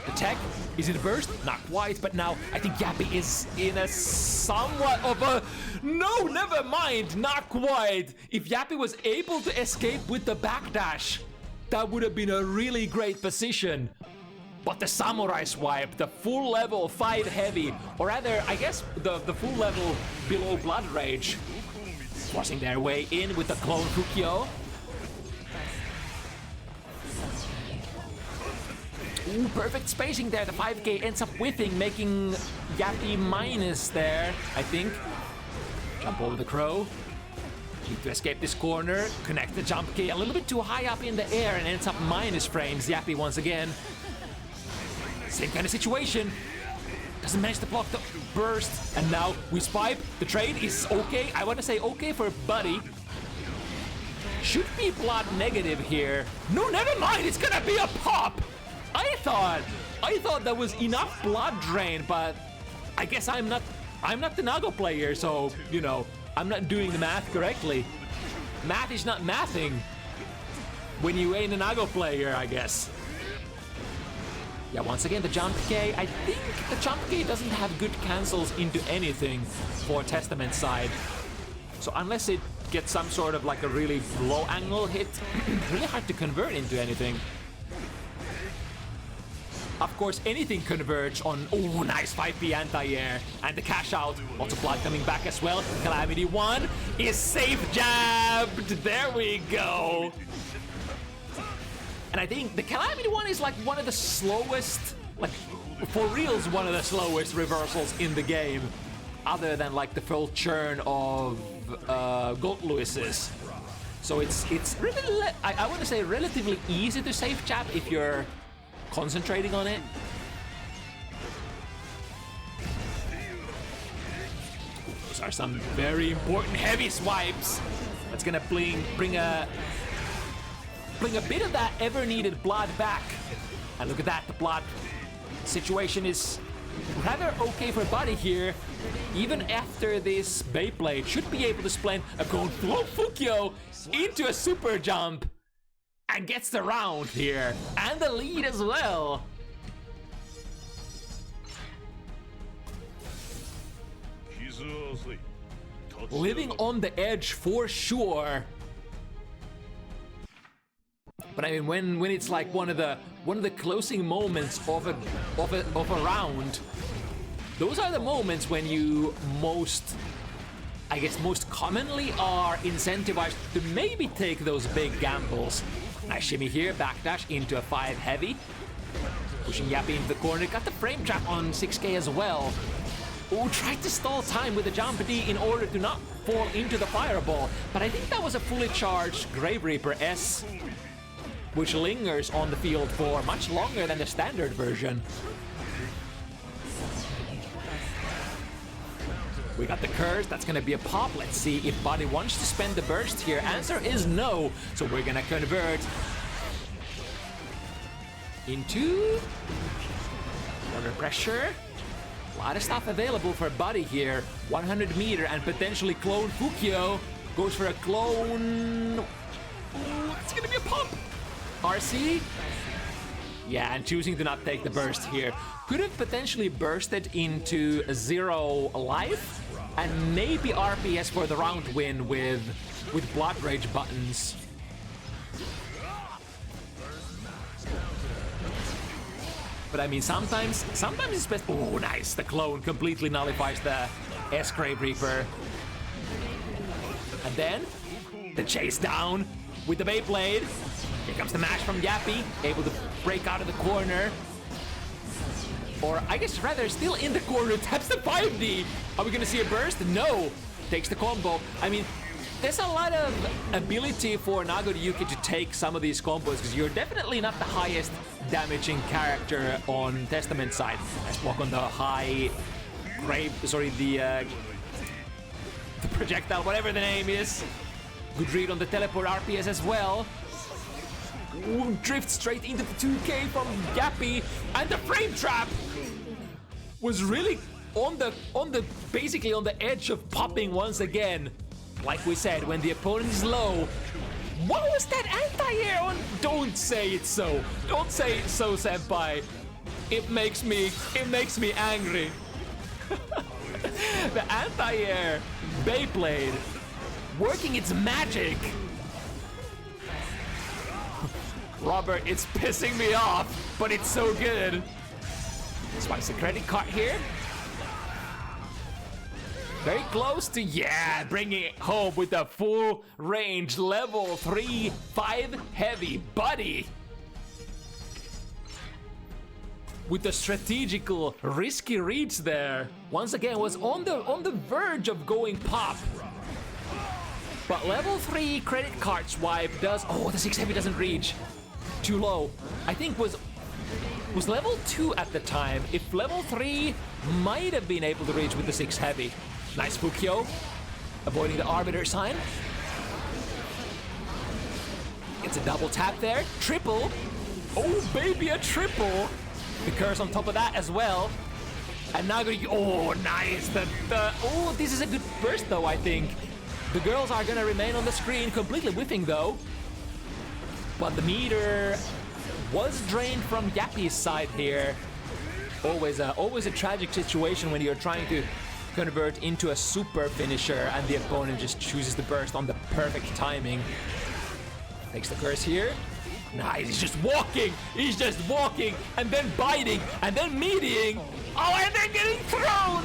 The tech, is it a burst? Not quite, but now I think Yappie is in a somewhat of a... No, never mind, not quite. If Yappie was able to escape with the backdash, that would have been a really great position. But the samurai swipe, the full level 5 heavy, or rather, I guess the full level below Blood Rage, forcing their way in with the clone Kubikew. Ooh, perfect spacing there. The 5K ends up whiffing, making Yappie minus there, I think. Jump over the crow. Need to escape this corner. Connect the jump K a little bit too high up in the air and ends up minus frames. Yappie once again. Same kind of situation. Doesn't manage to block the burst. And now we swipe. The trade is okay. I want to say okay for Butty. Should be blood negative here. No, never mind. It's gonna be a pop. I thought that was enough blood drain, but I guess I'm not the Nago player, so you know I'm not doing the math correctly. Math is not mathing when you ain't a Nago player, I guess. Yeah, once again the jump K. I think the jump K doesn't have good cancels into anything for Testament side. So unless it gets some sort of like a really low angle hit, really hard to convert into anything. Of course, anything converge on, oh, nice 5P anti-air, and the cash out. Lots of blood coming back as well. Calamity 1 is safe jabbed. There we go. And I think the Calamity 1 is like one of the slowest, like for reals, one of the slowest reversals in the game, other than like the full churn of Gold Lewis's. So it's really, I want to say relatively easy to safe jab if you're concentrating on it. Those are some very important heavy swipes. That's gonna bring a bit of that ever needed blood back. And look at that, the blood situation is rather okay for Butty here. Even after this Beyblade, should be able to split a cone throw Kubikew into a super jump. And gets the round here, and the lead as well. Living on the edge for sure. But I mean, when it's like one of the closing moments of a round, those are the moments when you most commonly are incentivized to maybe take those big gambles. Nice shimmy here, backdash into a 5 heavy. Pushing Yappie into the corner, got the frame trap on 6K as well. Ooh, tried to stall time with the jump D in order to not fall into the fireball. But I think that was a fully charged Grave Reaper S, which lingers on the field for much longer than the standard version. We got the curse, that's gonna be a pop. Let's see if Butty wants to spend the burst here. Answer is no, so we're gonna convert into water pressure. A lot of stuff available for Butty here. 100 meter and potentially clone Kubikew. Goes for a clone. Ooh, it's gonna be a pop. RC. Yeah, and choosing to not take the burst here. Could have potentially bursted into 0 life. And maybe RPS for the round win with Blood Rage buttons. But I mean, sometimes it's best. Oh, nice! The clone completely nullifies the S Grave Reaper. And then the chase down with the Beyblade. Here comes the mash from Yappie, able to break out of the corner. Or I guess rather still in the corner, taps the 5D. Are we gonna see a burst? No. Takes the combo. I mean, there's a lot of ability for Nagoriyuki to take some of these combos because you're definitely not the highest damaging character on Testament side. Nice block on the high grave, sorry, the projectile, whatever the name is. Good read on the teleport RPS as well. Ooh, drift straight into the 2K from Yappie, and the frame trap was really basically on the edge of popping once again. Like we said, when the opponent is low. What was that anti-air on? Don't say it's so. Don't say it's so, senpai. It makes me angry. The anti-air Beyblade working its magic. Robert, it's pissing me off, but it's so good. Spikes the credit card here. Very close to, yeah, bringing it home with the full range level 3, 5 heavy Butty. With the strategical, risky reads there. Once again, was on the verge of going pop. But level 3 credit card swipe does, oh, the 6 heavy doesn't reach. Too low. I think was level 2 at the time. If level 3 might have been able to reach with the 6 heavy. Nice Kubikew, avoiding the Arbiter sign. It's a double tap there, triple. Oh baby, a triple. The curse on top of that as well. And now oh nice, oh, this is a good burst though, I think. The girls are gonna remain on the screen, completely whiffing though. But the meter was drained from Yappie's side here. Always a tragic situation when you're trying to convert into a super finisher and the opponent just chooses the burst on the perfect timing. Takes the curse here. Nice, he's just walking and then biting and then meeting. Oh, and then getting thrown.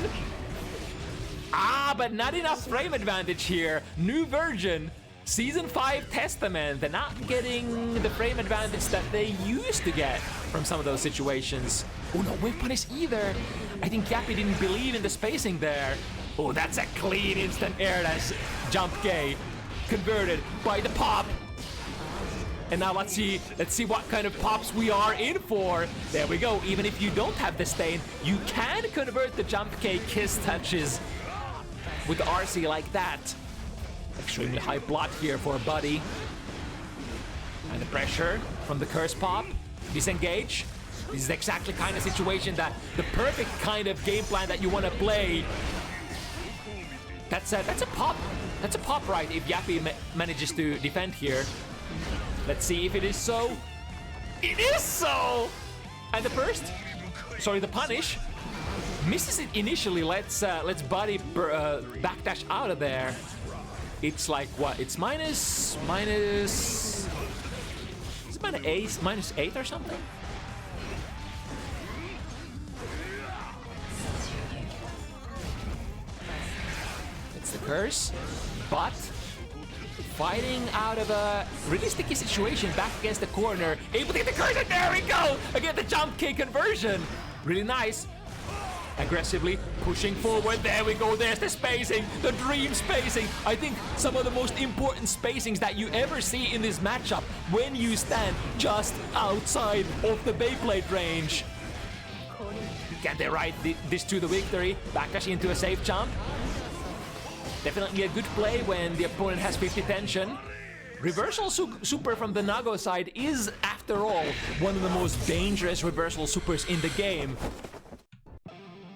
Ah, but not enough frame advantage here. New version, Season 5 Testament. They're not getting the frame advantage that they used to get from some of those situations. Oh, no whip punish either. I think Yappie didn't believe in the spacing there. Oh, that's a clean instant air dash jump K. Converted by the pop. And now let's see what kind of pops we are in for. There we go. Even if you don't have the stain, you can convert the jump K kiss touches with the RC like that. Extremely high block here for Butty. And the pressure from the curse pop. Disengage. This is exactly kind of situation that the perfect kind of game plan that you want to play. That's a pop. That's a pop right if Yappie manages to defend here. Let's see if it is so. It is so! And the burst, sorry, the punish, misses it initially. Let's Butty backdash out of there. It's like what? It's minus. Is it minus 8 or something? It's the curse, but fighting out of a really sticky situation back against the corner. Able to get the curse, and there we go! Again, the jump kick conversion. Really nice. Aggressively pushing forward. There we go. There's the spacing, the dream spacing. I think some of the most important spacings that you ever see in this matchup when you stand just outside of the Beyblade range. Can they ride this to the victory? Backdash into a safe jump. Definitely a good play when the opponent has 50 tension. Reversal super from the Nago side is, after all, one of the most dangerous reversal supers in the game.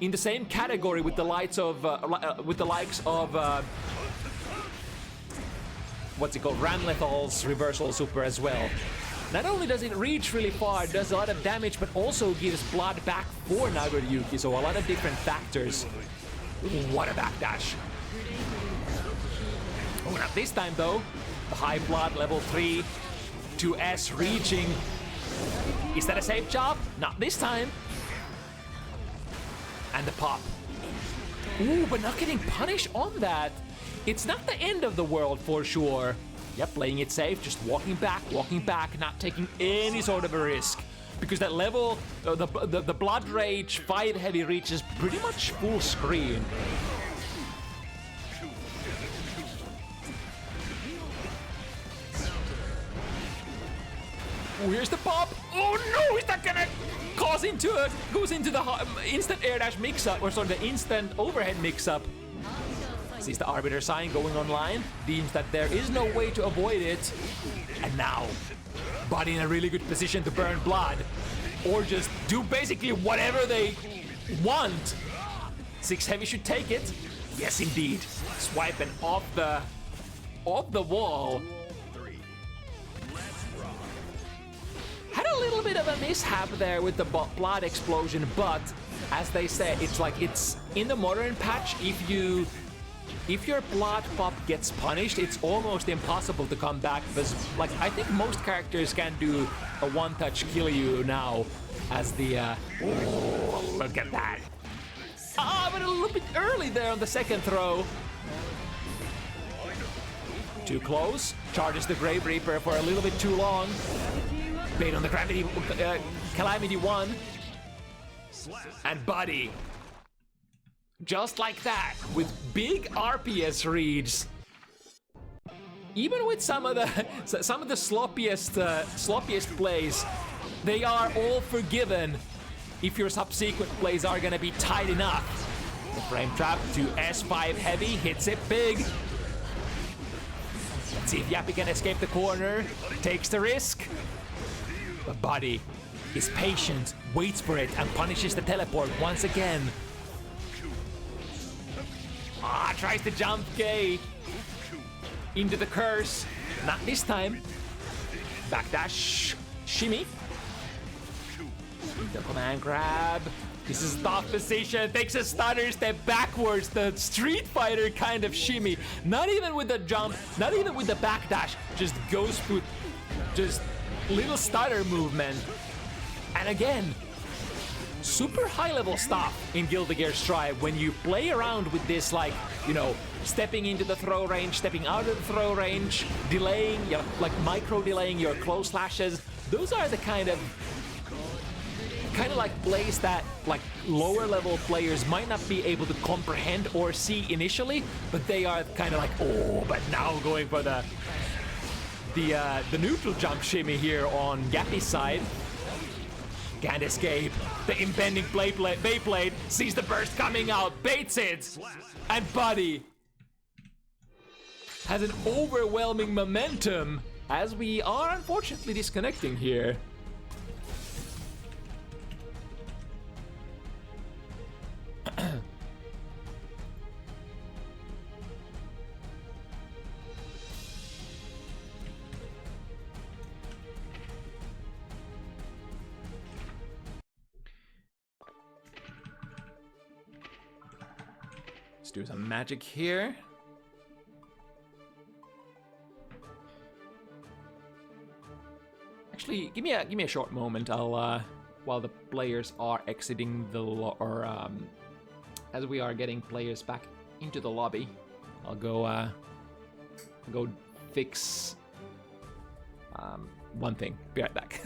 In the same category with the likes of what's it called, Ramlethal's reversal super as well. Not only does it reach really far, it does a lot of damage, but also gives blood back for Nagoriyuki, so a lot of different factors. What a backdash. Oh, not this time though. The high blood, level 3, 2S reaching. Is that a safe job? Not this time. And the pop. Ooh, but not getting punished on that. it's not the end of the world for sure. Yep, playing it safe, just walking back, not taking any sort of a risk. Because that level, the Blood Rage 5 heavy reaches pretty much full screen. Oh, here's the pop. Oh no, is that gonna goes into the instant air dash mix-up, or sorry, the instant overhead mix-up. Sees the Arbiter sign going online, deems that there is no way to avoid it, and now Butty in a really good position to burn blood, or just do basically whatever they want. 6 heavy should take it. Yes, indeed. Swiping off the wall. Had a little bit of a mishap there with the blood explosion, but as they say, it's like it's in the modern patch. If your blood pop gets punished, it's almost impossible to come back. Because like I think most characters can do a one-touch kill you now, as the oh, look at that. But a little bit early there on the second throw. Too close. Charges the Grave Reaper for a little bit too long. Bait on the Calamity 1. And Butty. Just like that, with big RPS reads. Even with some of the sloppiest plays, they are all forgiven if your subsequent plays are gonna be tight enough. The frame trap to S5 heavy hits it big. Let's see if Yappie can escape the corner. Takes the risk. But Butty is patient, waits for it, and punishes the teleport once again. Tries to jump K into the curse. Not this time. Backdash, shimmy. The command grab. This is a tough position. Takes a stutter step backwards. The Street Fighter kind of shimmy. Not even with the jump. Not even with the backdash. Just goes through. Just little stutter movement. And again, super high level stuff in Guilty Gear Strive when you play around with this, like, you know, stepping into the throw range, stepping out of the throw range, delaying, you know, like micro delaying your close slashes. Those are the kind of like plays that like lower level players might not be able to comprehend or see initially, but they are kind of like, oh, but now going for the neutral jump shimmy here on Yappie's side. Can't escape. The impending Beyblade sees the burst coming out, baits it, and Butty has an overwhelming momentum as we are unfortunately disconnecting here. Let's do some magic here. Actually, give me a short moment. I'll while the players are exiting the as we are getting players back into the lobby, I'll go fix one thing. Be right back.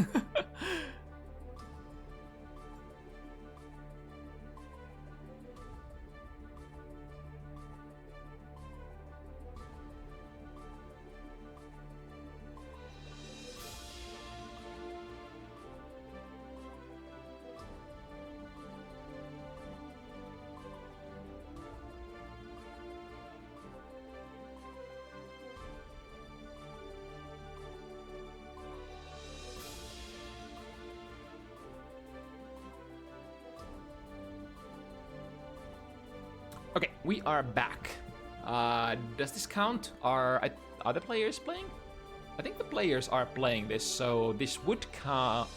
Okay, we are back. Does this count? Are the players playing? I think the players are playing this, so this would count.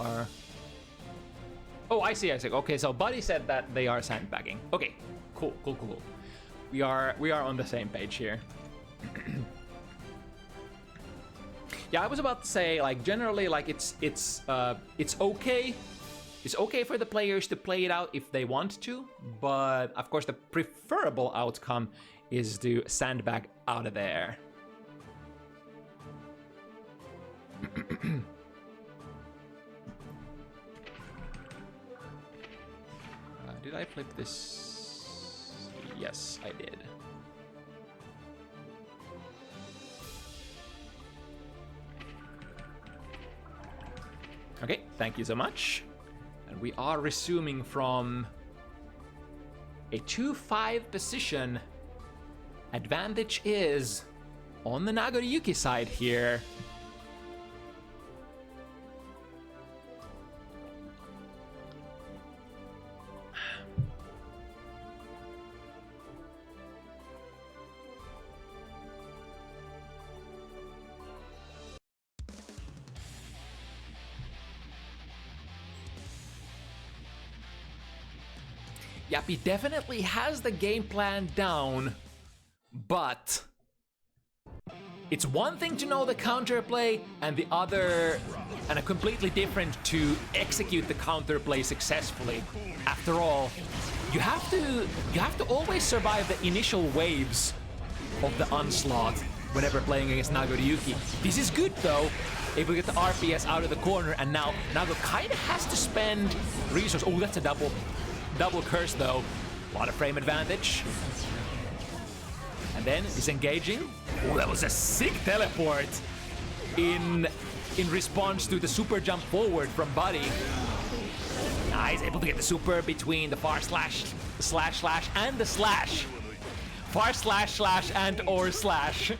Oh, I see. Okay, so Butty said that they are sandbagging. Okay, cool. We are on the same page here. Yeah, I was about to say, like, generally, like, it's okay It's okay for the players to play it out if they want to, but of course the preferable outcome is to sandbag out of there. Did I flip this? Yes, I did. Okay, thank you so much. And we are resuming from a 2-5 position. Advantage is on the Nagoriyuki side here. Yappie definitely has the game plan down, but it's one thing to know the counterplay and the other, and a completely different to execute the counterplay successfully. After all, you have to always survive the initial waves of the onslaught whenever playing against Nagoriyuki. This is good though, if we get the RPS out of the corner, and now Nago kind of has to spend resources. Oh, that's a double curse though. A lot of frame advantage. And then disengaging. Oh, that was a sick teleport in response to the super jump forward from Butty. Nah, he's able to get the super between the far slash, the slash slash, and the slash. Far slash slash and or slash.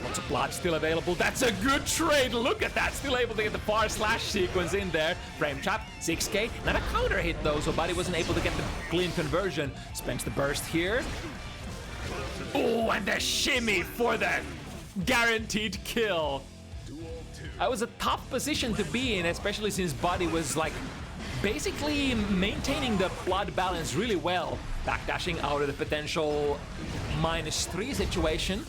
Lots of blood still available. That's a good trade. Look at that. Still able to get the far slash sequence in there. Frame trap, 6k. Not a counter hit though, so Butty wasn't able to get the clean conversion. Spends the burst here. Oh, and the shimmy for the guaranteed kill. That was a tough position to be in, especially since Butty was like basically maintaining the blood balance really well. Backdashing out of the potential -3 situation.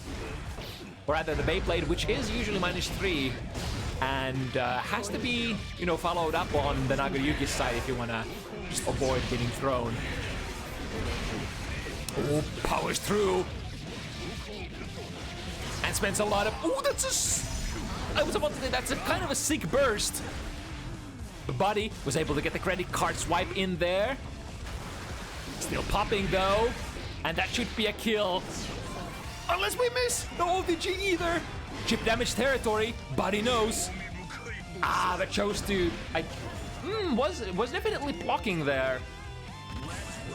Or rather the Beyblade, which is usually -3, and has to be, you know, followed up on the Nagoriyuki side if you want to just avoid getting thrown. Oh, powers through. And spends a lot of... Oh, I was about to say, that's a kind of a sick burst. But Butty was able to get the credit card swipe in there. Still popping, though. And that should be a kill. Unless we miss! No OTG either! Chip damage territory, Butty knows. Ah, that chose to... was definitely blocking there.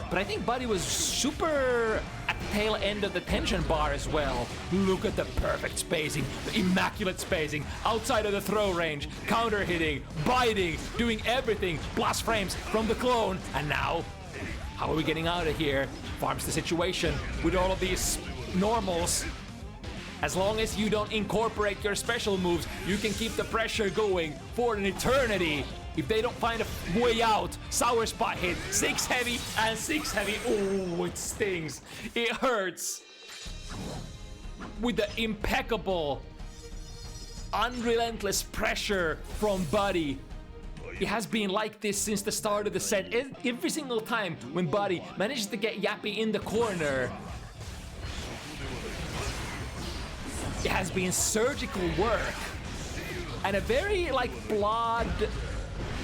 But I think Butty was super at the tail end of the tension bar as well. Look at the perfect spacing, the immaculate spacing, outside of the throw range, counter hitting, biting, doing everything, plus frames from the clone. And now, how are we getting out of here? Farms the situation with all of these normals. As long as you don't incorporate your special moves, you can keep the pressure going for an eternity. If they don't find a way out, sour spot hit, 6 heavy and 6 heavy. Oh, it stings. It hurts. With the impeccable, unrelentless pressure from Butty. It has been like this since the start of the set. Every single time when Butty manages to get Yappie in the corner, it has been surgical work and a very like blood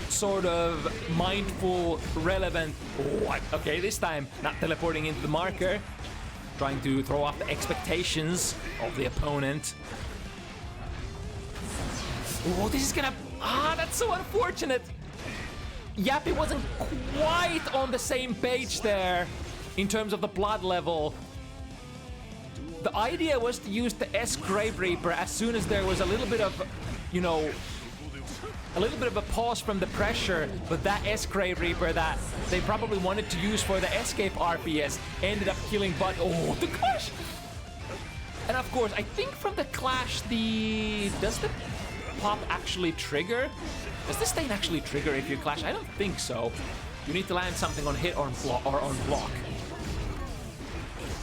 sort of mindful, relevant. Oh, okay, this time not teleporting into the marker, trying to throw off the expectations of the opponent. Oh, this is gonna... that's so unfortunate. Yappie wasn't quite on the same page there in terms of the blood level. The idea was to use the S Grave Reaper as soon as there was a little bit of, you know, a little bit of a pause from the pressure, but that S Grave Reaper that they probably wanted to use for the escape RPS ended up killing Butty. Oh, the clash! And of course, I think from the clash, does the pop actually trigger? Does the stain actually trigger if you clash? I don't think so. You need to land something on hit or on block.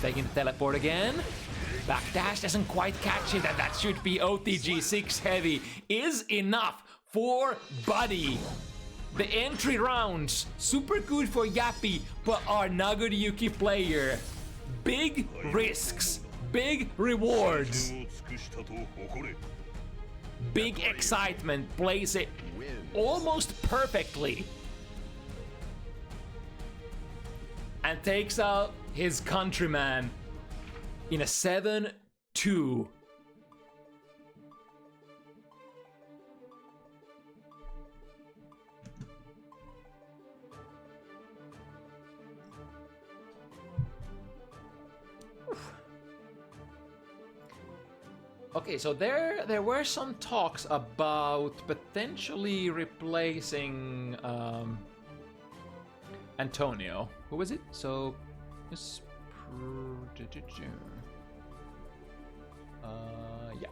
Taking the teleport again. Backdash doesn't quite catch it, and that should be OTG 6 heavy is enough for Butty. The entry rounds, super good for Yappie, but our Nagoriyuki player. Big risks, big rewards. Big excitement, plays it almost perfectly. And takes out his countryman in a 7-2. Okay, so there were some talks about potentially replacing Antonio. Who was it? So this yeah.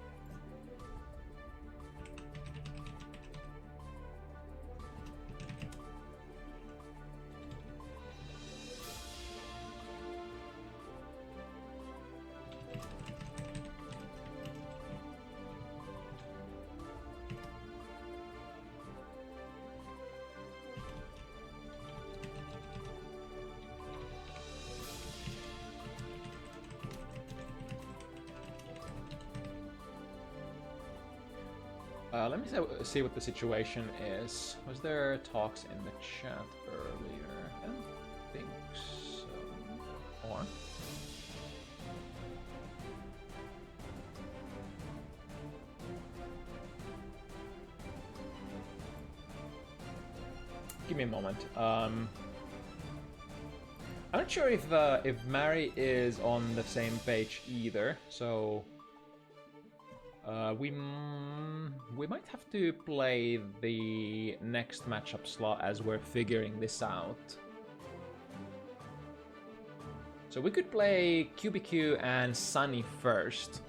Let me see what the situation is. Was there talks in the chat earlier? I don't think so. Or? Give me a moment. I'm not sure if Mary is on the same page either, so we might have to play the next matchup slot as we're figuring this out. So we could play Kubikew and Sunny first.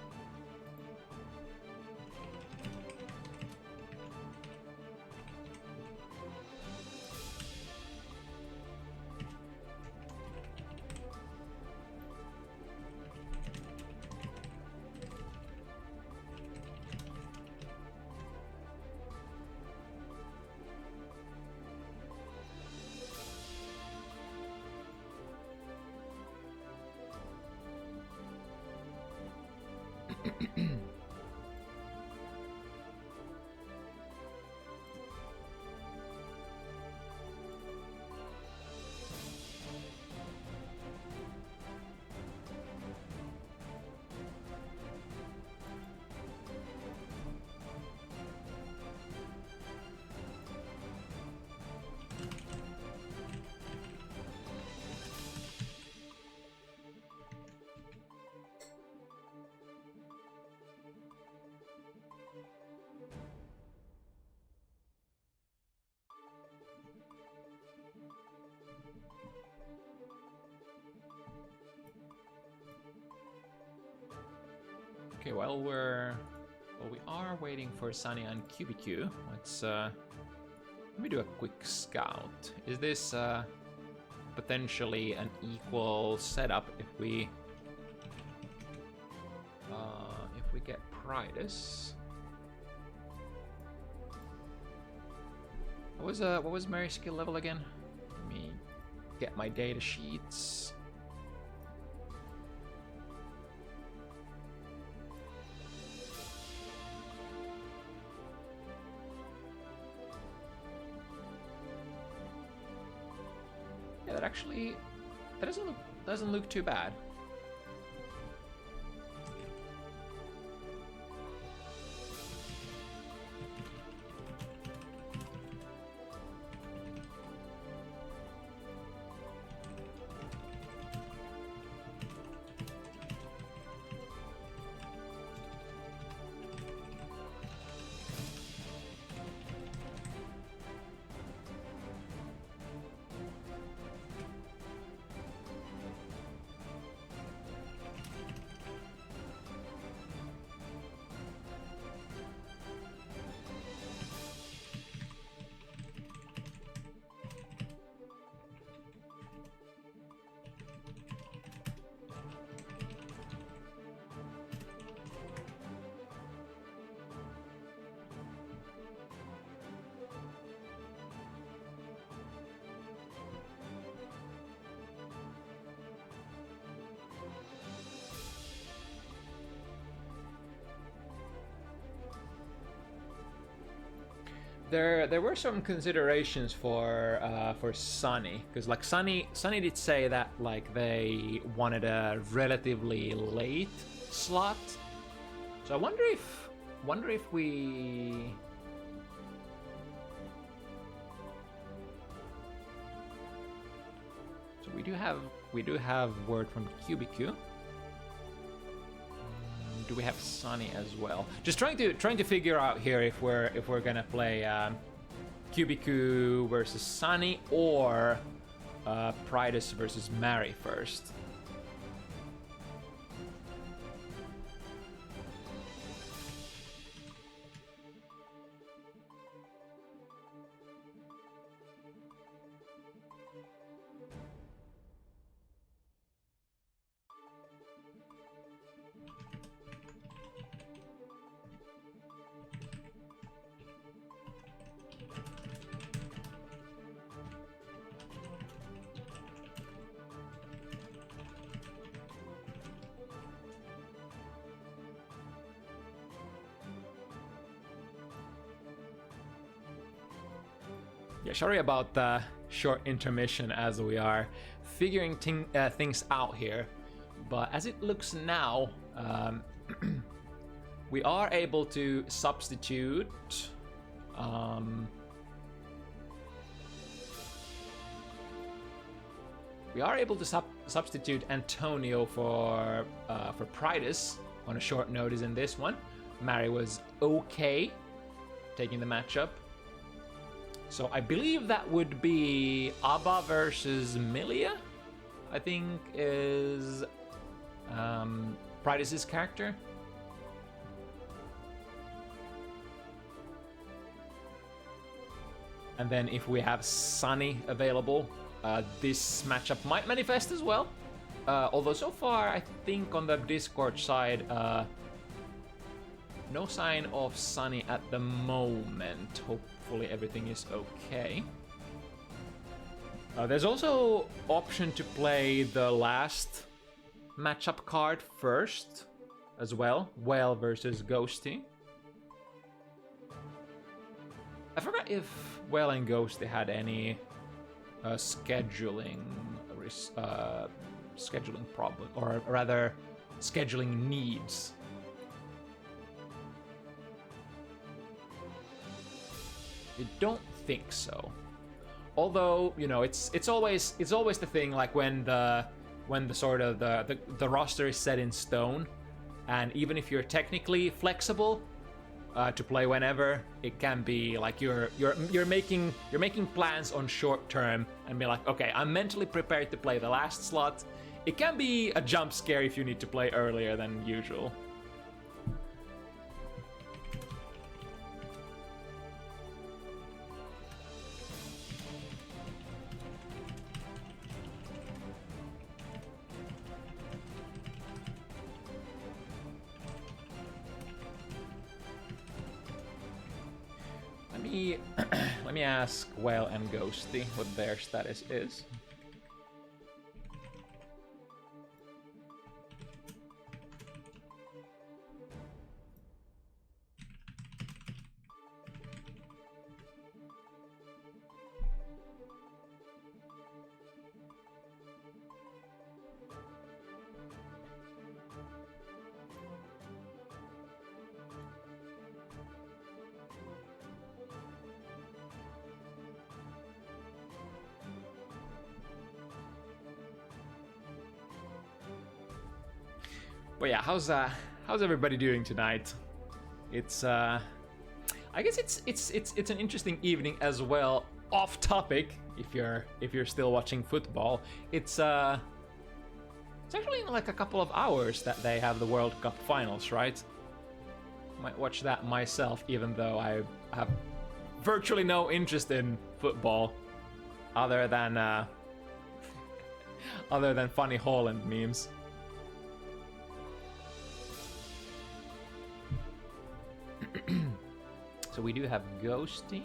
Okay, while we are waiting for Sunny and Kubikew, let me do a quick scout. Is this potentially an equal setup if we get PRIDUZ? What was Mary's skill level again? Let me get my data sheets. Yeah, that actually doesn't look too bad. There were some considerations for Sunny, because like Sunny did say that like they wanted a relatively late slot. So I wonder if we. So we do have word from Kubikew. Do we have Sunny as well? Just trying to figure out here if we're gonna play Kubikew versus Sunny or PRIDUZ versus Mary first. Yeah, sorry about the short intermission as we are figuring things out here. But as it looks now, we are able to substitute. We are able to substitute Antonio for PRIDUZ on a short notice in this one. Mary was okay taking the matchup. So I believe that would be Abba versus Milia, I think is PRIDUZ's character. And then if we have Sunny available, this matchup might manifest as well. Although so far, I think on the Discord side, no sign of Sunny at the moment. Hopefully everything is okay. There's also option to play the last matchup card first as well. Well versus Ghozzty. I forgot if Well and Ghozzty had any scheduling problem, or rather scheduling needs. I don't think so. Although, you know, it's always the thing, like when the sort of the roster is set in stone, and even if you're technically flexible to play whenever, it can be like you're making plans on short term and be like, okay, I'm mentally prepared to play the last slot. It can be a jump scare if you need to play earlier than usual. Let me ask Well and Ghozzty what their status is. But yeah, how's everybody doing tonight? It's I guess it's an interesting evening as well. Off topic, if you're still watching football, it's actually in like a couple of hours that they have the World Cup finals, right? Might watch that myself, even though I have virtually no interest in football, other than funny Holland memes. So we do have Ghozzty.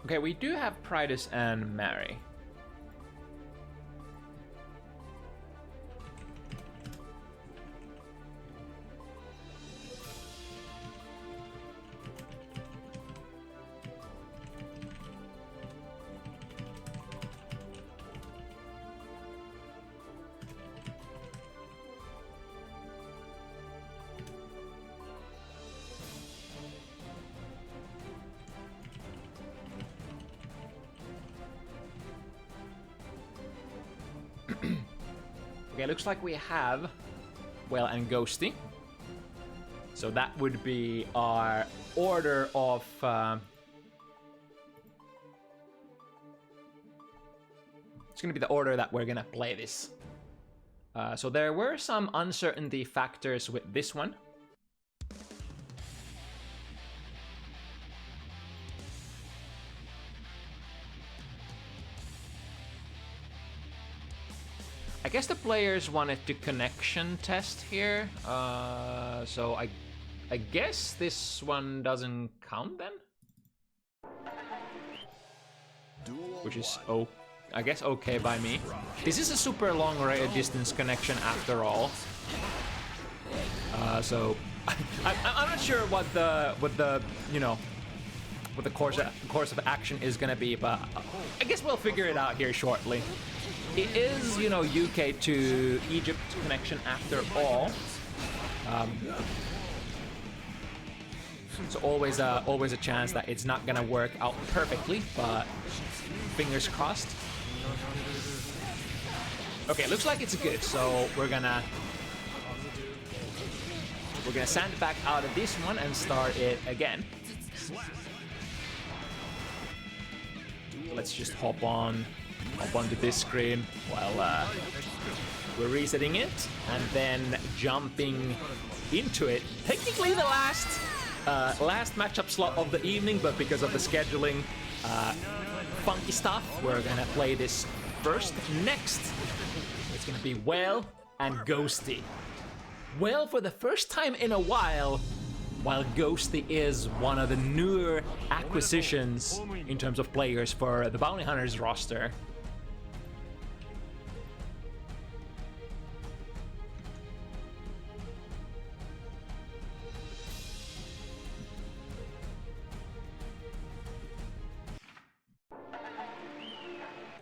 Okay, we do have PRIDUZ and Mary. Okay, looks like we have Well and Ghozzty. So that would be our order of... it's gonna be the order that we're gonna play this. So there were some uncertainty factors with this one. I guess the players wanted to connection test here, so I guess this one doesn't count then? Which is, I guess okay by me. This is a super long distance connection after all. So I'm not sure what the you know, what the course of action is gonna be, but I guess we'll figure it out here shortly. It is, you know, UK to Egypt connection after all. So always a chance that it's not gonna work out perfectly, but fingers crossed. Okay, looks like it's good, so we're gonna sand back out of this one and start it again. Let's just hop onto this screen while we're resetting it and then jumping into it. Technically the last matchup slot of the evening, but because of the scheduling funky stuff, we're gonna play this first. Next, it's gonna be Well and Ghozzty. Well, for the first time in a while Ghozzty is one of the newer acquisitions in terms of players for the Bounty Hunters roster.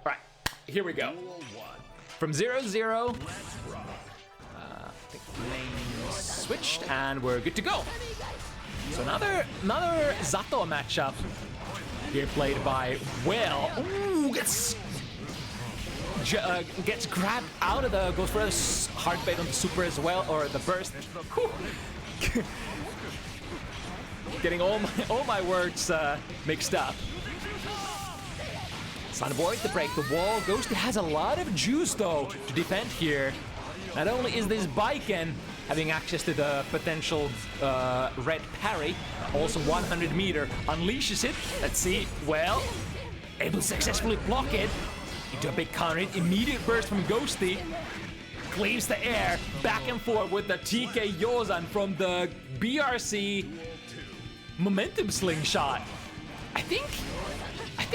Right, here we go. From 0-0, the lane switched and we're good to go. So another Zato matchup here played by Well. Ooh, gets grabbed out of the, goes for a hard bait on the super as well, or the burst. Getting all my words mixed up. Sunboy to break the wall. Ghozzty has a lot of juice though to defend here. Not only is this Biken having access to the potential red parry, also 100 meter unleashes it. Let's see. Well, able to successfully block it into a big counter. Immediate burst from Ghozzty. Cleaves the air back and forth with the TK Yozan from the BRC momentum slingshot. I think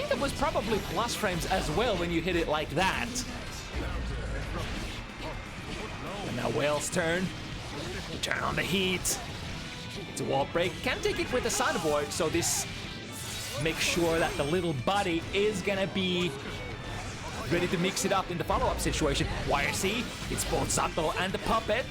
that was probably plus frames as well when you hit it like that. And now Whale's turn. Turn on the heat. It's a wall break. Can't take it with the Sunboy, so this makes sure that the little Butty is gonna be ready to mix it up in the follow-up situation. YRC, it's both Zato and the puppet.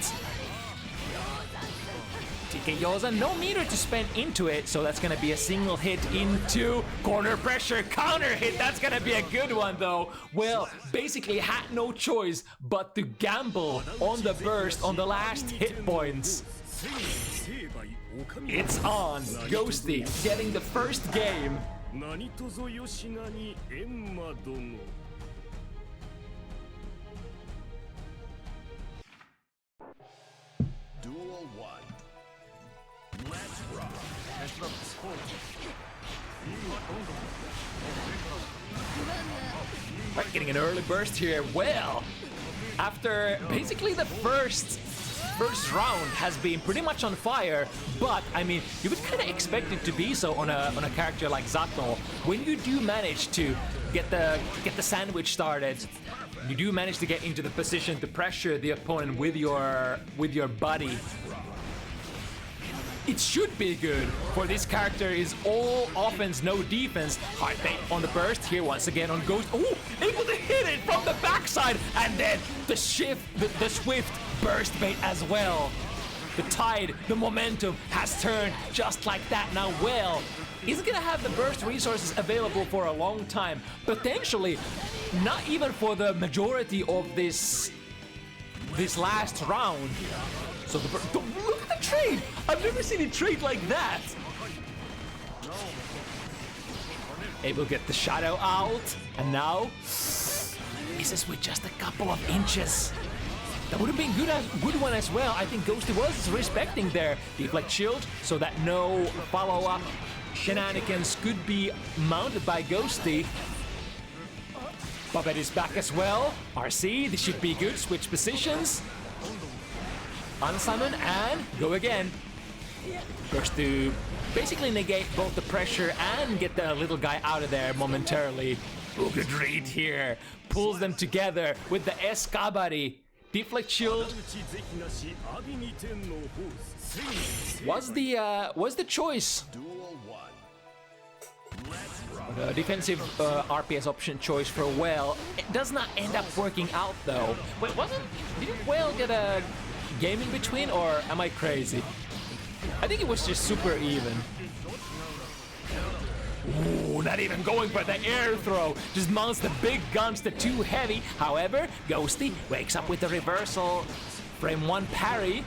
TK Yoza, no meter to spend into it, so that's gonna be a single hit into corner pressure, counter hit. That's gonna be a good one though. Well, basically had no choice but to gamble on the burst on the last hit points. It's on. Ghozzty getting the first game. Duel 1. Let's rock. Right, getting an early burst here. Well, after basically the first first round has been pretty much on fire, but I mean, you would kind of expect it to be so on a character like Zato. When you do manage to get the sandwich started, you do manage to get into the position to pressure the opponent with your Butty. It should be good, for this character is all offense, no defense. Hard bait on the burst here once again on Ghost. Oh, able to hit it from the backside, and then the swift burst bait as well. The tide, the momentum has turned just like that. Now, well, he's gonna have the burst resources available for a long time. Potentially, not even for the majority of this last round. So look at the trade! I've never seen it trade like that! Able to get the shadow out, and now misses with just a couple of inches. That would have been good one as well. I think Ghozzty was respecting their deflect shield, so that no follow-up shenanigans could be mounted by Ghozzty. Puppet is back as well. RC, this should be good. Switch positions. Unsummon and go again. First to basically negate both the pressure and get the little guy out of there momentarily. Oh, good read here. Pulls them together with the Butty. Deflect shield was the choice. The defensive RPS option choice for Whale. It does not end up working out though. Wait, didn't Whale get a game in between, or am I crazy? I think it was just super even. Ooh, not even going for the air throw. Just mounts the big guns to too heavy. However, Ghozzty wakes up with the reversal. Frame 1 parry.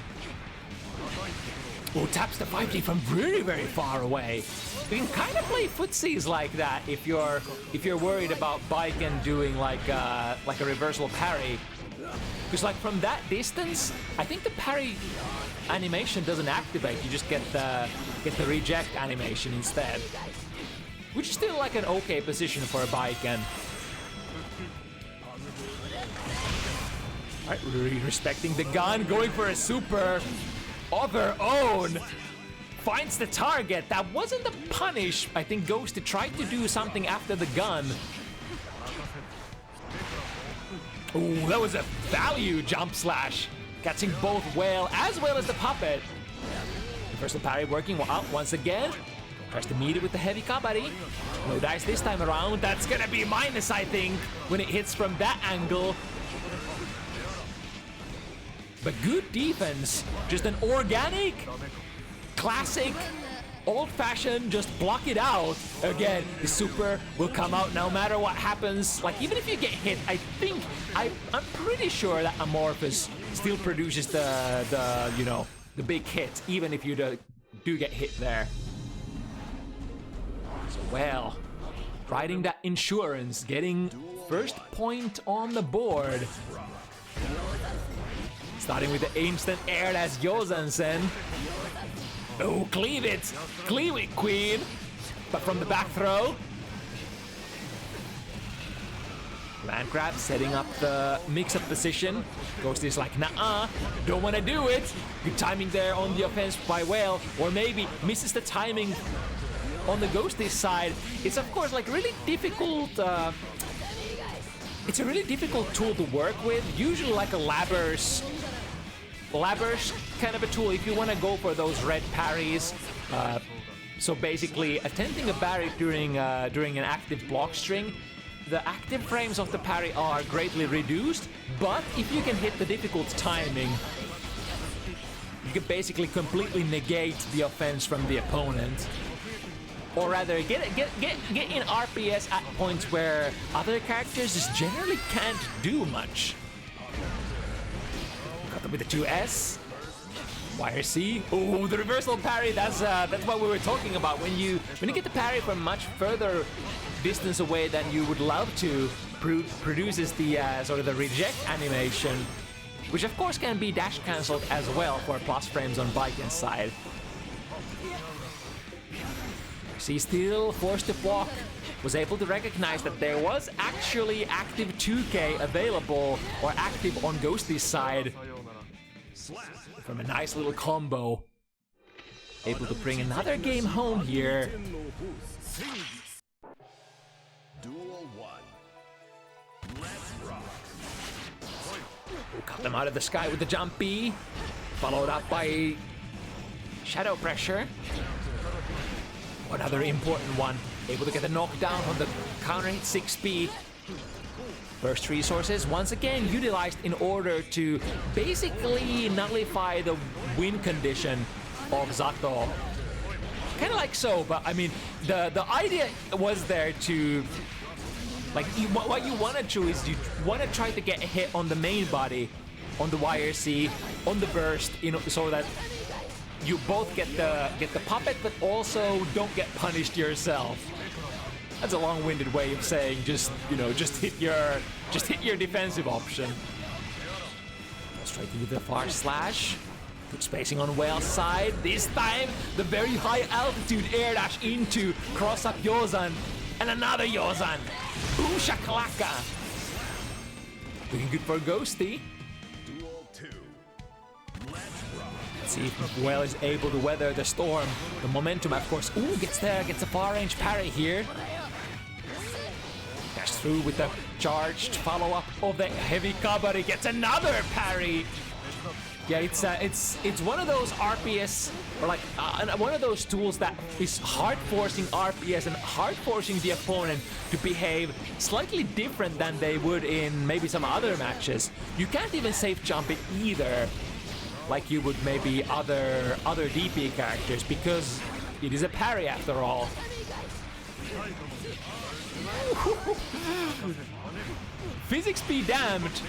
Ooh, taps the 5G from very, very far away. You can kind of play footsies like that if you're worried about Baiken doing like a reversal parry. Because like from that distance, I think the parry animation doesn't activate. You just get the reject animation instead, which is still like an okay position for a Baiken. Alright, respecting the gun, going for a super of her own. Finds the target. That wasn't a punish. I think Ghozzty tried to do something after the gun. Ooh, that was a value jump slash. Catching both Whale as well as the Puppet. Reversal parry working out once again. Tries to meet it with the heavy Butty. No dice this time around. That's gonna be minus, I think, when it hits from that angle. But good defense. Just an organic, classic, old-fashioned, just block it out. Again, the super will come out no matter what happens. Like, even if you get hit, I'm pretty sure that Amorphous still produces the big hit, even if you do get hit there. So, well, riding that insurance, getting first point on the board. Starting with the instant air, that's Yosansen. Oh, cleave it, Queen. But from the back throw. Land grab, setting up the mix-up position. Ghozzty's like, nah, don't want to do it. Good timing there on the offense by Whale, or maybe misses the timing on the Ghozzty side. It's of course like really difficult. It's a really difficult tool to work with. Usually like a Labbers kind of a tool if you want to go for those red parries. So basically, attempting a parry during an active block string, the active frames of the parry are greatly reduced, but if you can hit the difficult timing, you can basically completely negate the offense from the opponent. Or rather, get in RPS at points where other characters just generally can't do much. Got them with the 2S. YRC. Oh, the reversal parry. That's what we were talking about. When you get the parry from much further distance away than you would love to, produces the sort of the reject animation, which of course can be dash cancelled as well for plus frames on Baiken's side. YRC still forced to block. Was able to recognize that there was actually active 2K available, or active on Ghozzty's side. From a nice little combo. Able to bring another game home here. Duel 1. Let's rock. Cut them out of the sky with the jump B. Followed up by shadow pressure. Another important one. Able to get the knockdown on the counter hit 6B. Burst resources once again utilized in order to basically nullify the win condition of Zato. Kind of like so, but I mean, the idea was there to, like, what you want to do is you want to try to get a hit on the main body, on the YRC, on the burst, you know, so that you both get the puppet, but also don't get punished yourself. That's a long-winded way of saying just hit your defensive option. Straight into the far slash. Good spacing on Whale's side. This time, the very high altitude air dash into cross-up Yozan. And another Yozan. Boom shakalaka. Looking good for Ghozzty. Duel 2. Let's rock. Let's see if Whale is able to weather the storm. The momentum, of course. Ooh, gets a far-range parry here. Dash through with the charged follow-up of the heavy kabari. Gets another parry. Yeah, it's one of those RPS, or like one of those tools that is hard forcing RPS and hard forcing the opponent to behave slightly different than they would in maybe some other matches. You can't even safe jump it either, like you would maybe other DP characters, because it is a parry after all. Physics be damned.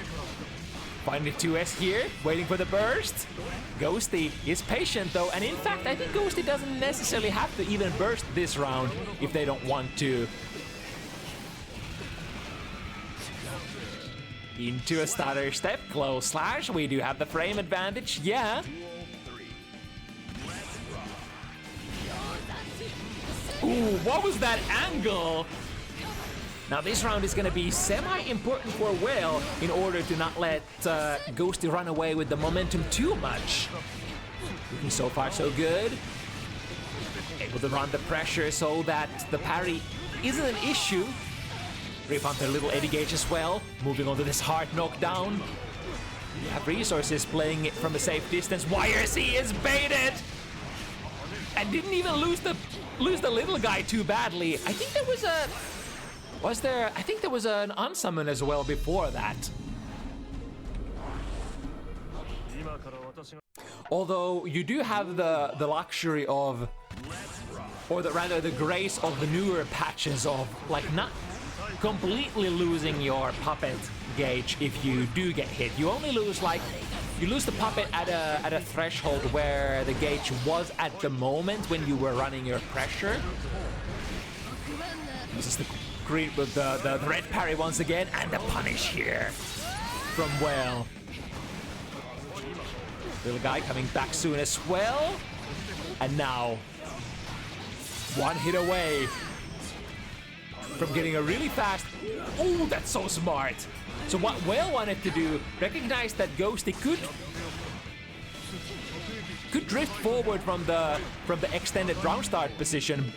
Finding 2S here, waiting for the burst. Ghozzty is patient though, and in fact I think Ghozzty doesn't necessarily have to even burst this round if they don't want to. Into a stutter step, close slash, we do have the frame advantage, yeah. Ooh, what was that angle? Now this round is going to be semi-important for Whale in order to not let Ghozzty run away with the momentum too much. Looking so far so good. Able to run the pressure so that the parry isn't an issue. Rip on their little Eddie gauge as well. Moving on to this hard knockdown. You have resources playing it from a safe distance. YRC is baited! And didn't even lose the little guy too badly. I think there was a... I think there was an unsummon as well before that. Although you do have the luxury of, or rather the grace of the newer patches of like not completely losing your puppet gauge if you do get hit. You only lose you lose the puppet at a threshold where the gauge was at the moment when you were running your pressure. This is the green with the red parry once again, and the punish here from Whale. Little guy coming back soon as well. And now, one hit away from getting a really fast... Oh, that's so smart. So what Whale wanted to do, recognize that Ghozzty could drift forward from the extended round start position,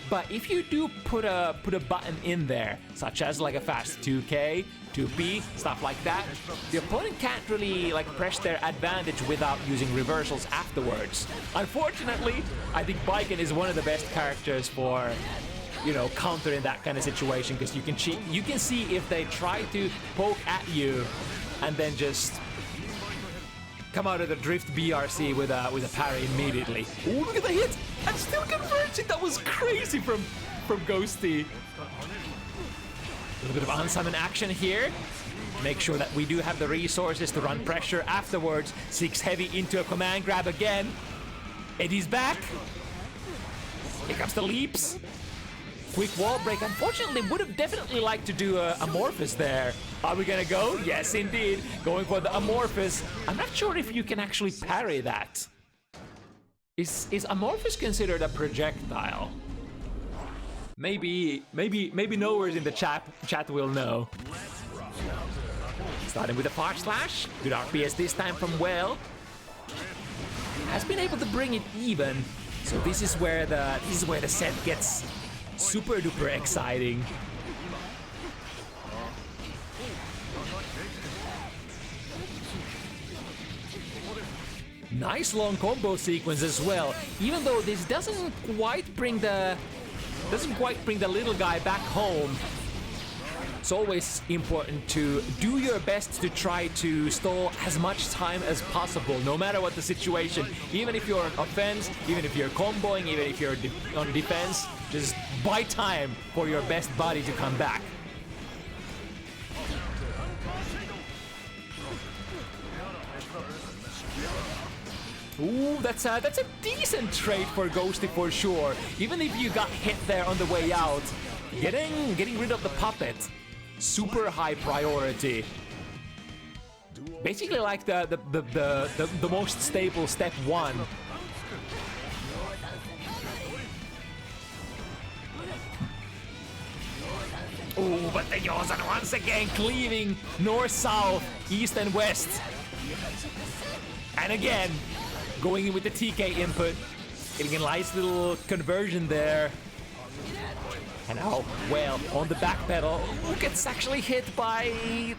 but if you do put a button in there, such as like a fast 2K, 2P, stuff like that, the opponent can't really like press their advantage without using reversals afterwards. Unfortunately, I think Baiken is one of the best characters for, you know, countering that kind of situation, because you can see if they try to poke at you and then just come out of the drift BRC with a parry immediately. Ooh, look at the hit! And still converging! That was crazy from Ghozzty. A little bit of unsummon action here. Make sure that we do have the resources to run pressure afterwards. 6 heavy into a command grab again. Eddie's back. Here comes the leaps. Quick wall break. Unfortunately, would have definitely liked to do a Amorphous there. Are we gonna go? Yes, indeed. Going for the Amorphous. I'm not sure if you can actually parry that. Is Amorphous considered a projectile? Maybe nowhere in the chat will know. Starting with a far slash. Good RPS this time from Whale. has been able to bring it even. So this is where the set gets super duper exciting. Nice long combo sequence as well. Even though this doesn't quite bring the little guy back home. It's always important to do your best to try to stall as much time as possible, no matter what the situation. Even if you're on offense, even if you're comboing, even if you're on defense, just buy time for your best buddy to come back. Ooh, that's a decent trade for Ghozzty for sure. Even if you got hit there on the way out, getting rid of the puppet, super high priority. Basically like the most stable step 1. Oh, but the Yozan once again cleaving north, south, east and west. And again, going in with the TK input, getting a nice little conversion there. And oh, well, on the back pedal, who gets actually hit by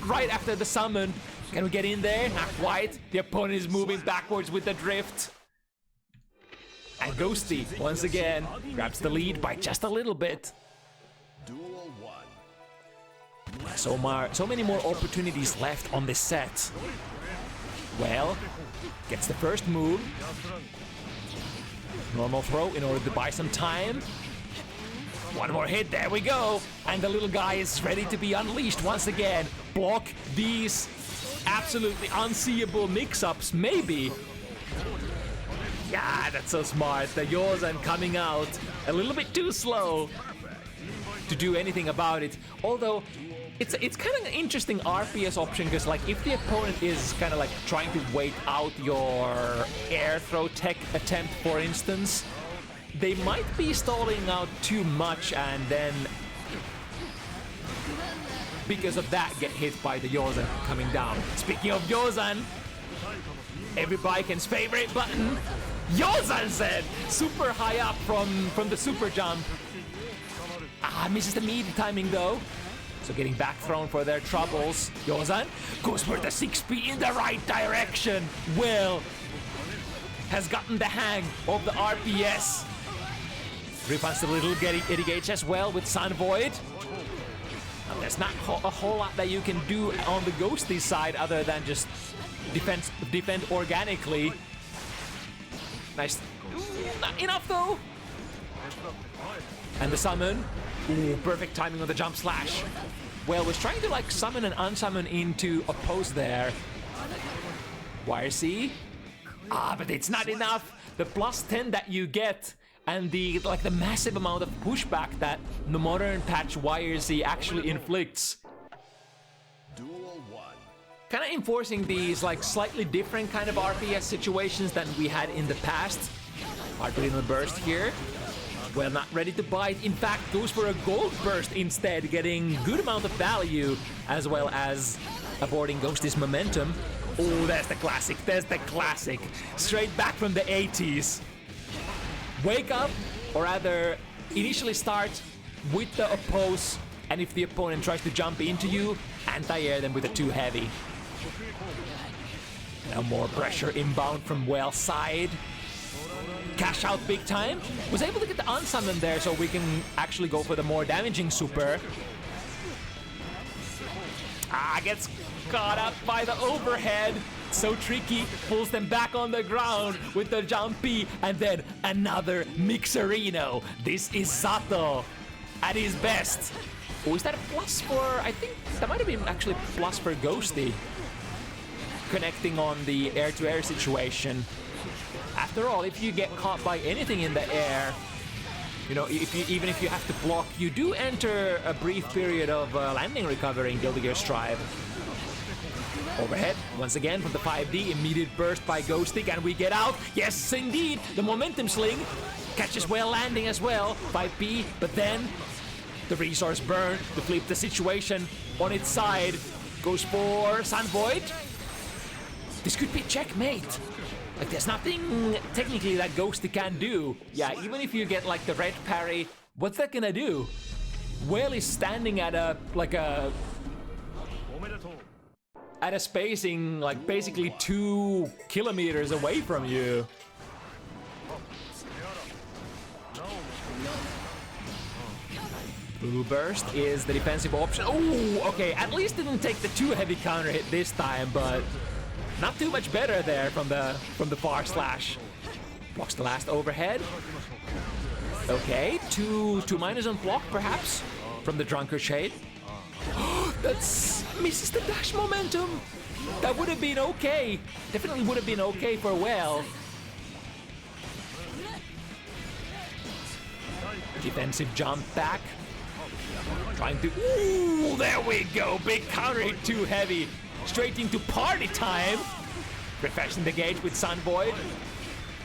right after the summon. Can we get in there? Not quite. The opponent is moving backwards with the drift. And Ghozzty, once again, grabs the lead by just a little bit. Duel 1. So many more opportunities left on this set. Well, gets the first move. Normal throw in order to buy some time. One more hit, there we go. And the little guy is ready to be unleashed once again. Block these absolutely unseeable mix-ups, maybe. Yeah, that's so smart. The Yozan coming out a little bit too slow to do anything about it. Although, it's kind of an interesting RPS option, because like if the opponent is kind of like trying to wait out your air throw tech attempt, for instance, they might be stalling out too much and then because of that get hit by the Yozan coming down. Speaking of Yozan, everybody's favorite button, Yozan said, super high up from the super jump. Misses the meat timing though. So getting back thrown for their troubles. Yozan goes for the 6P in the right direction. Will has gotten the hang of the RPS. Refunds the little Eddie Gage as well with Sun Void. Now, there's not a whole lot that you can do on the Ghozzty side other than just defend organically. Nice. Not enough though. And the summon. Ooh, perfect timing on the jump slash. Well, was trying to like summon and unsummon into oppose there. YRC. But it's not enough. The +10 that you get and the massive amount of pushback that the modern patch YRC actually inflicts. Duel 1. Kind of enforcing these like slightly different kind of RPS situations than we had in the past. Hard to the burst here. Well, not ready to bite. In fact, goes for a gold burst instead, getting good amount of value as well as avoiding Ghozzty's momentum. Oh, there's the classic. There's the classic. Straight back from the 80s. Wake up, or rather, initially start with the oppose, and if the opponent tries to jump into you, anti-air them with a too heavy. Now more pressure inbound from Well's side. Cash out big time. Was able to get the unsummon there so we can actually go for the more damaging super. Gets caught up by the overhead. So tricky, pulls them back on the ground with the jumpy, and then another Mixerino. This is Sato at his best. Oh, is that a plus for, I think that might have been actually plus for Ghozzty. Connecting on the air-to-air situation. After all, if you get caught by anything in the air, you know, even if you have to block, you do enter a brief period of landing recovery in Guilty Gear Strive. Overhead, once again from the 5D, immediate burst by Ghozzty, and we get out. Yes, indeed, the momentum sling catches well landing as well, 5P, but then the resource burn to flip the situation on its side. Goes for Sun Void. This could be checkmate. Like, there's nothing technically that Ghozzty can do. Yeah, even if you get like the red parry, what's that gonna do? Well, he's standing at a spacing like basically 2 kilometers away from you. Blue burst is the defensive option. Oh, okay, at least didn't take the too heavy counter hit this time, but not too much better there from the far slash. Blocks the last overhead. Okay, two minus on block perhaps from the Drunkard Shade. That's misses the dash momentum. That would have been okay. Definitely would have been okay for well. Defensive jump back. Trying to. Ooh, there we go. Big counter hit too heavy. Straight into party time. Refreshing the gauge with Sun Void.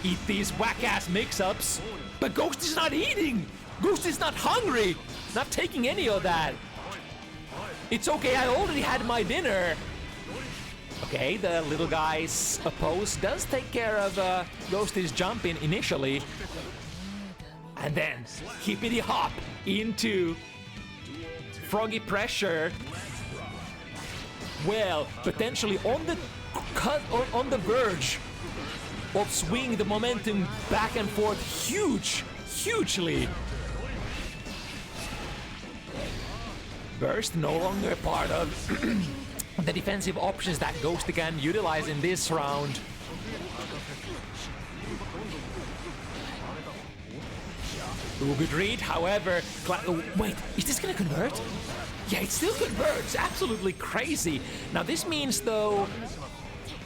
Eat these whack-ass mix-ups. But Ghozzty's not eating. Ghozzty's not hungry. Not taking any of that. It's okay, I already had my dinner. Okay, the little guy's oppose does take care of Ghozzty's jump in initially. And then hippity hop into froggy pressure. Well, potentially on the cut or on the verge of swinging the momentum back and forth hugely. Burst no longer part of the defensive options that Ghozzty can utilize in this round. Ooh, good read, however, wait, is this gonna convert? Yeah, it still converts, absolutely crazy. Now this means though,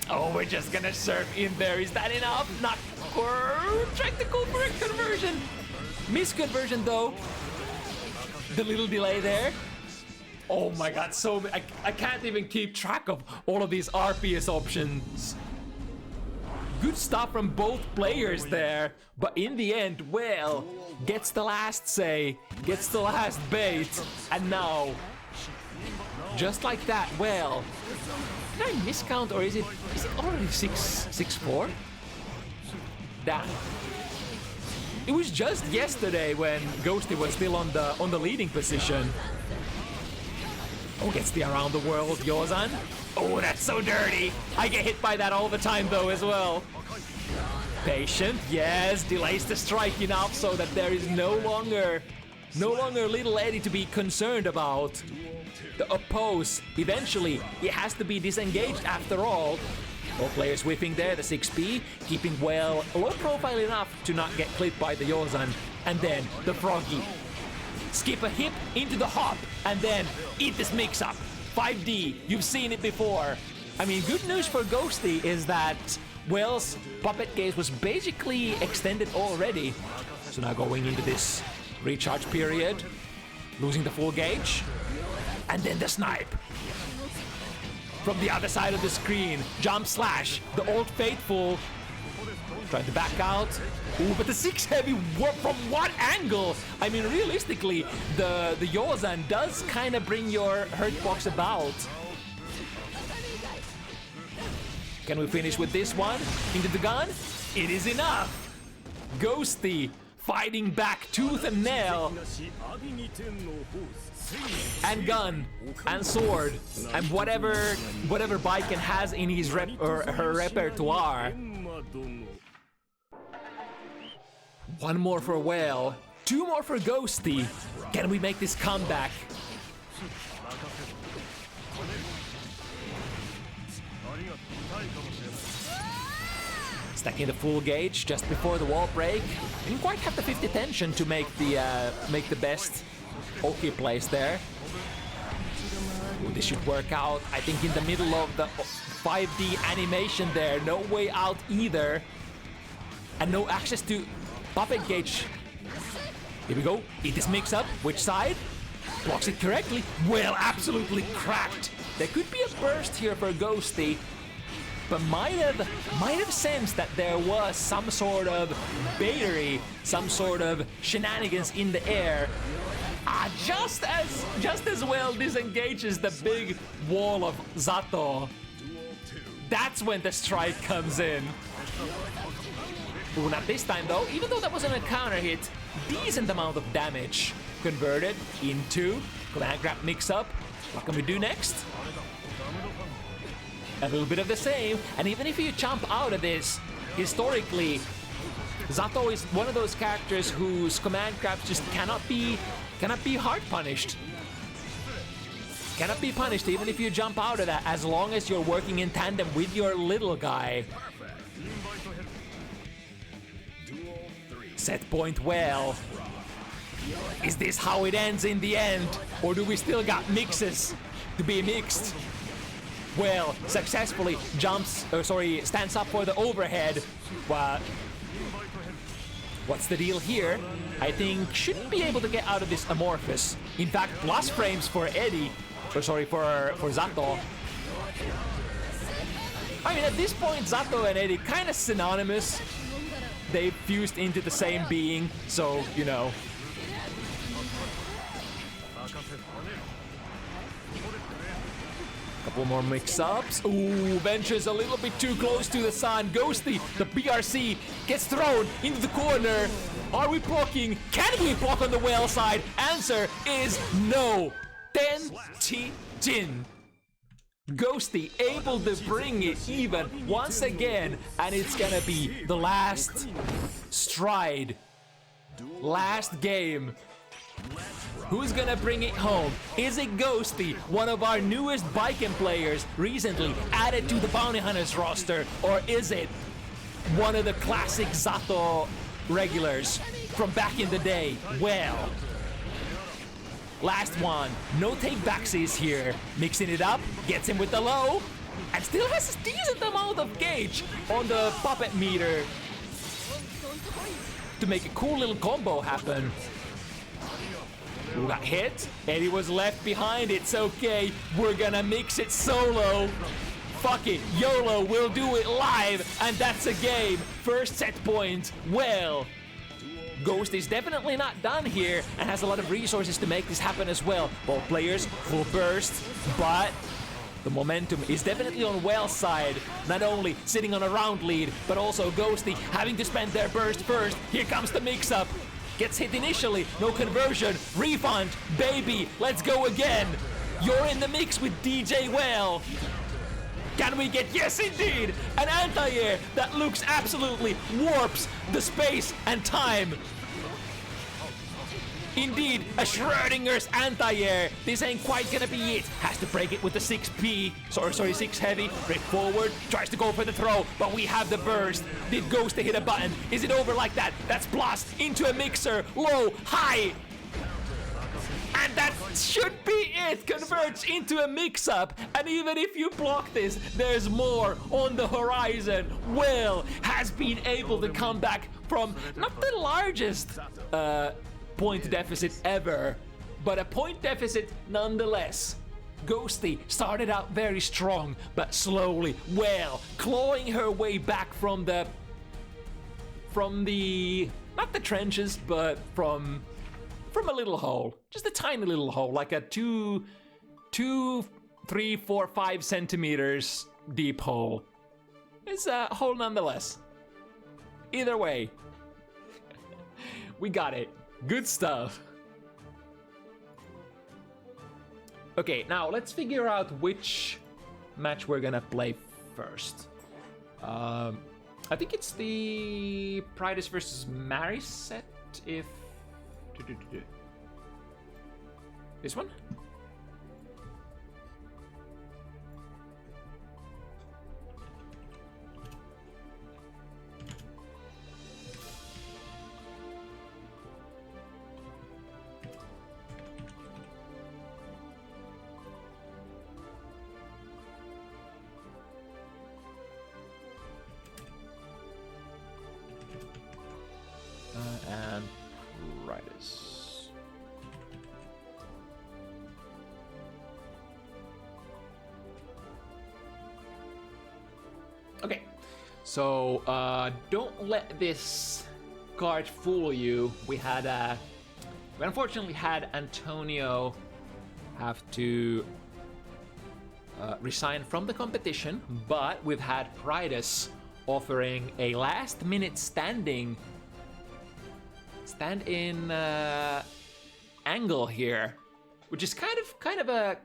oh, we're just gonna surf in there, is that enough? Not trying to go for a conversion. Misconversion though, the little delay there. Oh my god, so I can't even keep track of all of these RPS options. Good stuff from both players there, but in the end, well, gets the last say, gets the last bait, and now, just like that, well, did I miscount or is it already 6-4? Damn. It was just yesterday when Ghozzty was still on the leading position. Oh, gets the around the world Yozan. Oh, that's so dirty. I get hit by that all the time though as well. Patient, yes, delays the strike enough so that there is no longer little Eddie to be concerned about. The oppose, eventually, he has to be disengaged after all. All players whipping there, the 6P, keeping well low profile enough to not get clipped by the Yozan. And then the Froggy. Skip a hip into the hop, and then eat this mix-up. 5D, you've seen it before. I mean, good news for Ghozzty is that Well's puppet gaze was basically extended already. So now going into this recharge period, losing the full gauge, and then the snipe. From the other side of the screen, jump slash, the old faithful, trying to back out. Ooh, but the 6 heavy, from what angle? I mean, realistically, the Yozan does kind of bring your hurt box about. Can we finish with this one? Into the gun? It is enough! Ghozzty fighting back tooth and nail. And gun, and sword, and whatever Baiken has in his her repertoire. One more for Whale, 2 more for Ghozzty. Can we make this comeback? Stacking the full gauge just before the wall break. Didn't quite have the 50 tension to make the best okay place there. Ooh, this should work out. I think in the middle of the 5D animation there, no way out either. And no access to puppet gauge. Here we go. Eat this mix up. Which side? Blocks it correctly. Well, absolutely cracked. There could be a burst here for Ghozzty, but might have sensed that there was some sort of baitery, some sort of shenanigans in the air. Just as well disengages the big wall of Zato. That's when the strike comes in. Ooh, not this time though. Even though that wasn't a counter hit, decent amount of damage converted into command grab mix-up. What can we do next? A little bit of the same, and even if you jump out of this, historically, Zato is one of those characters whose command grabs just cannot be hard punished. Cannot be punished even if you jump out of that, as long as you're working in tandem with your little guy. Set point well. Is this how it ends in the end? Or do we still got mixes to be mixed? Well, successfully stands up for the overhead. What's the deal here? I think shouldn't be able to get out of this amorphous. In fact, plus frames for Eddie. For Zato. I mean, at this point, Zato and Eddie kind of synonymous. They fused into the same being, so, you know. Couple more mix-ups. Ooh, ventures a little bit too close to the sun. Ghozzty, the PRC, gets thrown into the corner. Are we blocking? Can we block on the whale side? Answer is no. 10-T-Jin. Ghozzty able to bring it even once again, and it's gonna be the last stride. Last game. Who's gonna bring it home? Is it Ghozzty, one of our newest Biken players recently added to the Bounty Hunters roster? Or is it one of the classic Zato regulars from back in the day? Well, last one. No takebacksies here. Mixing it up, gets him with the low, and still has a decent amount of gauge on the puppet meter to make a cool little combo happen. Who got hit? Eddie was left behind. It's okay. We're gonna mix it solo. Fuck it. YOLO, we'll do it live. And that's a game. First set point. Well, Ghozzty is definitely not done here and has a lot of resources to make this happen as well. Both players full burst, but the momentum is definitely on Whale's side. Not only sitting on a round lead, but also Ghozzty having to spend their burst first. Here comes the mix-up. Gets hit initially, no conversion, refund, baby, let's go again. You're in the mix with DJ Whale. Can we get, yes indeed, an anti-air that looks absolutely warps the space and time. Indeed, a Schrodinger's anti-air. This ain't quite gonna be it. Has to break it with the 6P. Sorry, 6 heavy. Break forward, tries to go for the throw, but we have the burst. Did Ghozzty hit a button? Is it over like that? That's blast into a mixer. Low, high. And that should be it. Converts into a mix-up. And even if you block this, there's more on the horizon. Well, has been able to come back from not the largest point deficit ever, but a point deficit nonetheless. Ghozzty started out very strong, but slowly, well, clawing her way back from the not the trenches, but from a little hole, just a tiny little hole, like a 2, 3, 4, 5 centimeters deep hole. It's a hole nonetheless. Either way, we got it. Good stuff. Okay, now let's figure out which match we're gonna play first. I think it's the PRIDUZ versus Mary set, if... This one? And PRIDUZ. Okay, so don't let this card fool you. We unfortunately had Antonio have to resign from the competition, but we've had PRIDUZ offering a last-minute stand-in angle here, which is kind of a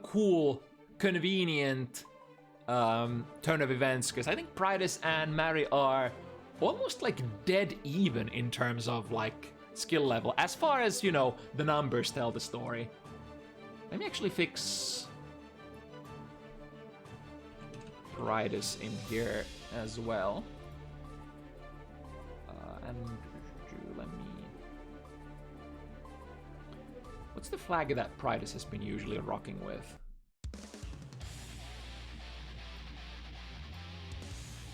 cool, convenient turn of events, because I think PRIDUZ and Mary are almost like dead even in terms of like skill level, as far as, you know, the numbers tell the story. Let me actually fix PRIDUZ in here as well. And let me... What's the flag that PRIDUZ has been usually rocking with?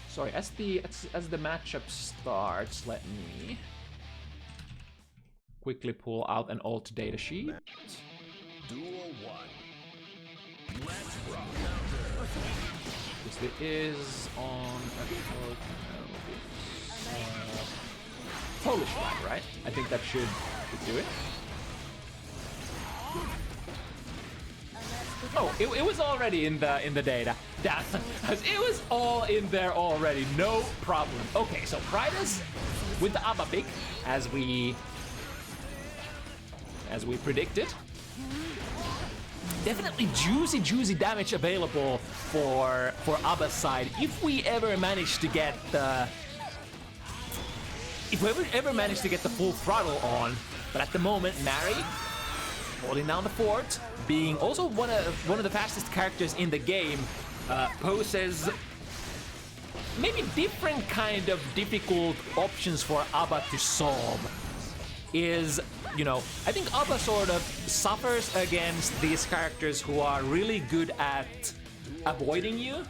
Sorry, as the matchup starts, let me quickly pull out an alt data sheet. Duel 1. Let's rock. This is on Polish flag, right? I think that should do it. Oh, it was already in the data. It was all in there already, no problem. Okay, so PRIDUZ with the ABBA pick, as we predicted. Definitely juicy damage available for ABBA's side if we ever manage to get the full throttle on. But at the moment, Mary holding down the fort, being also one of the fastest characters in the game, poses maybe different kind of difficult options for ABBA to solve. Is, you know, I think ABBA sort of suffers against these characters who are really good at avoiding you.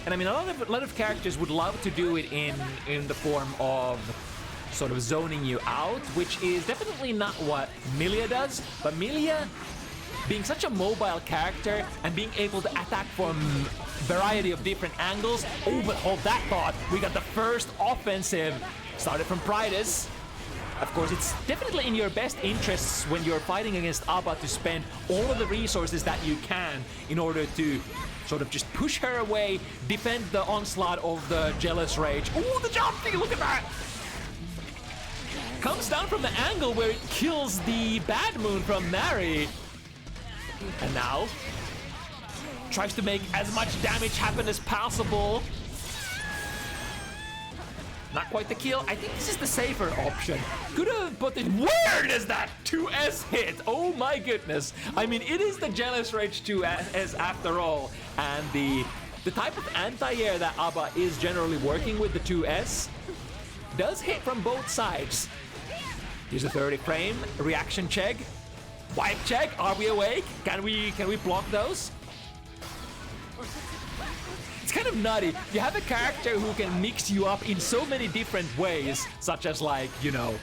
And I mean, a lot of characters would love to do it in the form of sort of zoning you out, which is definitely not what Milia does. But Milia, being such a mobile character and being able to attack from variety of different angles. Oh, but hold that thought. We got the first offensive started from PRIDUZ. Of course, it's definitely in your best interests when you're fighting against ABBA to spend all of the resources that you can in order to sort of just push her away, defend the onslaught of the Jealous Rage. Oh, the jump! Look at that! Comes down from the angle where it kills the Bad Moon from Mary. And now tries to make as much damage happen as possible. Not quite the kill. I think this is the safer option. Could have put it. Where does that 2S hit? Oh my goodness. I mean, it is the Jealous Rage 2S after all. And the type of anti-air that ABBA is generally working with, the 2S, does hit from both sides. Here's a 30 frame. Reaction check. Wipe check. Are we awake? Can we block those? It's kind of nutty. You have a character who can mix you up in so many different ways, such as, like, you know,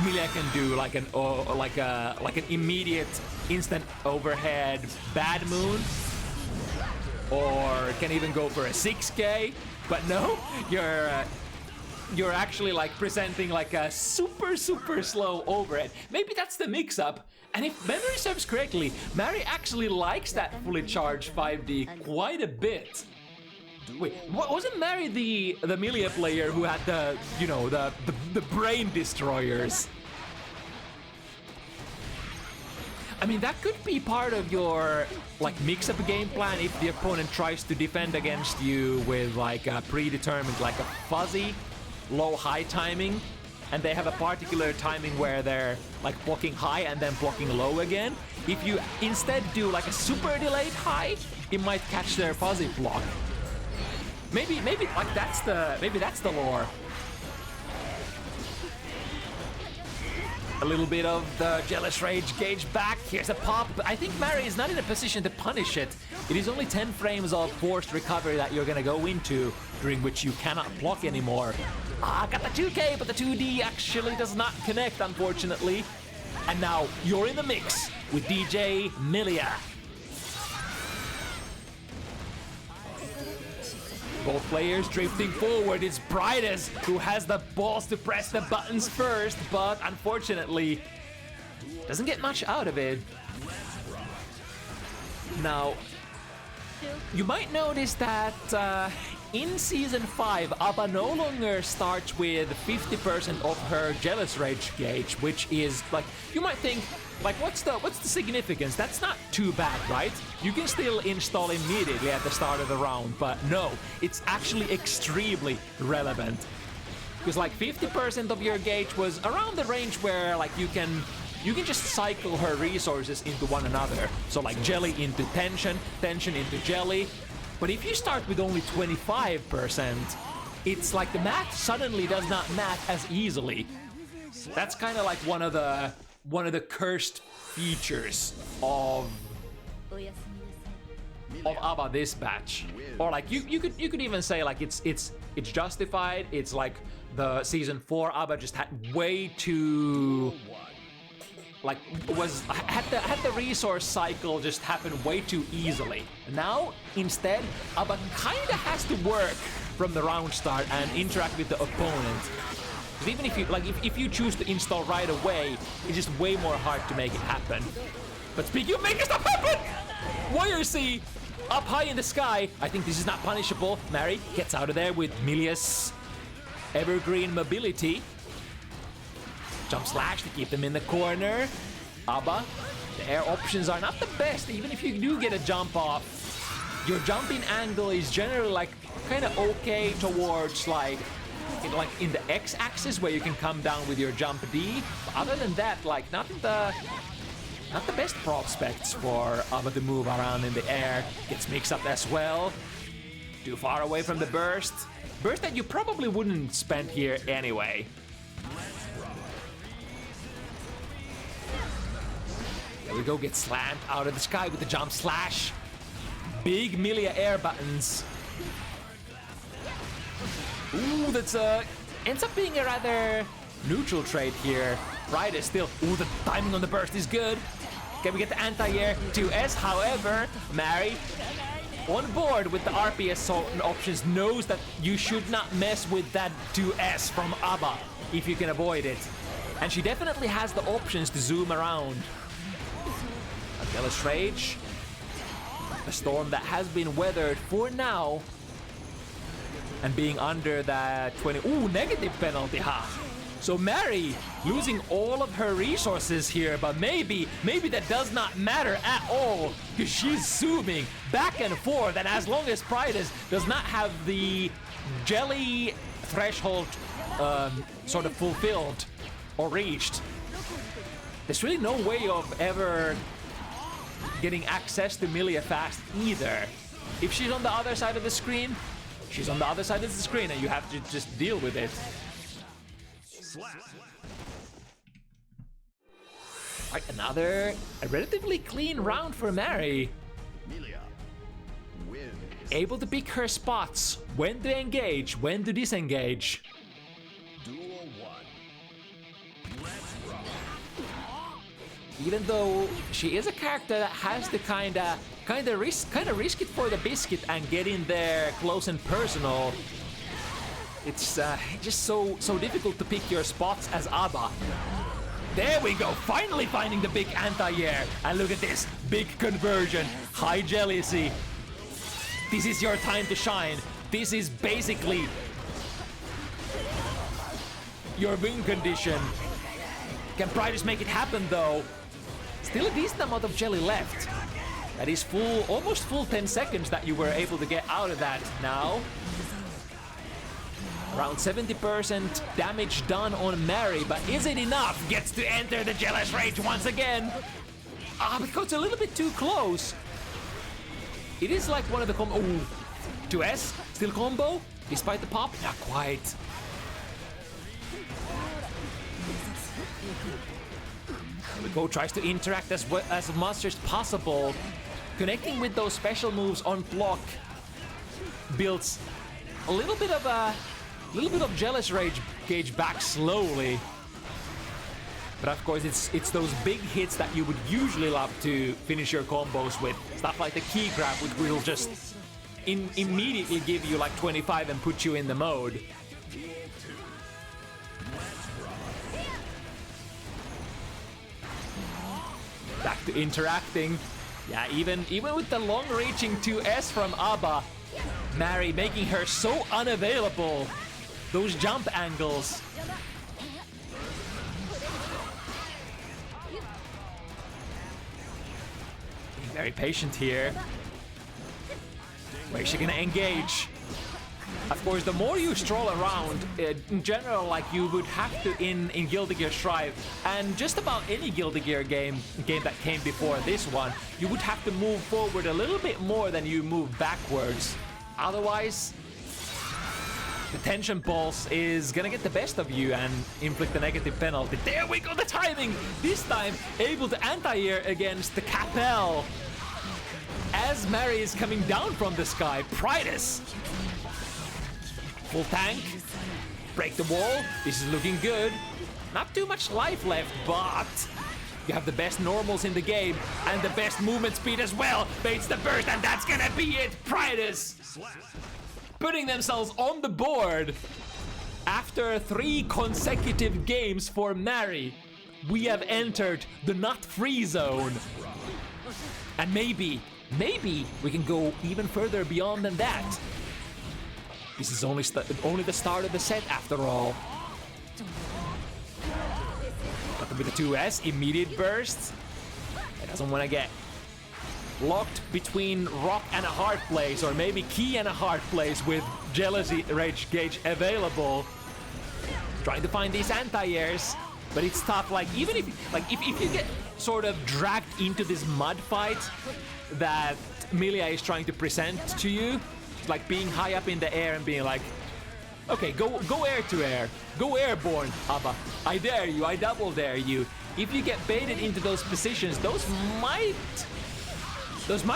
Milia can do like an immediate instant overhead Bad Moon, or can even go for a 6K. But no, you're actually like presenting like a super slow overhead. Maybe that's the mix-up. And if memory serves correctly, Mary actually likes that fully charged 5D quite a bit. Wait, wasn't Mary the Milia player who had the, you know, the brain destroyers? I mean, that could be part of your like mix-up game plan if the opponent tries to defend against you with like a predetermined, like a fuzzy low-high timing, and they have a particular timing where they're like blocking high and then blocking low again. If you instead do like a super delayed high, it might catch their fuzzy block. Maybe like that's the lore. A little bit of the Jealous Rage gauge back. Here's a pop, but I think Mary is not in a position to punish it. It is only 10 frames of forced recovery that you're gonna go into, during which you cannot block anymore. Ah, got the 2K, but the 2D actually does not connect, unfortunately. And now you're in the mix with DJ Milia. Both players drifting forward. It's PRIDUZ who has the balls to press the buttons first, but unfortunately doesn't get much out of it. Now, You might notice that in Season 5, Abba no longer starts with 50% of her Jealous Rage gauge, which is like, you might think, like, what's the significance? That's not too bad, right? You can still install immediately at the start of the round, but no, it's actually extremely relevant. Because like 50% of your gauge was around the range where like you can just cycle her resources into one another. So like jelly into tension, tension into jelly. But if you start with only 25%, it's like the math suddenly does not math as easily. That's kind of like one of the cursed features of Abba this batch. Or like you could even say like it's justified. It's like the Season 4 Abba just had way too like had the resource cycle just happen way too easily. Now instead Abba kinda has to work from the round start and interact with the opponent. Because even if you like if you choose to install right away, it's just way more hard to make it happen. But speaking of making stuff happen, Warrior C up high in the sky. I think this is not punishable. Mary gets out of there with Milia's evergreen mobility. Jump slash to keep them in the corner. Abba, the air options are not the best. Even if you do get a jump off, your jumping angle is generally like kind of okay towards like in the x-axis where you can come down with your jump D. But other than that, like not the best prospects for Abba to move around in the air. Gets mixed up as well. Too far away from the burst. Burst that you probably wouldn't spend here anyway. There we go, get slammed out of the sky with the jump slash. Big Milia air buttons. Ooh, that's ends up being a rather neutral trade here. PRIDUZ still, ooh, the timing on the burst is good. Can we get the anti-air 2S? However, Mary on board with the RPS options knows that you should not mess with that 2S from Abba if you can avoid it. And she definitely has the options to zoom around. A Jealous Rage. A storm that has been weathered for now. And being under that 20... Ooh, negative penalty, ha! So Mary losing all of her resources here, but maybe that does not matter at all, because she's zooming back and forth, and as long as PRIDUZ does not have the jelly threshold sort of fulfilled or reached, there's really no way of ever getting access to Milia fast either. If she's on the other side of the screen, she's on the other side of the screen, and you have to just deal with it. Right, another relatively clean round for Mary. Able to pick her spots, when to engage, when to disengage. Duel 1. Let's rock. Even though she is a character that has to kind of risk it for the biscuit and get in there close and personal, it's just so difficult to pick your spots as Abba. There we go, finally finding the big anti-air. And look at this, big conversion, high jealousy. This is your time to shine. This is basically your win condition. Can PRIDUZ make it happen though? Still a decent amount of jelly left. That is full, almost full 10 seconds that you were able to get out of that now. Around 70% damage done on Mary, but is it enough? Gets to enter the Jealous Rage once again. Because it's a little bit too close. It is like one of the combo. Ooh, 2S, still combo, despite the pop, not quite. Kubikew tries to interact as much as possible. Connecting with those special moves on block builds a little bit of Jealous Rage gauge back slowly. But of course, it's those big hits that you would usually love to finish your combos with. Stuff like the key grab, which will just immediately give you like 25 and put you in the mode. Back to interacting. Yeah, even with the long-reaching 2S from Abba, Mary making her so unavailable. Those jump angles. Being very patient here. Where's she gonna engage? Of course, the more you stroll around, in general, like you would have to in Guilty Gear Strive, and just about any Guilty Gear game that came before this one, you would have to move forward a little bit more than you move backwards. Otherwise, the tension pulse is gonna get the best of you and inflict a negative penalty. There we go, the timing! This time, able to anti-air against the Capel. As Mary is coming down from the sky, PRIDUZ. Full tank, break the wall, this is looking good. Not too much life left, but you have the best normals in the game and the best movement speed as well. Baits the burst, and that's gonna be it. PRIDUZ putting themselves on the board after 3 consecutive games for Mary. We have entered the not free zone, and maybe we can go even further beyond than that. This is only the start of the set after all. But with the 2S, immediate burst. It doesn't want to get locked between rock and a hard place, or maybe key and a hard place with jealousy rage gauge available. Trying to find these anti-airs, but it's tough. Like even if you get sort of dragged into this mud fight that Milia is trying to present to you, like being high up in the air and being like, okay, go air to air, go airborne, Abba. I dare you, I double dare you. If you get baited into those positions, those might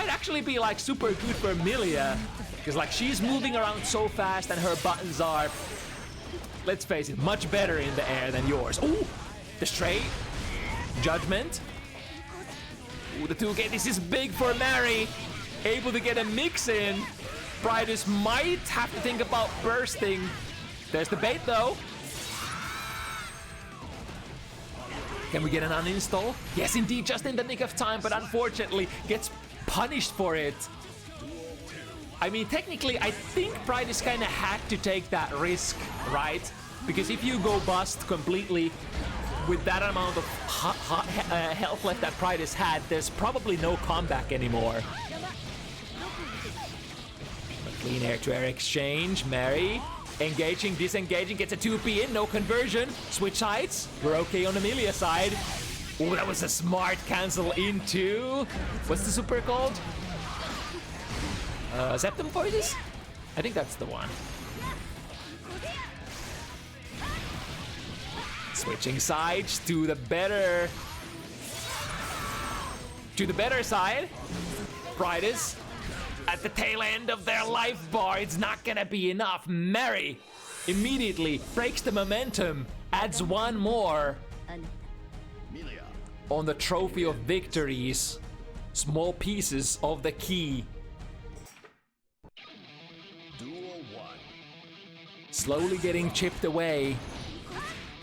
actually be like super good for Milia, because like she's moving around so fast and her buttons are, let's face it, much better in the air than yours. Ooh, the straight judgment. Ooh, the 2K. This is big for Mary. Able to get a mix in. PRIDUZ might have to think about bursting. There's the bait though. Can we get an uninstall? Yes, indeed, just in the nick of time, but unfortunately gets punished for it. I mean, technically, I think PRIDUZ kind of had to take that risk, right? Because if you go bust completely with that amount of health left that PRIDUZ had, there's probably no comeback anymore. Clean air-to-air exchange. Mary engaging, disengaging, gets a 2P in, no conversion. Switch sides. We're okay on Amelia's side. Oh, that was a smart cancel into... What's the super called? Septum Voices? I think that's the one. Switching sides to the better... side. PRIDUZ at the tail end of their life bar. It's not gonna be enough. Mary immediately breaks the momentum, adds one more on the trophy of victories. Small pieces of the key. Duel 1. Slowly getting chipped away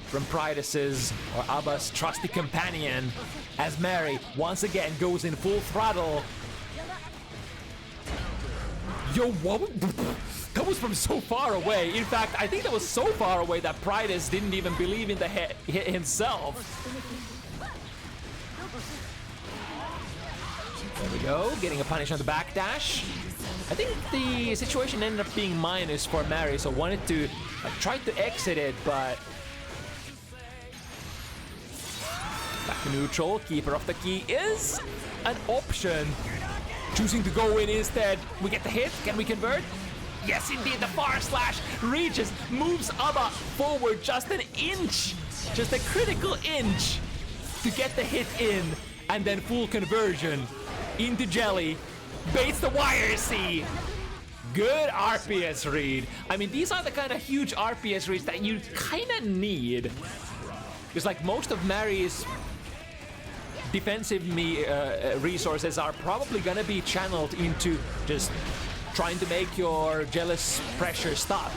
from PRIDUZ's or Abba's trusty companion as Mary once again goes in full throttle. Yo, what? That was from so far away. In fact, I think that was so far away that PRIDUZ didn't even believe in the hit himself. There we go, getting a punish on the backdash. I think the situation ended up being minus for Mary, so wanted to try to exit it, but back to neutral. Keeper of the key is an option. Choosing to go in instead. We get the hit. Can we convert? Yes, indeed. The far slash reaches, moves Abba forward just an inch, just a critical inch to get the hit in, and then full conversion into Jelly. Baits the wire C. Good RPS read. I mean, these are the kind of huge RPS reads that you kind of need. Because like most of Mary's defensive resources are probably gonna be channeled into just trying to make your jealous pressure stop.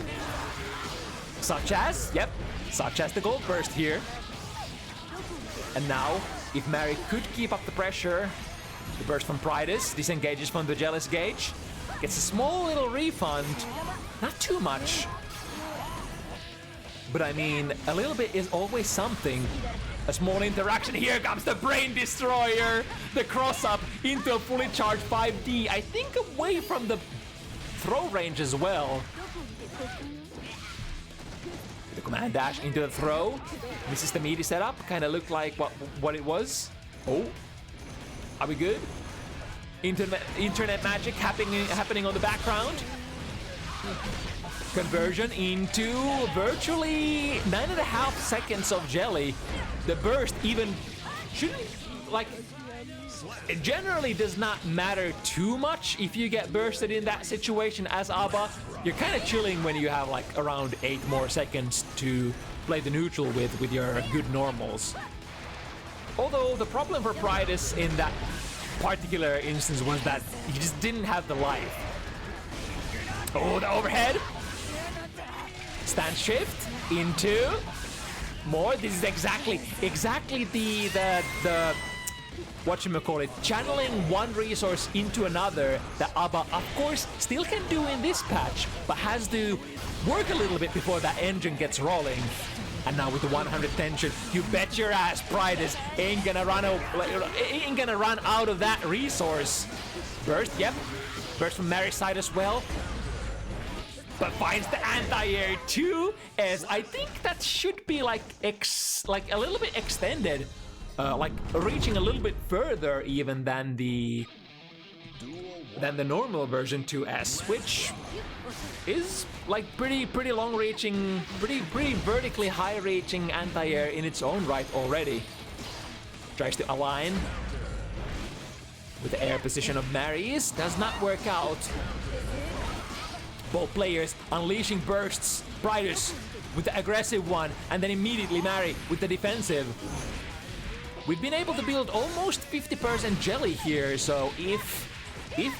Such as the gold burst here. And now, if Mary could keep up the pressure, The burst from PRIDUZ disengages from the Jealous Gauge. Gets a small little refund. Not too much. But I mean, a little bit is always something. A small interaction. Here comes the Brain Destroyer. The cross-up into a fully charged 5D. I think away from the throw range as well. The command dash into the throw. Misses the meaty setup. Kind of looked like what it was. Oh. Are we good? Internet magic happening on the background. Conversion into virtually 9.5 seconds of jelly. The burst even shouldn't, like, it generally does not matter too much if you get bursted in that situation as ABBA. You're kind of chilling when you have like around 8 more seconds to play the neutral with your good normals. Although the problem for PRIDUZ in that particular instance was that he just didn't have the life. Oh, the overhead. Stand shift into more. This is exactly the whatchamacallit, channeling one resource into another that ABBA, of course, still can do in this patch, but has to work a little bit before that engine gets rolling. And now with the 100 tension, you bet your ass PRIDUZ ain't gonna run out of that resource. Burst, yep. Burst from Mary's side as well. But finds the anti-air too, as I think that should be like a little bit extended. Like reaching a little bit further even than the normal version 2S, which is like pretty long-reaching, pretty vertically high-reaching anti-air in its own right already. Tries to align with the air position of Mary's, does not work out. Both players unleashing bursts. PRIDUZ with the aggressive one, and then immediately Mary with the defensive. We've been able to build almost 50% jelly here, so if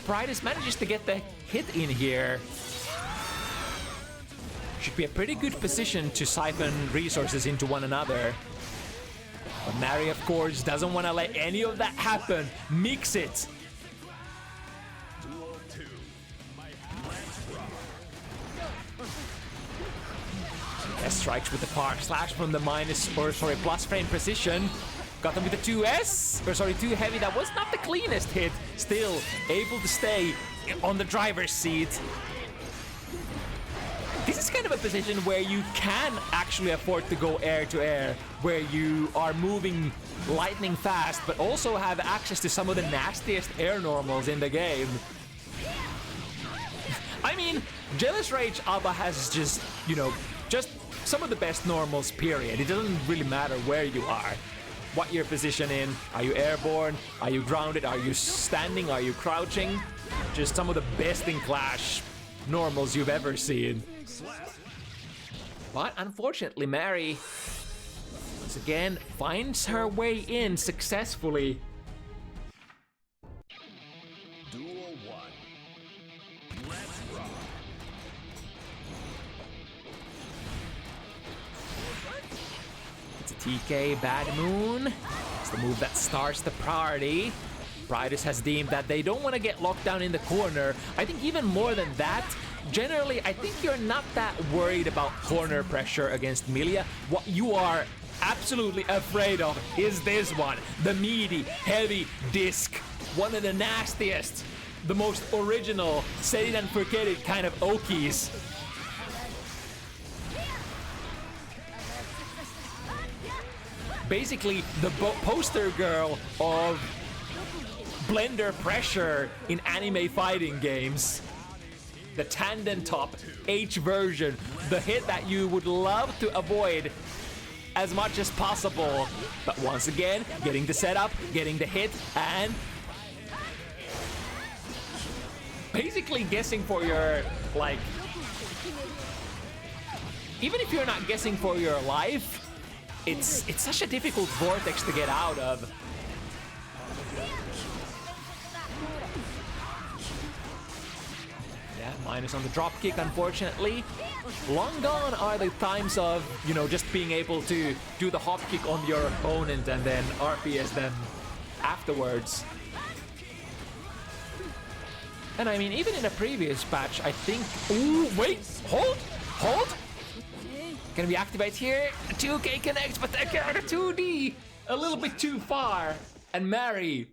PRIDUZ manages to get the hit in here, should be a pretty good position to siphon resources into one another. But Mary, of course, doesn't want to let any of that happen. Mix it. Strikes with the Park Slash from the plus frame precision. Got them with the 2S, or sorry, 2 heavy. That was not the cleanest hit. Still able to stay on the driver's seat. This is kind of a position where you can actually afford to go air to air, where you are moving lightning fast, but also have access to some of the nastiest air normals in the game. I mean, Jealous Rage ABBA has just, you know, just some of the best normals, period. It doesn't really matter where you are, what your position in. Are you airborne? Are you grounded? Are you standing? Are you crouching? Just some of the best in class normals you've ever seen. But unfortunately, Mary once again finds her way in successfully. Duel 1. Let's rock. It's a TK Bad Moon. It's the move that starts the priority. PRIDUZ has deemed that they don't want to get locked down in the corner. I think even more than that, generally, I think you're not that worried about corner pressure against Milia. What you are absolutely afraid of is this one. The meaty, heavy disc. One of the nastiest, the most original, set it and forget it kind of Okies. Basically, the poster girl of blender pressure in anime fighting games. The tandem top H version, the hit that you would love to avoid as much as possible. But once again, getting the setup, getting the hit, and basically guessing for your, like, even if you're not guessing for your life, it's such a difficult vortex to get out of. Minus on the drop kick, unfortunately. Long gone are the times of, you know, just being able to do the hop kick on your opponent and then RPS them afterwards. And I mean, even in a previous patch, I think... Ooh, wait! Hold! Hold! Can we activate here? 2K connects, but they got a 2D! A little bit too far. And Mary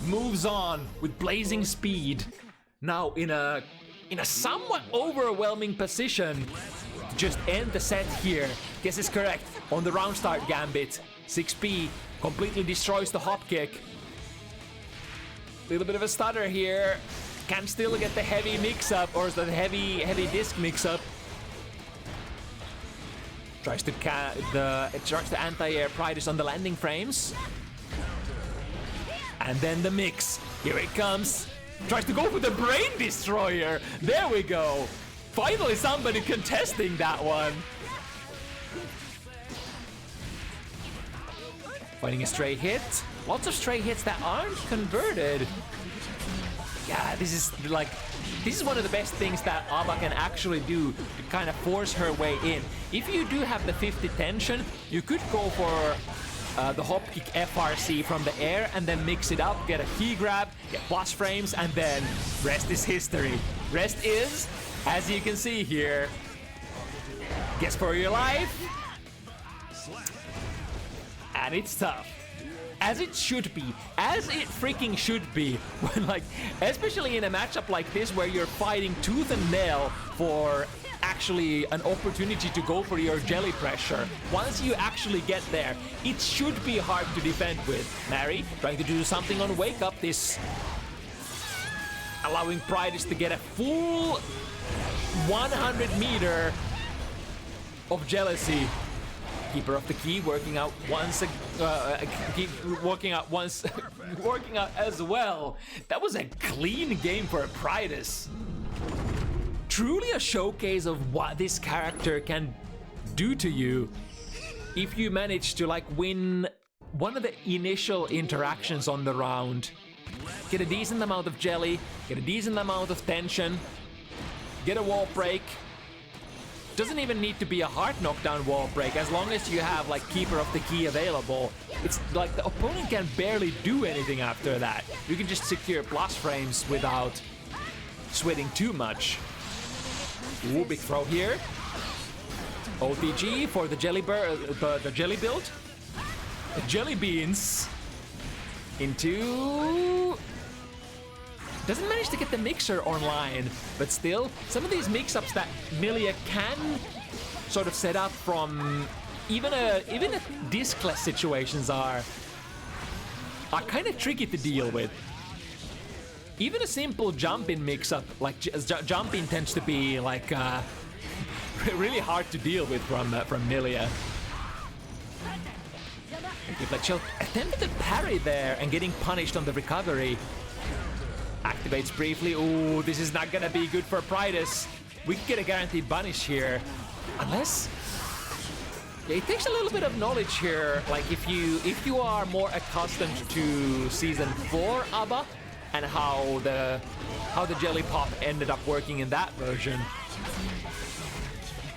moves on with blazing speed. Now in a somewhat overwhelming position to just end the set here. Guess it's correct. On the round start gambit, 6P completely destroys the hop kick. Little bit of a stutter here. Can still get the heavy mix-up, or the heavy disc mix-up. Tries to anti-air PRIDUZ on the landing frames. And then the mix. Here it comes. Tries to go for the brain destroyer. There we go. Finally somebody contesting that one. Finding a stray hit. Lots of stray hits that aren't converted. Yeah, this is one of the best things that Aba can actually do to kind of force her way in. If you do have the 50 tension, you could go for the hop kick FRC from the air and then mix it up, get a key grab, get plus frames, and then rest is history. Rest is, as you can see here, guess for your life. And it's tough. As it should be. As it freaking should be. When, like, especially in a matchup like this where you're fighting tooth and nail for actually an opportunity to go for your jelly pressure. Once you actually get there, it should be hard to defend with. Mary trying to do something on Wake Up this. Allowing PRIDUZ to get a full 100 meter of jealousy. Keeper of the key working out once, working out as well. That was a clean game for PRIDUZ. Truly a showcase of what this character can do to you if you manage to like win one of the initial interactions on the round. Get a decent amount of jelly, get a decent amount of tension, get a wall break. Doesn't even need to be a hard knockdown wall break, as long as you have like Keeper of the Key available. It's like the opponent can barely do anything after that. You can just secure plus frames without sweating too much. Ooh, big throw here. OTG for the jelly the jelly build. The jelly beans into... Doesn't manage to get the mixer online, but still, some of these mix-ups that Milia can sort of set up from even a discless situations are kind of tricky to deal with. Even a simple jump-in mix-up, like jump-in tends to be like really hard to deal with from Milia. But she'll attempted to parry there and getting punished on the recovery. Activates briefly. Ooh, this is not gonna be good for PRIDUZ. We could get a guaranteed punish here. Unless... Yeah, it takes a little bit of knowledge here. Like, if you are more accustomed to Season 4 ABBA and how the Jelly Pop ended up working in that version,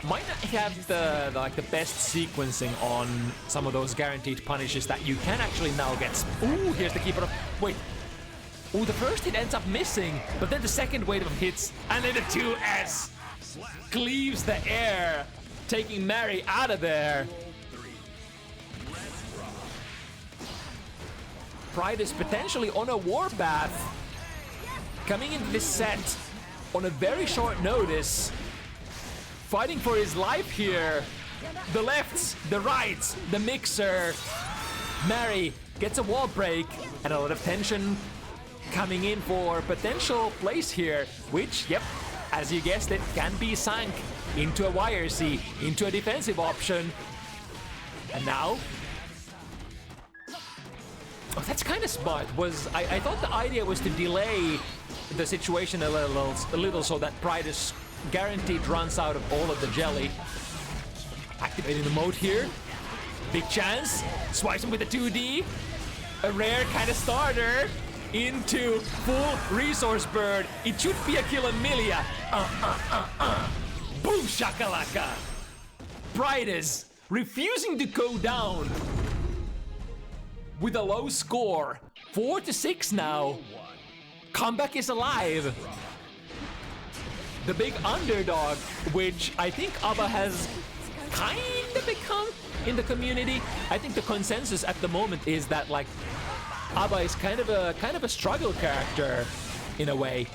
might not have the best sequencing on some of those guaranteed punishes that you can actually now get. Ooh, here's the Keeper of... Wait. Ooh, the first hit ends up missing, but then the second wave of hits, and then the 2S cleaves the air, taking Mary out of there. PRIDUZ potentially on a warpath, coming into this set on a very short notice, fighting for his life here. The lefts, the rights, the mixer. Mary gets a wall break and a lot of tension coming in for potential place here, which, yep, as you guessed it, can be sunk into a YRC, into a defensive option. And now... Oh, that's kind of smart. I thought the idea was to delay the situation a little so that PRIDUZ guaranteed runs out of all of the jelly. Activating the mode here. Big chance. Swipes him with a 2D. A rare kind of starter. Into full resource bird. It should be a kill on Milia. Boom shakalaka. PRIDUZ refusing to go down with a low score. 4-6 now. comeback is alive. The big underdog, which I think ABBA has kind of become in the community. I think the consensus at the moment is that like ABBA is kind of a struggle character in a way.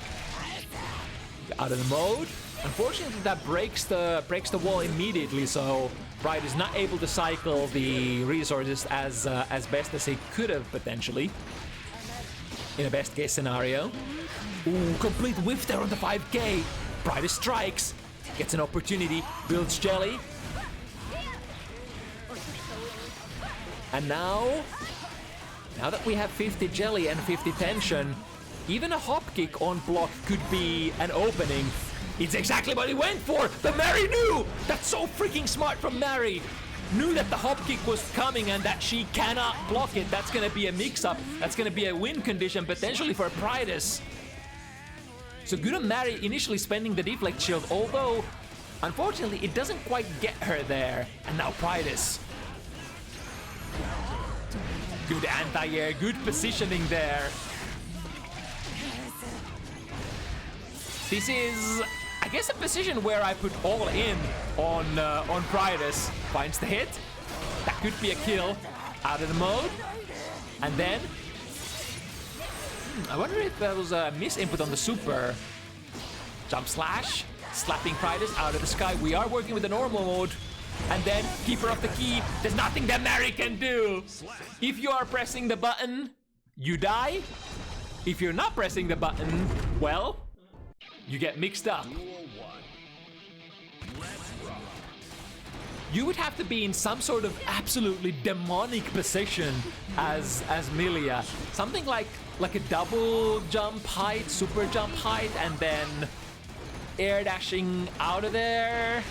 Out of the mode. Unfortunately, that breaks the wall immediately, so Pride is not able to cycle the resources as best as he could have potentially. In a best case scenario. Ooh, complete whiff there on the 5K. Pride strikes, gets an opportunity, builds jelly. And now that we have 50 jelly and 50 tension, even a hop kick on block could be an opening. It's exactly what he went for, but Mary knew! That's so freaking smart from Mary! Knew that the hop kick was coming and that she cannot block it. That's gonna be a mix-up. That's gonna be a win condition potentially for PRIDUZ. So good on Mary initially spending the deflect shield, although unfortunately it doesn't quite get her there. And now PRIDUZ. Good anti-air, good positioning there. This is, I guess, a position where I put all in on PRIDUZ. Finds the hit. That could be a kill. Out of the mode. And then I wonder if that was a misinput on the super. Jump slash, slapping PRIDUZ out of the sky. We are working with the normal mode. And then, Keeper of the Key, there's nothing that Mary can do. If you are pressing the button, you die. If you're not pressing the button, well, you get mixed up. You would have to be in some sort of absolutely demonic position as Milia. Something like a double jump height, super jump height, and then air dashing out of there.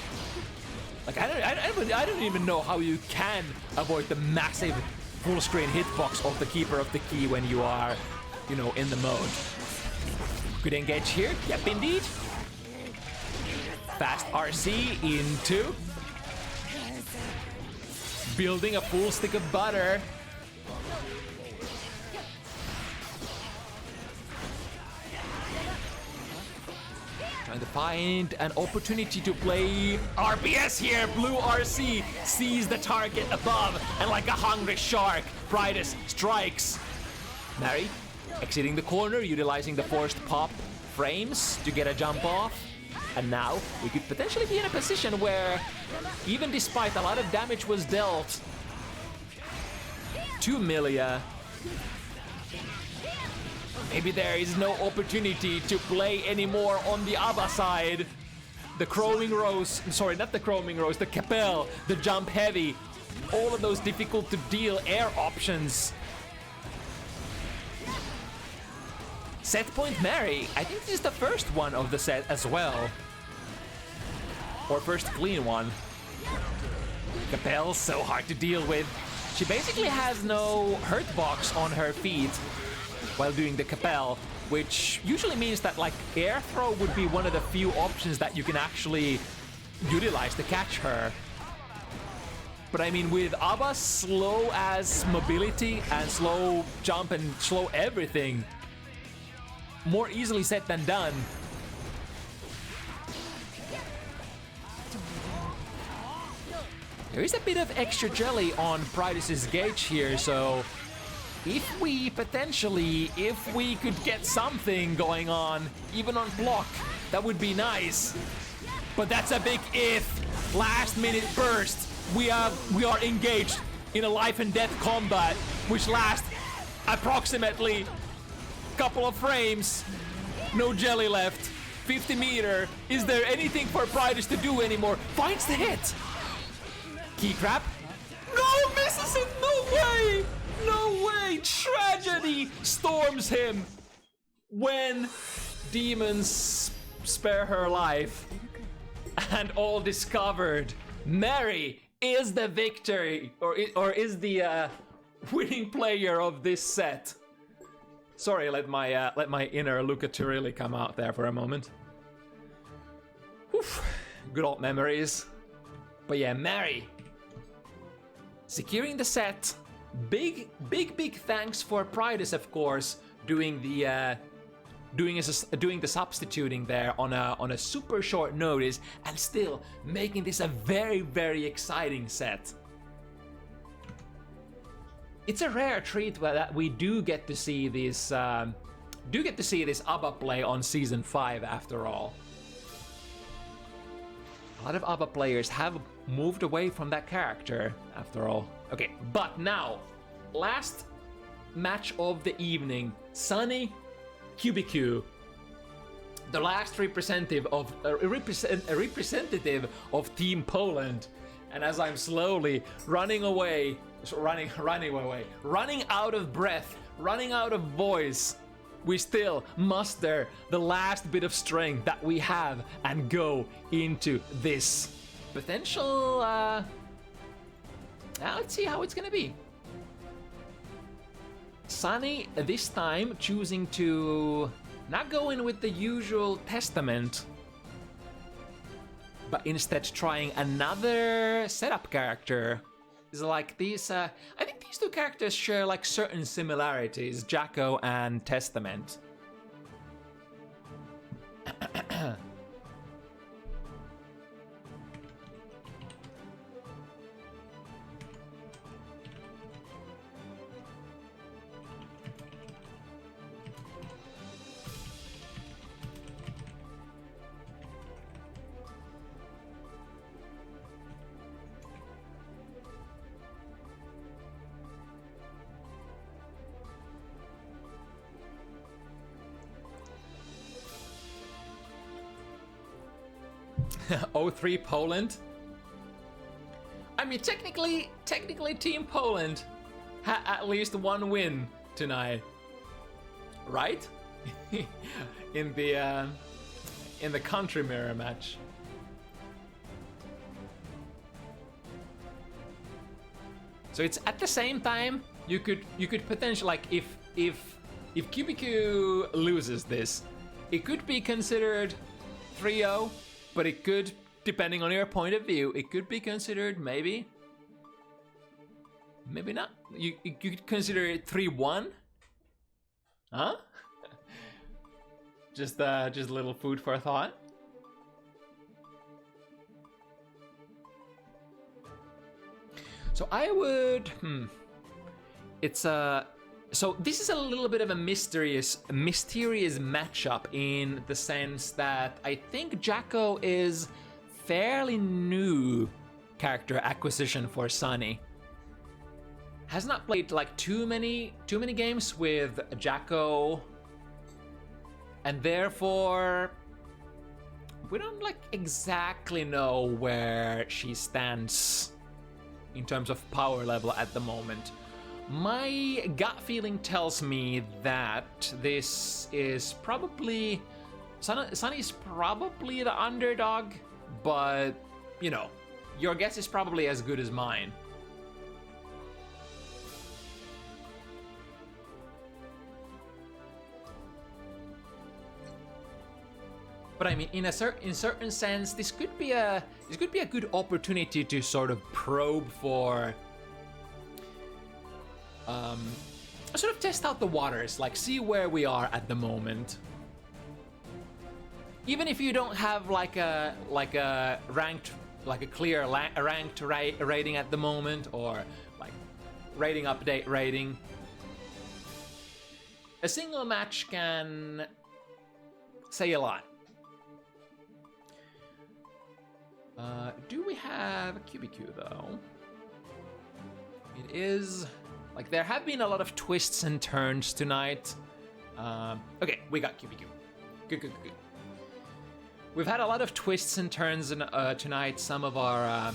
Like I don't even know how you can avoid the massive full screen hitbox of the Keeper of the Key when you are, you know, in the mode. Good engage here. Yep, indeed. Fast RC into building a full stick of butter. Trying to find an opportunity to play RPS here. Blue RC sees the target above, and like a hungry shark, PRIDUZ strikes. Mary exiting the corner, utilizing the forced pop frames to get a jump off. And now we could potentially be in a position where, even despite a lot of damage was dealt to Milia, maybe there is no opportunity to play anymore on the ABBA side. The Chroming Rose, sorry, not the Chroming Rose, the Capel, the Jump Heavy, all of those difficult to deal air options. Set point Mary, I think this is the first one of the set as well. Or first clean one. Capel, so hard to deal with. She basically has no hurt box on her feet while doing the Capel, which usually means that like air throw would be one of the few options that you can actually utilize to catch her. But I mean, with ABBA's slow as mobility and slow jump and slow everything, more easily said than done. There is a bit of extra jelly on PRIDUZ's gauge here, so if we could get something going on, even on block, that would be nice. But that's a big if. Last minute burst. We are engaged in a life and death combat, which lasts approximately a couple of frames. No jelly left. 50 meter. Is there anything for PRIDUZ to do anymore? Finds the hit. Key trap. No, misses it. No way. No way! Tragedy storms him when demons spare her life. And all discovered. Mary is the victory, or is the winning player of this set. Sorry, let my inner Luca Turilli come out there for a moment. Whew. Good old memories. But yeah, Mary securing the set. Big thanks for PRIDUZ, of course, doing the doing the substituting there on a super short notice, and still making this a very, very exciting set. It's a rare treat that we do get to see this ABBA play on season 5 after all. A lot of ABBA players have moved away from that character after all. Okay, but now, last match of the evening, Sunny Kubikew, the last representative of Team Poland. And as I'm slowly running out of breath, running out of voice, we still muster the last bit of strength that we have and go into this potential. Now let's see how it's gonna be. Sunny this time choosing to not go in with the usual testament, but instead trying another setup character. It's like these, I think these two characters share like certain similarities, Jacko and Testament. O3 Poland. I mean, technically, Team Poland had at least one win tonight, right? in the country mirror match. So it's at the same time you could potentially, like, if Kubikew loses this, it could be considered 3-0. But it could, depending on your point of view, it could be considered maybe not. You could consider it 3-1, huh? just a little food for thought. So I would, it's a. So this is a little bit of a mysterious matchup in the sense that I think Jacko is fairly new character acquisition for Sunny. Has not played like too many games with Jacko, and therefore we don't like exactly know where she stands in terms of power level at the moment. My gut feeling tells me that this is probably Sunny's probably the underdog, but you know, your guess is probably as good as mine. But I mean, in certain sense, this could be a good opportunity to sort of probe for. Sort of test out the waters, like see where we are at the moment. Even if you don't have like a ranked, like a clear ranked rating at the moment, or like rating update rating, a single match can say a lot. Do we have a Kubikew though? It is. Like, there have been a lot of twists and turns tonight. Okay, we got Kubikew. Good. We've had a lot of twists and turns tonight. Some of our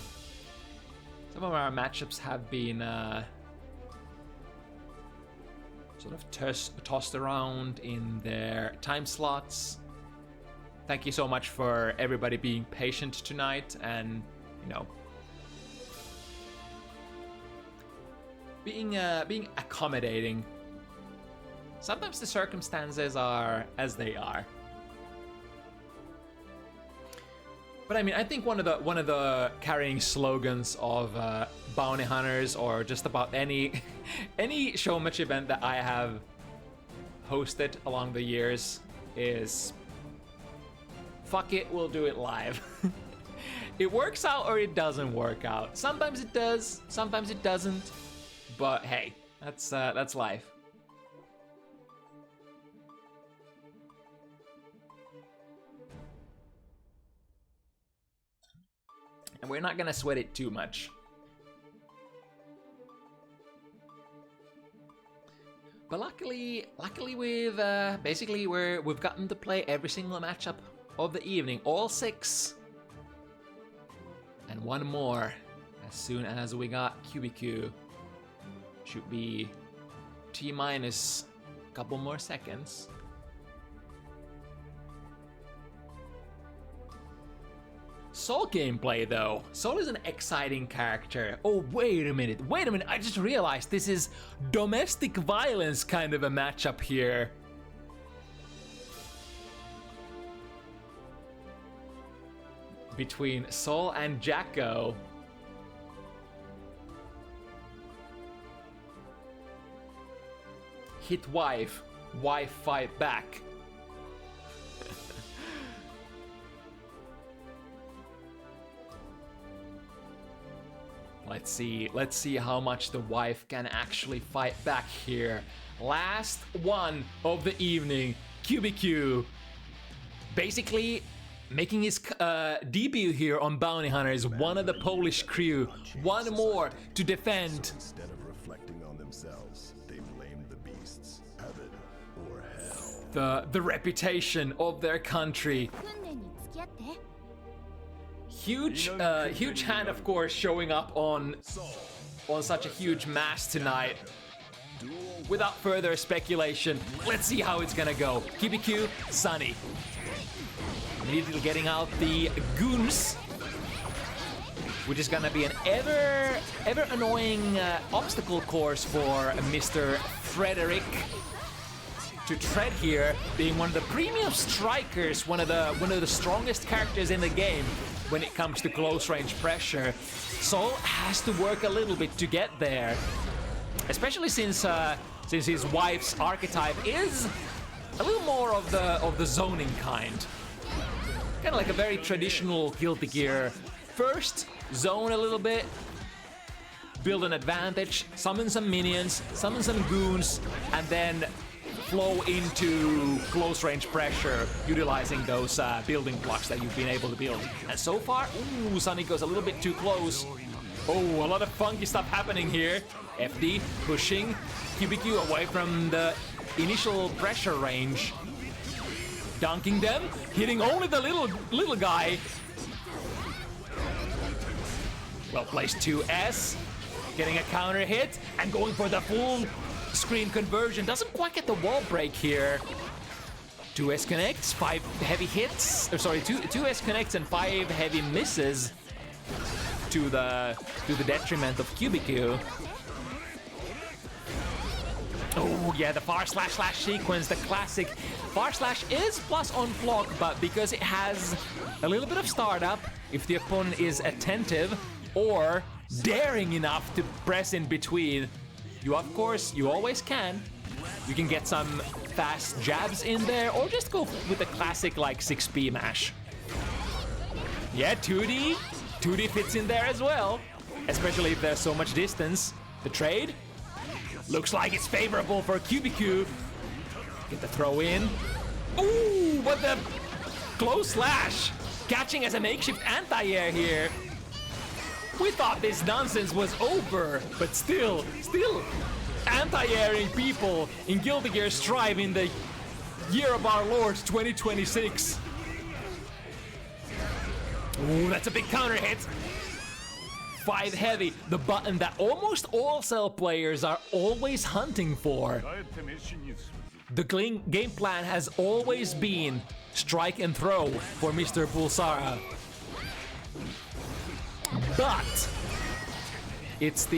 matchups have been sort of tossed around in their time slots. Thank you so much for everybody being patient tonight, and you know, being accommodating. Sometimes the circumstances are as they are. But I mean, I think one of the carrying slogans of bounty hunters, or just about any show match event that I have hosted along the years, is fuck it, we'll do it live. It works out or it doesn't work out. Sometimes it does, sometimes it doesn't. But hey, that's life. And we're not gonna sweat it too much. But luckily we've basically we've gotten to play every single matchup of the evening, all 6, and one more as soon as we got Kubikew. Should be T-minus a couple more seconds. Sol gameplay though. Sol is an exciting character. Oh, wait a minute. I just realized this is domestic violence kind of a matchup here. Between Sol and Jacko. Hit wife. Wife fight back. Let's see how much the wife can actually fight back here. Last one of the evening, Kubikew. Basically making his debut here on Bounty Hunters, one of the Polish crew. One more to defend. Instead of reflecting on themselves, they blame the beasts, heaven or hell. The reputation of their country. Huge hand, of course, showing up on such a huge mass tonight. Without further speculation, let's see how it's gonna go. Kubikew, Sunny. Immediately getting out the goons, which is gonna be an ever annoying obstacle course for Mr. Frederick to tread here, being one of the premium strikers, one of the strongest characters in the game when it comes to close range pressure. Sol has to work a little bit to get there, especially since his wife's archetype is a little more of the zoning kind, kind of like a very traditional Guilty Gear. First, zone a little bit, build an advantage, summon some minions, summon some goons, and then flow into close range pressure, utilizing those building blocks that you've been able to build. And so far, ooh, Sunny goes a little bit too close. Oh, a lot of funky stuff happening here. FD pushing Kubikew away from the initial pressure range. Dunking them, hitting only the little guy. Well placed 2S, getting a counter hit, and going for the full screen conversion. Doesn't quite get the wall break here. 2S connects, 5 heavy hits. Or sorry, 2S connects and 5 heavy misses to the detriment of Kubikew. Oh yeah, the far slash sequence, the classic. Far slash is plus on block, but because it has a little bit of startup, if the opponent is attentive or daring enough to press in between, you always can. You can get some fast jabs in there, or just go with the classic like 6P mash. Yeah, 2D fits in there as well, especially if there's so much distance. The trade looks like it's favorable for Kubikew. Get the throw in. Ooh, but the close slash, catching as a makeshift anti-air here. We thought this nonsense was over, but still anti-airing people in Guilty Gear Strive in the year of our Lord 2026. Ooh, that's a big counter hit. 5 heavy, the button that almost all Cell players are always hunting for. The game plan has always been strike and throw for Mr. Pulsara. But it's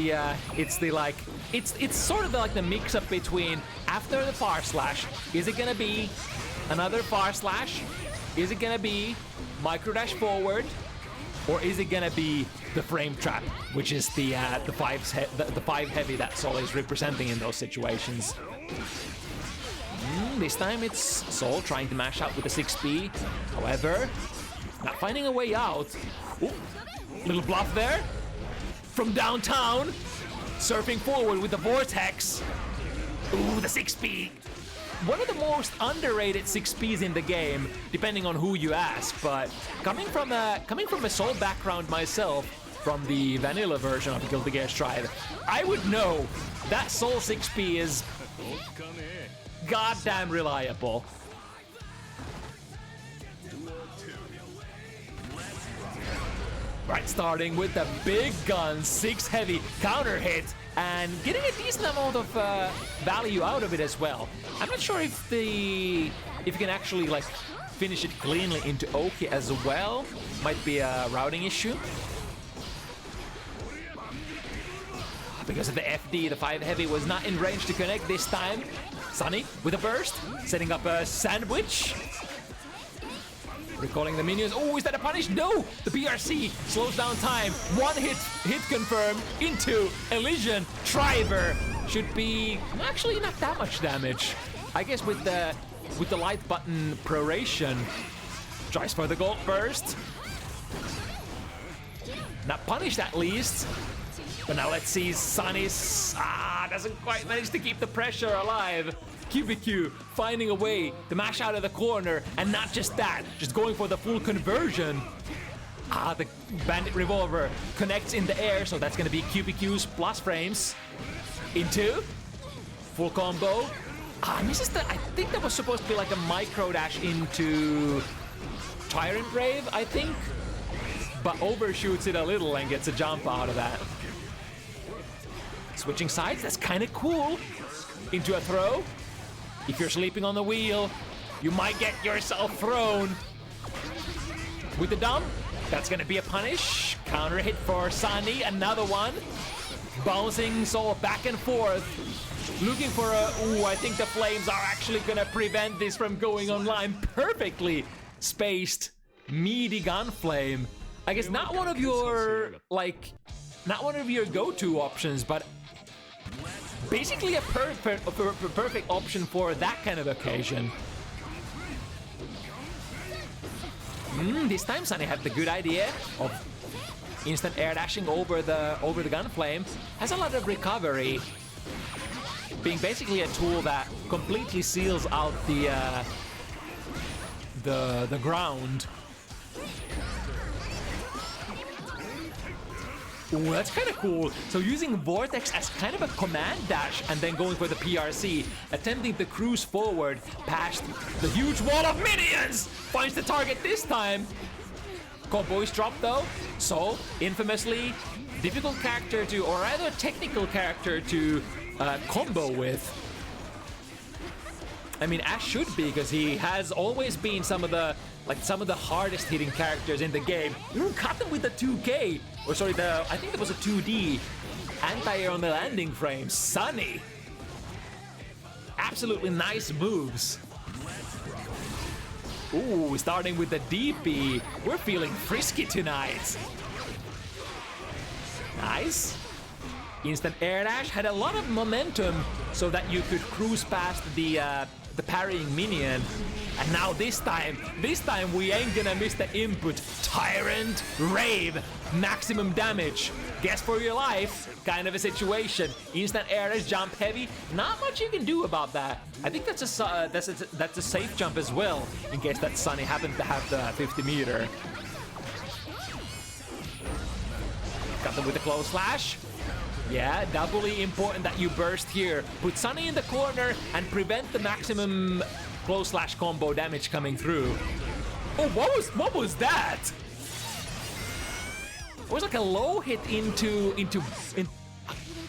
sort of like the mix-up between after the far slash, is it gonna be another far slash? Is it gonna be micro dash forward? Or is it gonna be the frame trap, which is the 5 heavy that Sol is representing in those situations? This time it's Soul trying to mash out with the 6B. However, not finding a way out. Ooh, little bluff there. From downtown. Surfing forward with the Vortex. Ooh, the 6B. One of the most underrated 6Ps in the game, depending on who you ask. But coming from a Soul background myself, from the vanilla version of Guilty Gear Strive, I would know that Soul 6P is goddamn reliable. Right, starting with the big gun, 6 heavy counter hit, and getting a decent amount of value out of it as well. I'm not sure if you can actually like finish it cleanly into Oki as well. Might be a routing issue. Because of the FD, the 5 heavy was not in range to connect this time. Sunny with a burst, setting up a sandwich. Recalling the minions. Oh, is that a punish? No! The PRC slows down time. One hit confirmed into Elysian. Triver should be actually not that much damage. I guess with the light button proration. Tries for the gold burst. Not punished at least. But now let's see, Sunny's doesn't quite manage to keep the pressure alive. Kubikew finding a way to mash out of the corner, and not just that, just going for the full conversion. The Bandit Revolver connects in the air, so that's gonna be Kubikew's plus frames. Into full combo. Misses the, I think that was supposed to be like a micro dash into Tyrant Brave, I think. But overshoots it a little and gets a jump out of that. Switching sides, that's kind of cool. Into a throw. If you're sleeping on the wheel, you might get yourself thrown. With the dump, that's gonna be a punish. Counter hit for Sunny, another one. Bouncing Soul back and forth. Looking for a, ooh, I think the flames are actually gonna prevent this from going online. Perfectly spaced, meaty gun flame. I guess not one of your, like, not one of your go-to options, but basically a perfect option for that kind of occasion. This time Sunny had the good idea of instant air dashing over the gun flame. Has a lot of recovery, being basically a tool that completely seals out the ground. Ooh, that's kind of cool. So using Vortex as kind of a command dash and then going for the PRC, attempting to cruise forward past the huge wall of minions. Finds the target this time. Combo is dropped though. So, infamously, difficult character to, or rather technical character to combo with. I mean, Ash should be, because he has always been some of the hardest hitting characters in the game. Caught them with the 2K. Or sorry, I think it was a 2D anti-air on the landing frame. Sunny. Absolutely nice moves. Ooh, starting with the DP. We're feeling frisky tonight. Nice. Instant air dash had a lot of momentum so that you could cruise past the parrying minion. And now this time we ain't gonna miss the input. Tyrant Rave, maximum damage. Guess for your life, kind of a situation. Instant air dash, jump heavy. Not much you can do about that. I think that's a safe jump as well, in case that Sunny happened to have the 50 meter. Got them with a close slash. Yeah, doubly important that you burst here. Put Sunny in the corner and prevent the maximum close slash combo damage coming through. Oh, what was that? It was like a low hit into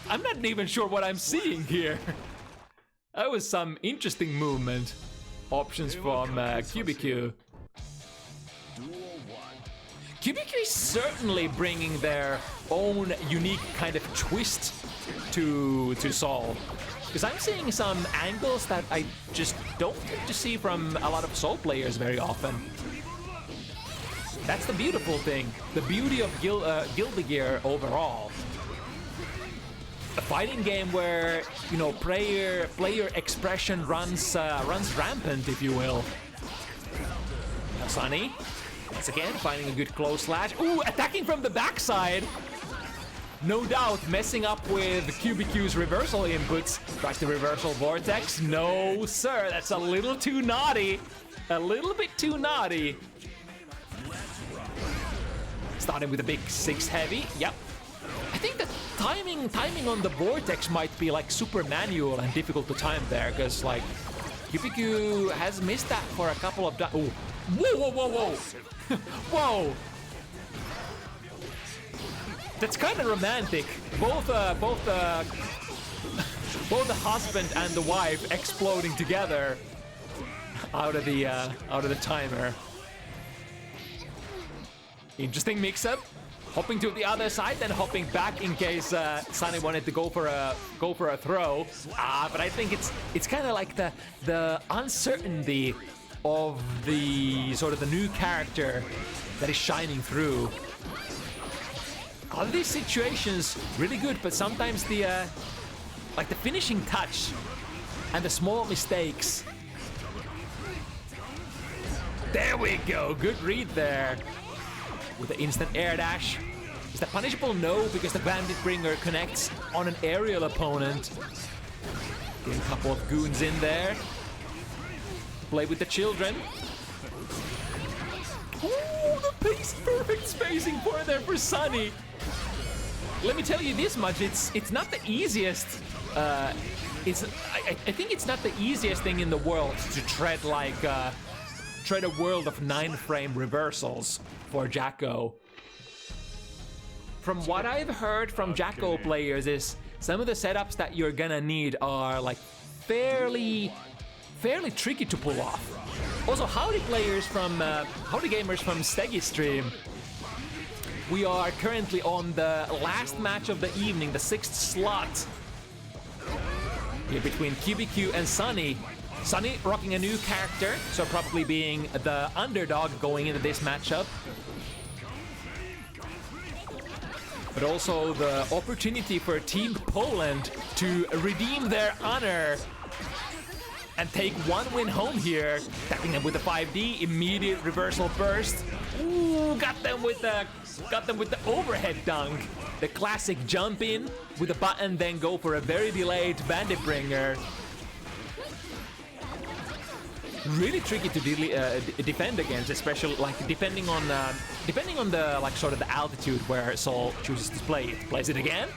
I'm not even sure what I'm seeing here. That was some interesting movement. Options from Kubikew. Kubikew is certainly bringing their own unique kind of twist to Soul. Because I'm seeing some angles that I just don't get to see from a lot of Soul players very often. That's the beautiful thing. The beauty of Guilty Gear overall. a fighting game where, you know, player expression runs rampant, if you will. Now Sunny, once again, finding a good close slash. Ooh, attacking from the backside. No doubt, messing up with Kubikew's reversal inputs. Tries the reversal vortex. No, sir, that's a little too naughty. A little bit too naughty. Starting with a big 6 heavy. Yep. I think the timing on the vortex might be like super manual and difficult to time there, because like Kubikew has missed that for a couple of times. Whoa, whoa, whoa, whoa! Whoa! That's kind of romantic. Both the husband and the wife exploding together out of the timer. Interesting mix-up. Hopping to the other side, then hopping back in case Sunny wanted to go for a throw. But I think it's kind of like the uncertainty of the sort of the new character that is shining through. All of these situations really good, but sometimes the like the finishing touch and the small mistakes. There we go, good read there. With the instant air dash. Is that punishable? No, because the Bandit Bringer connects on an aerial opponent. Getting a couple of goons in there. Play with the children. Ooh, the perfect spacing for there for Sunny. Let me tell you this much, it's not the easiest. I think it's not the easiest thing in the world to tread like tread a world of 9-frame reversals for Jacko. From what I've heard from Jacko players is some of the setups that you're gonna need are like fairly tricky to pull off. Also, howdy players from howdy gamers from Steggy Stream. We are currently on the last match of the evening, the 6th slot. Here between Kubikew and Sunny. Sunny rocking a new character, so probably being the underdog going into this matchup. But also the opportunity for Team Poland to redeem their honor and take one win home here. Tapping them with the 5D, immediate reversal burst. Ooh, got them with the overhead dunk. The classic jump in with a button, then go for a very delayed Bandit Bringer. Really tricky to defend against, especially like depending on the like sort of the altitude where Sol chooses to play it. Plays it again,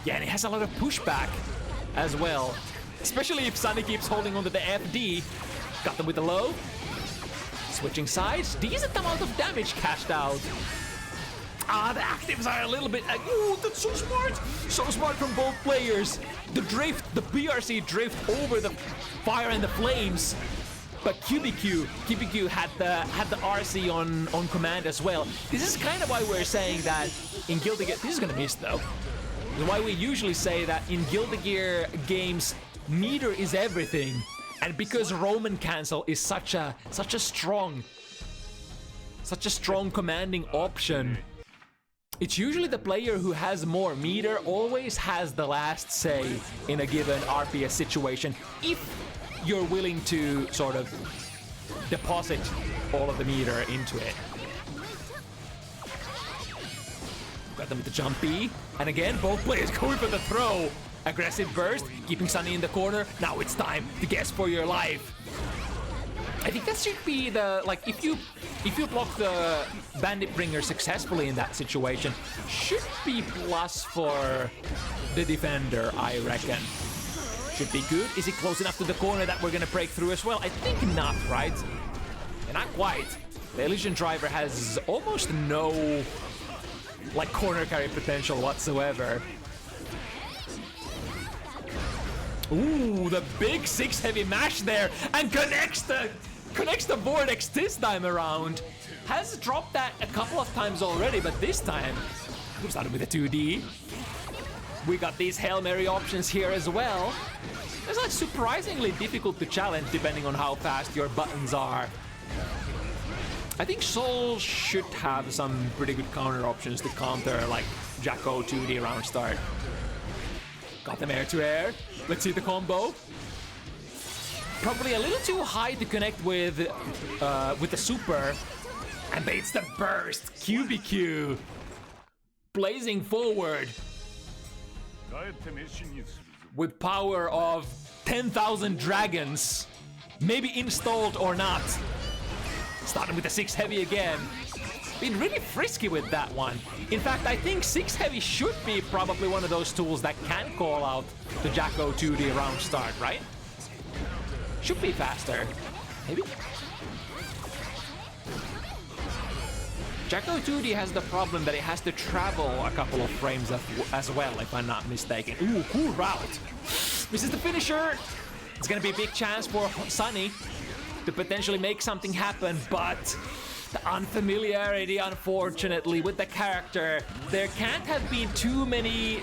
yeah, and it has a lot of pushback as well, especially if Sunny keeps holding onto the FD. Got them with the low, switching sides, decent amount of damage cashed out. The actives are a little bit. Ooh, that's so smart from both players. The drift, the BRC drift over the fire and the flames. But Kubikew had the RC on command as well. This is kind of why we're saying that in Guilty Gear, this is gonna miss though. This is why we usually say that in Guilty Gear games, meter is everything, and because Roman cancel is such a strong commanding option, it's usually the player who has more meter always has the last say in a given RPS situation. If you're willing to sort of deposit all of the meter into it. Got them with the jump B, and again, both players going for the throw. Aggressive burst, keeping Sunny in the corner. Now it's time to guess for your life. I think that should be the, like, if you block the Bandit Bringer successfully in that situation, should be plus for the defender, I reckon. Should be good. Is it close enough to the corner that we're gonna break through as well? I think not, right? And not quite. The Elysian Driver has almost no, like, corner carry potential whatsoever. Ooh, the big 6 heavy mash there, and connects the vortex this time around. Has dropped that a couple of times already, but this time we started with a 2D. We got these Hail Mary options here as well. It's like surprisingly difficult to challenge depending on how fast your buttons are. I think Sol should have some pretty good counter options to counter like Jacko 2D round start. Got them air to air. Let's see the combo. Probably a little too high to connect with the super. And baits the burst. Kubikew blazing forward with power of 10,000 dragons. Maybe installed or not. Starting with the 6 heavy again. Been really frisky with that one. In fact, I think 6 heavy should be probably one of those tools that can call out the Jacko 2D round start, right? Should be faster. Maybe? Jacko 2D has the problem that it has to travel a couple of frames as well, if I'm not mistaken. Ooh, cool route. This is the finisher. It's gonna be a big chance for Sunny to potentially make something happen, but the unfamiliarity, unfortunately, with the character, there can't have been too many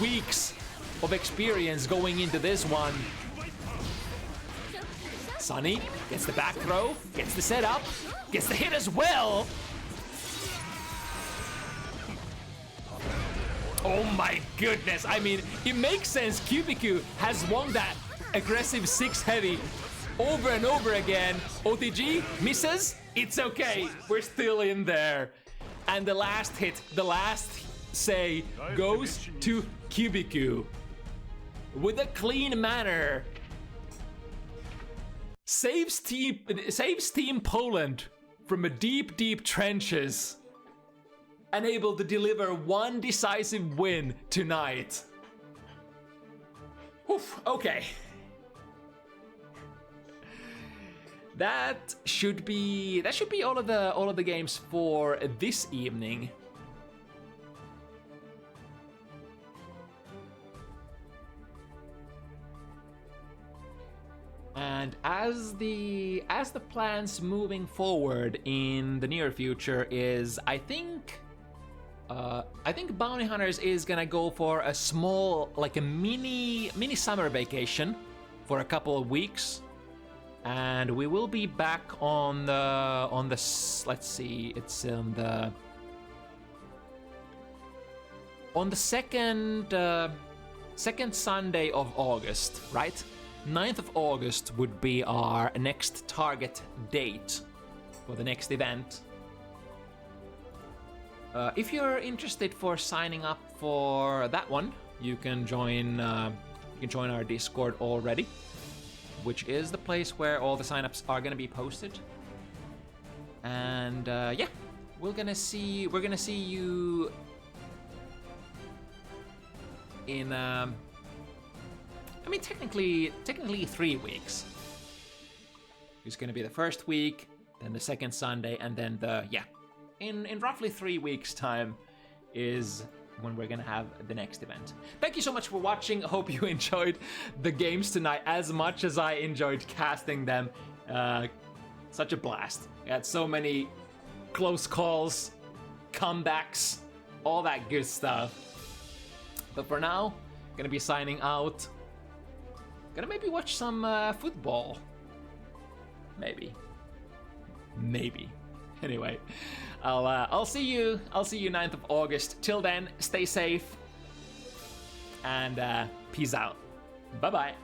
weeks of experience going into this one. Sunny gets the back throw, gets the setup, gets the hit as well. Oh my goodness, I mean, it makes sense. Kubikew has won that aggressive 6 heavy over and over again. OTG misses. It's okay, we're still in there. And the last hit, the last say, goes to Kubikew with a clean manner. Saves Team Poland from a deep trenches. And able to deliver one decisive win tonight. Oof, okay. That should be all of the games for this evening. And as the plans moving forward in the near future is, I think Bounty Hunters is gonna go for a small, like a mini summer vacation for a couple of weeks. And we will be back on the let's see, it's on the second Sunday of August, right? 9th of August would be our next target date for the next event. If you're interested for signing up for that one, you can join our Discord already, which is the place where all the signups are gonna be posted. And yeah, we're gonna see you in I mean technically 3 weeks. It's gonna be the first week, then the second Sunday, and then in roughly 3 weeks time is when we're gonna have the next event. Thank you so much for watching. Hope you enjoyed the games tonight as much as I enjoyed casting them. Such a blast. We had so many close calls, comebacks, all that good stuff. But for now, gonna be signing out. Gonna maybe watch some football. Maybe. Anyway, I'll see you 9th of August. Till then, stay safe and peace out. Bye bye.